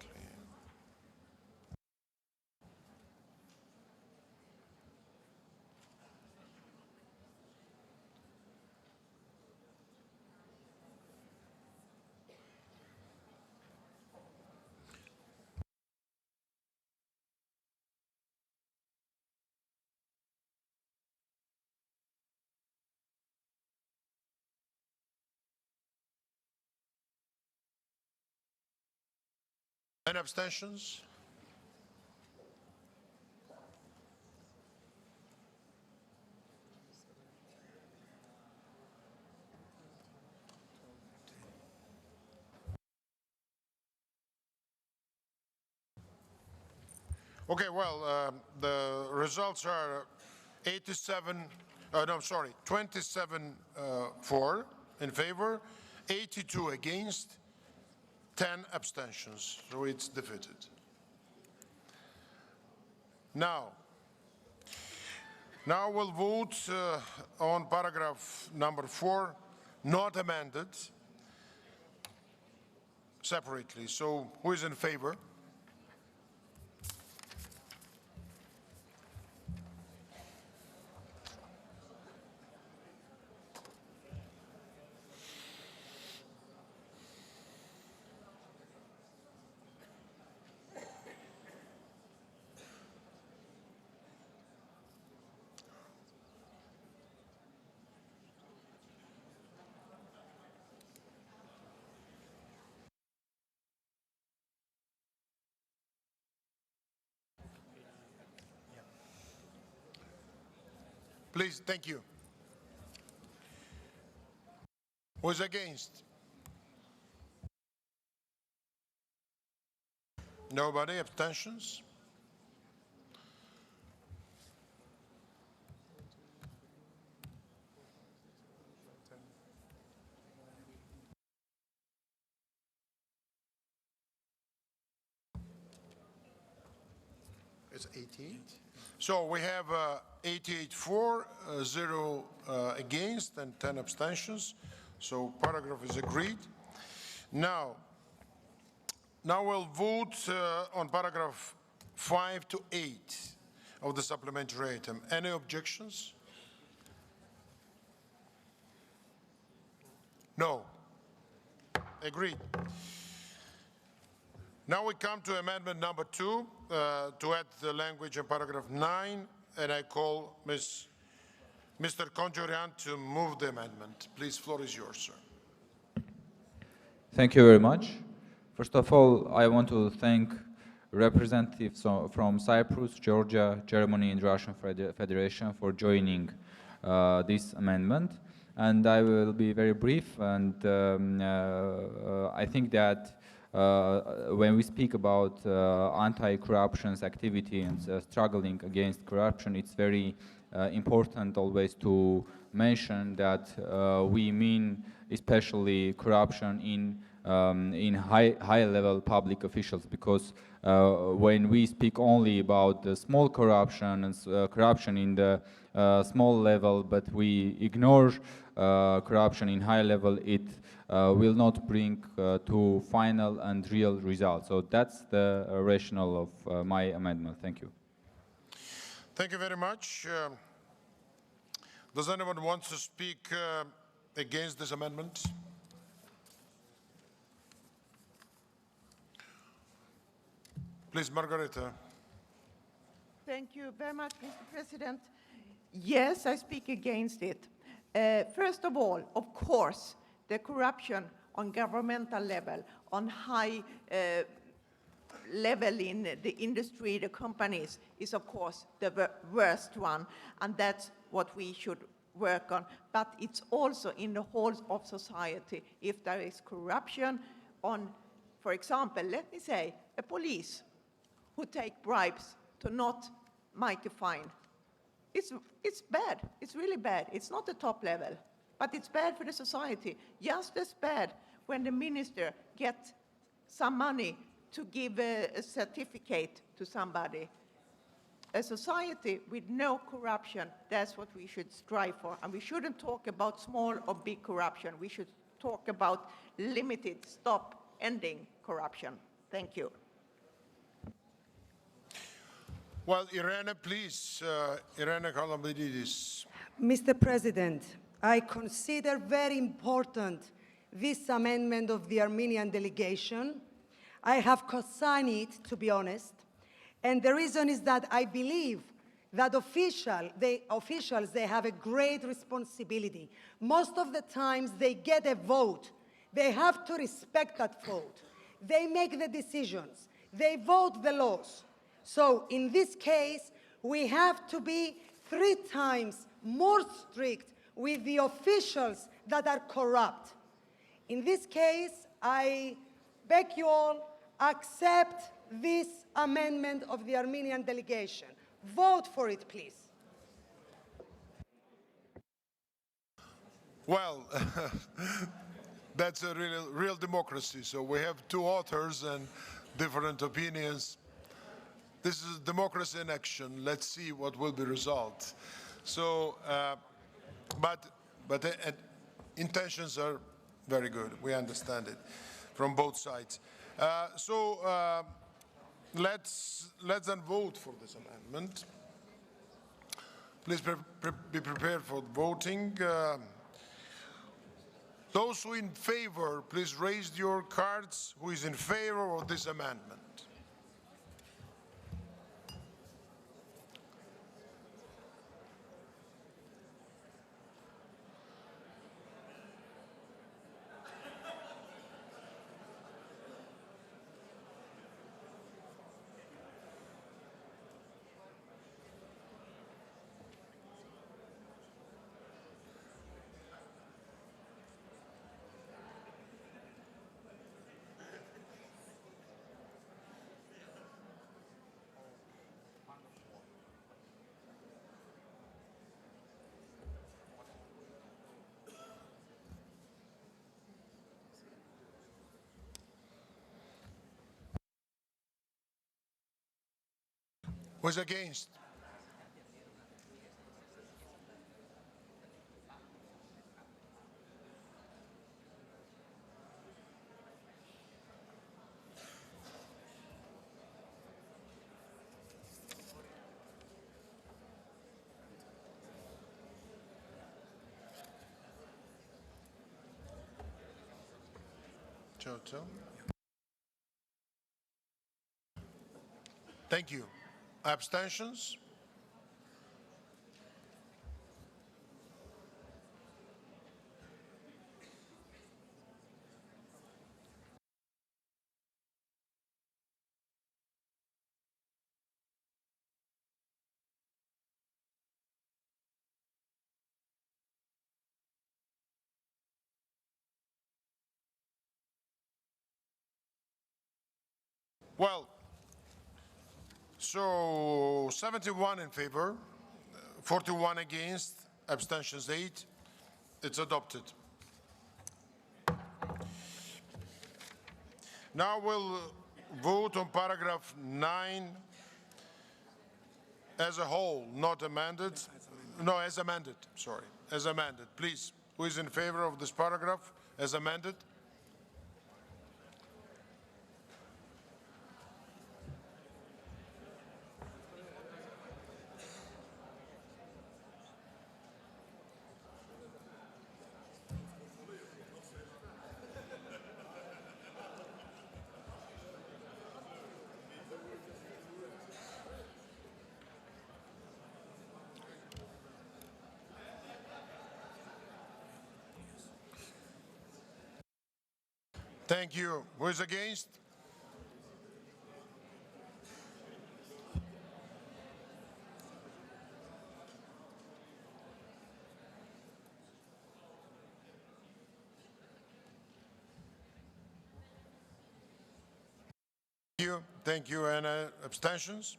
Any abstentions? Okay, well, the results are 27 for, in favor, 82 against, 10 abstentions, so it's defeated. Now we'll vote on paragraph number 4, not amended, separately. So who is in favor? Please, thank you. Who is against? Nobody. Abstentions? It's 88. So we have 88 for, 0 against, and 10 abstentions. So paragraph is agreed. Now we'll vote on paragraph 5 to 8 of the supplementary item. Any objections? No. Agreed. Now we come to amendment number 2 to add the language in paragraph 9, and I call Mr. Conjurian to move the amendment. Please, floor is yours, sir. Thank you very much. First of all, I want to thank representatives from Cyprus, Georgia, Germany, and Russian Federation for joining this amendment. And I will be very brief, and I think that when we speak about anti-corruption activity and struggling against corruption, it's very important always to mention that we mean especially corruption in high-level public officials, because when we speak only about the small corruption and corruption in the small level, but we ignore corruption in high level, it will not bring to final and real results. So that's the rationale of my amendment. Thank you. Thank you very much. Does anyone want to speak against this amendment? Please, Margareta. Thank you very much, Mr. President. Yes, I speak against it. First of all, of course, the corruption on governmental level, on high level in the industry, the companies, is of course the worst one, and that's what we should work on. But it's also in the whole of society. If there is corruption on, for example, let me say, a police who take bribes to not make a fine. It's bad. It's really bad. It's not the top level, but it's bad for the society. Just as bad when the minister gets some money to give a certificate to somebody. A society with no corruption, that's what we should strive for. And we shouldn't talk about small or big corruption. We should talk about limited, stop, ending corruption. Thank you. Well, Irene, please. Irene Kalamadidis. Mr. President, I consider very important this amendment of the Armenian delegation. I have co-signed it, to be honest. And the reason is that I believe that officials, they have a great responsibility. Most of the times they get a vote. They have to respect that vote. They make the decisions. They vote the laws. So in this case, we have to be 3 times more strict with the officials that are corrupt. In this case, I beg you all, accept this amendment of the Armenian delegation. Vote for it, please. Well, that's a real democracy. So we have 2 authors and different opinions. This is democracy in action. Let's see what will be the result. So, but intentions are very good. We understand it from both sides. Let's then vote for this amendment. Please be prepared for voting. Those who are in favor, please raise your cards. Who is in favor of this amendment? Who is against? Chocho. Thank you. Abstentions? Well, so 71 in favor, 41 against, abstentions 8. It's adopted. Now we'll vote on paragraph 9 as a whole, not amended. No, as amended, sorry, as amended. Please, who is in favor of this paragraph as amended? Thank you. Who is against? Thank you. Thank you. And abstentions?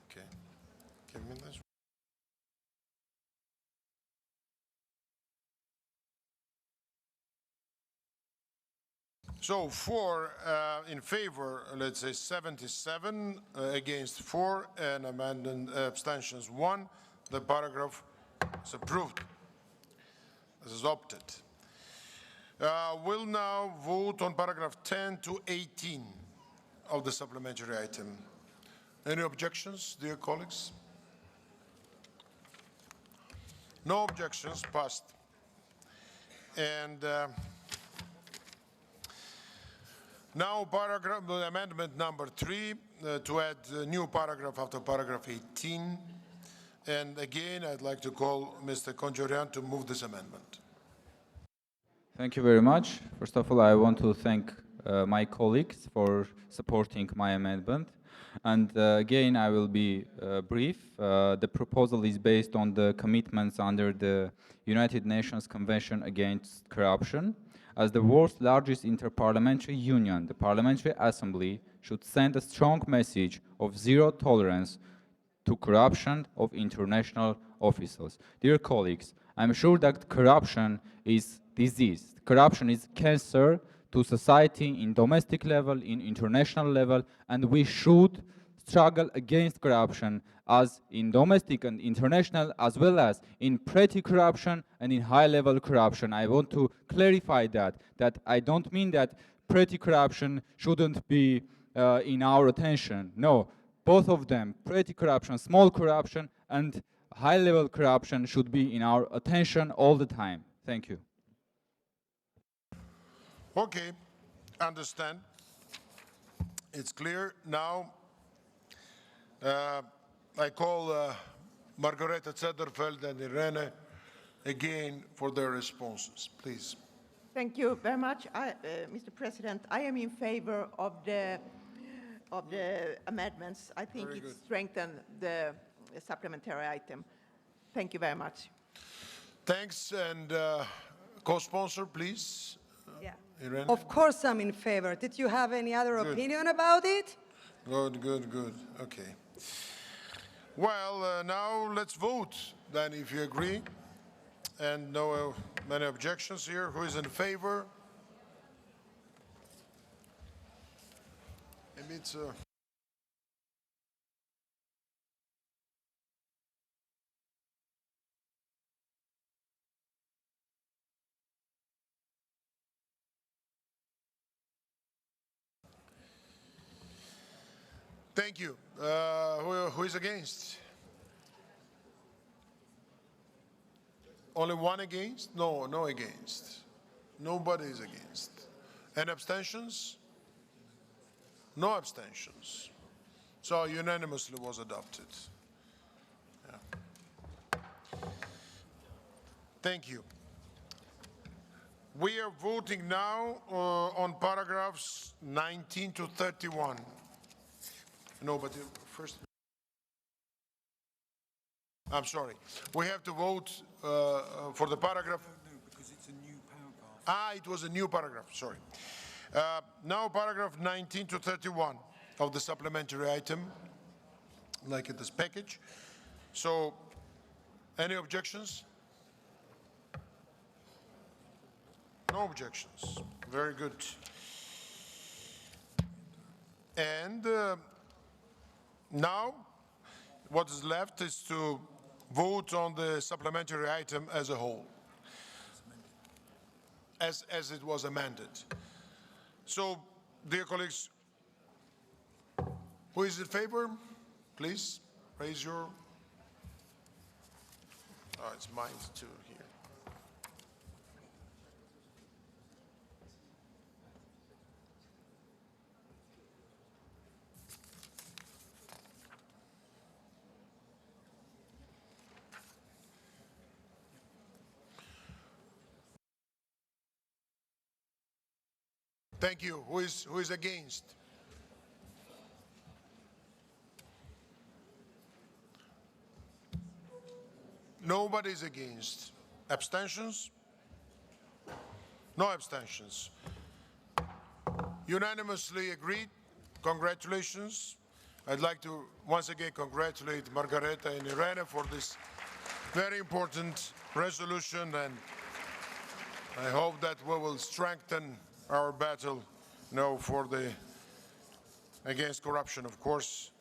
Okay. Give me this. So 4 in favor, let's say 77, against 4, and amendment abstentions 1. The paragraph is approved. Is adopted. We'll now vote on paragraph 10 to 18 of the supplementary item. Any objections, dear colleagues? No objections, passed. And now amendment number 3 to add a new paragraph after paragraph 18. And again, I'd like to call Mr. Conjurian to move this amendment. Thank you very much. First of all, I want to thank my colleagues for supporting my amendment. And again, I will be brief. The proposal is based on the commitments under the United Nations Convention Against Corruption. As the world's largest interparliamentary union, the Parliamentary Assembly should send a strong message of zero tolerance to corruption of international officials. Dear colleagues, I'm sure that corruption is disease. Corruption is cancer to society in domestic level, in international level, and we should struggle against corruption as in domestic and international, as well as in petty corruption and in high-level corruption. I want to clarify that I don't mean that petty corruption shouldn't be in our attention. No, both of them, petty corruption, small corruption, and high-level corruption should be in our attention all the time. Thank you. Okay, understand. It's clear. Now, I call Margareta Zederfeld and Irene again for their responses, please. Thank you very much, Mr. President. I am in favor of the amendments. I think it strengthens the supplementary item. Thank you very much. Thanks, and co-sponsor, please. Yeah. Irene? Of course I'm in favor. Did you have any other opinion about it? Good, good, good. Okay. Well, now let's vote then, if you agree. And no many objections here. Who is in favor? Maybe it's Thank you. Who is against? Only one against? No, no against. Nobody is against. And abstentions? No abstentions. So unanimously was adopted. Yeah. Thank you. We are voting now on paragraphs 19 to 31. No, but first, I'm sorry. We have to vote for the paragraph. No, because it's a new paragraph. It was a new paragraph, sorry. Now paragraph 19 to 31 of the supplementary item, like in this package. So, any objections? No objections. Very good. And now, what is left is to vote on the supplementary item as a whole, as it was amended. So, dear colleagues, who is in favor? Please raise your. Oh, it's mine too here. Thank you. Who is against? Nobody is against. Abstentions? No abstentions. Unanimously agreed. Congratulations. I'd like to once again congratulate Margareta and Irene for this very important resolution, and I hope that we will strengthen our battle, for the against corruption, of course,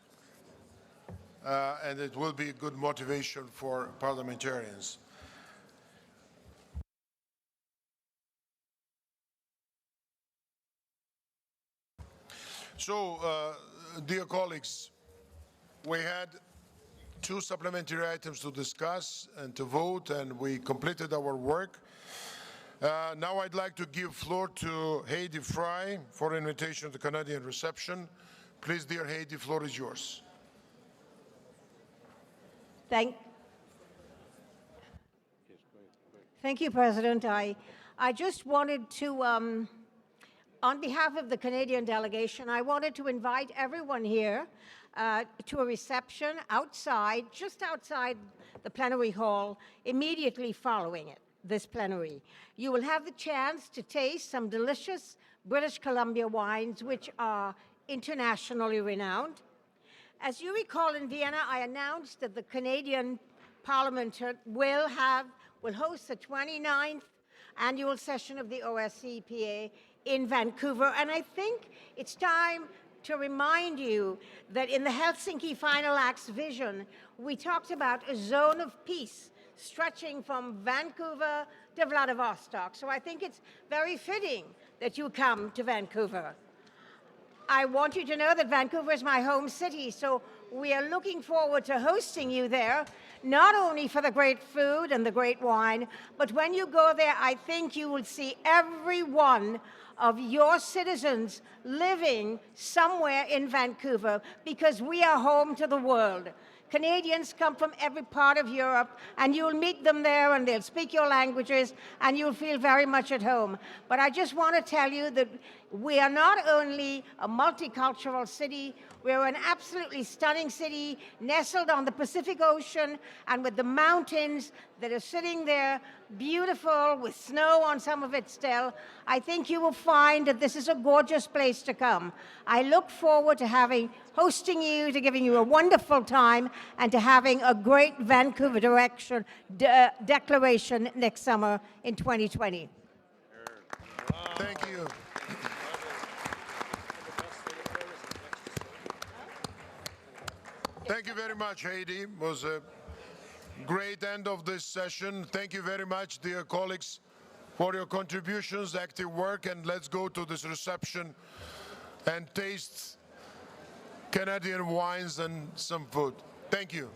and it will be a good motivation for parliamentarians. So, dear colleagues, we had two supplementary items to discuss and to vote, and we completed our work. Now I'd like to give floor to Heidi Fry for invitation to Canadian reception. Please, dear Heidi, floor is yours. Thank Thank you, President. I just wanted to, on behalf of the Canadian delegation, I wanted to invite everyone here to a reception outside, just outside the plenary hall, immediately following this plenary. You will have the chance to taste some delicious British Columbia wines, which are internationally renowned. As you recall, in Vienna, I announced that the Canadian Parliament will host the 29th annual session of the OSCE-PA in Vancouver. And I think it's time to remind you that in the Helsinki Final Acts vision, we talked about a zone of peace stretching from Vancouver to Vladivostok. So I think it's very fitting that you come to Vancouver. I want you to know that Vancouver is my home city, so we are looking forward to hosting you there, not only for the great food and the great wine, but when you go there, I think you will see every one of your citizens living somewhere in Vancouver, because we are home to the world. Canadians come from every part of Europe, and you'll meet them there, and they'll speak your languages, and you'll feel very much at home. But I just want to tell you that we are not only a multicultural city, we're an absolutely stunning city nestled on the Pacific Ocean and with the mountains that are sitting there, beautiful, with snow on some of it still. I think you will find that this is a gorgeous place to come. I look forward to hosting you, to giving you a wonderful time, and to having a great Vancouver declaration next summer in 2020. Thank you. Thank you very much, Heidi. It was a great end of this session. Thank you very much, dear colleagues, for your contributions, active work, and let's go to this reception and taste Canadian wines and some food. Thank you.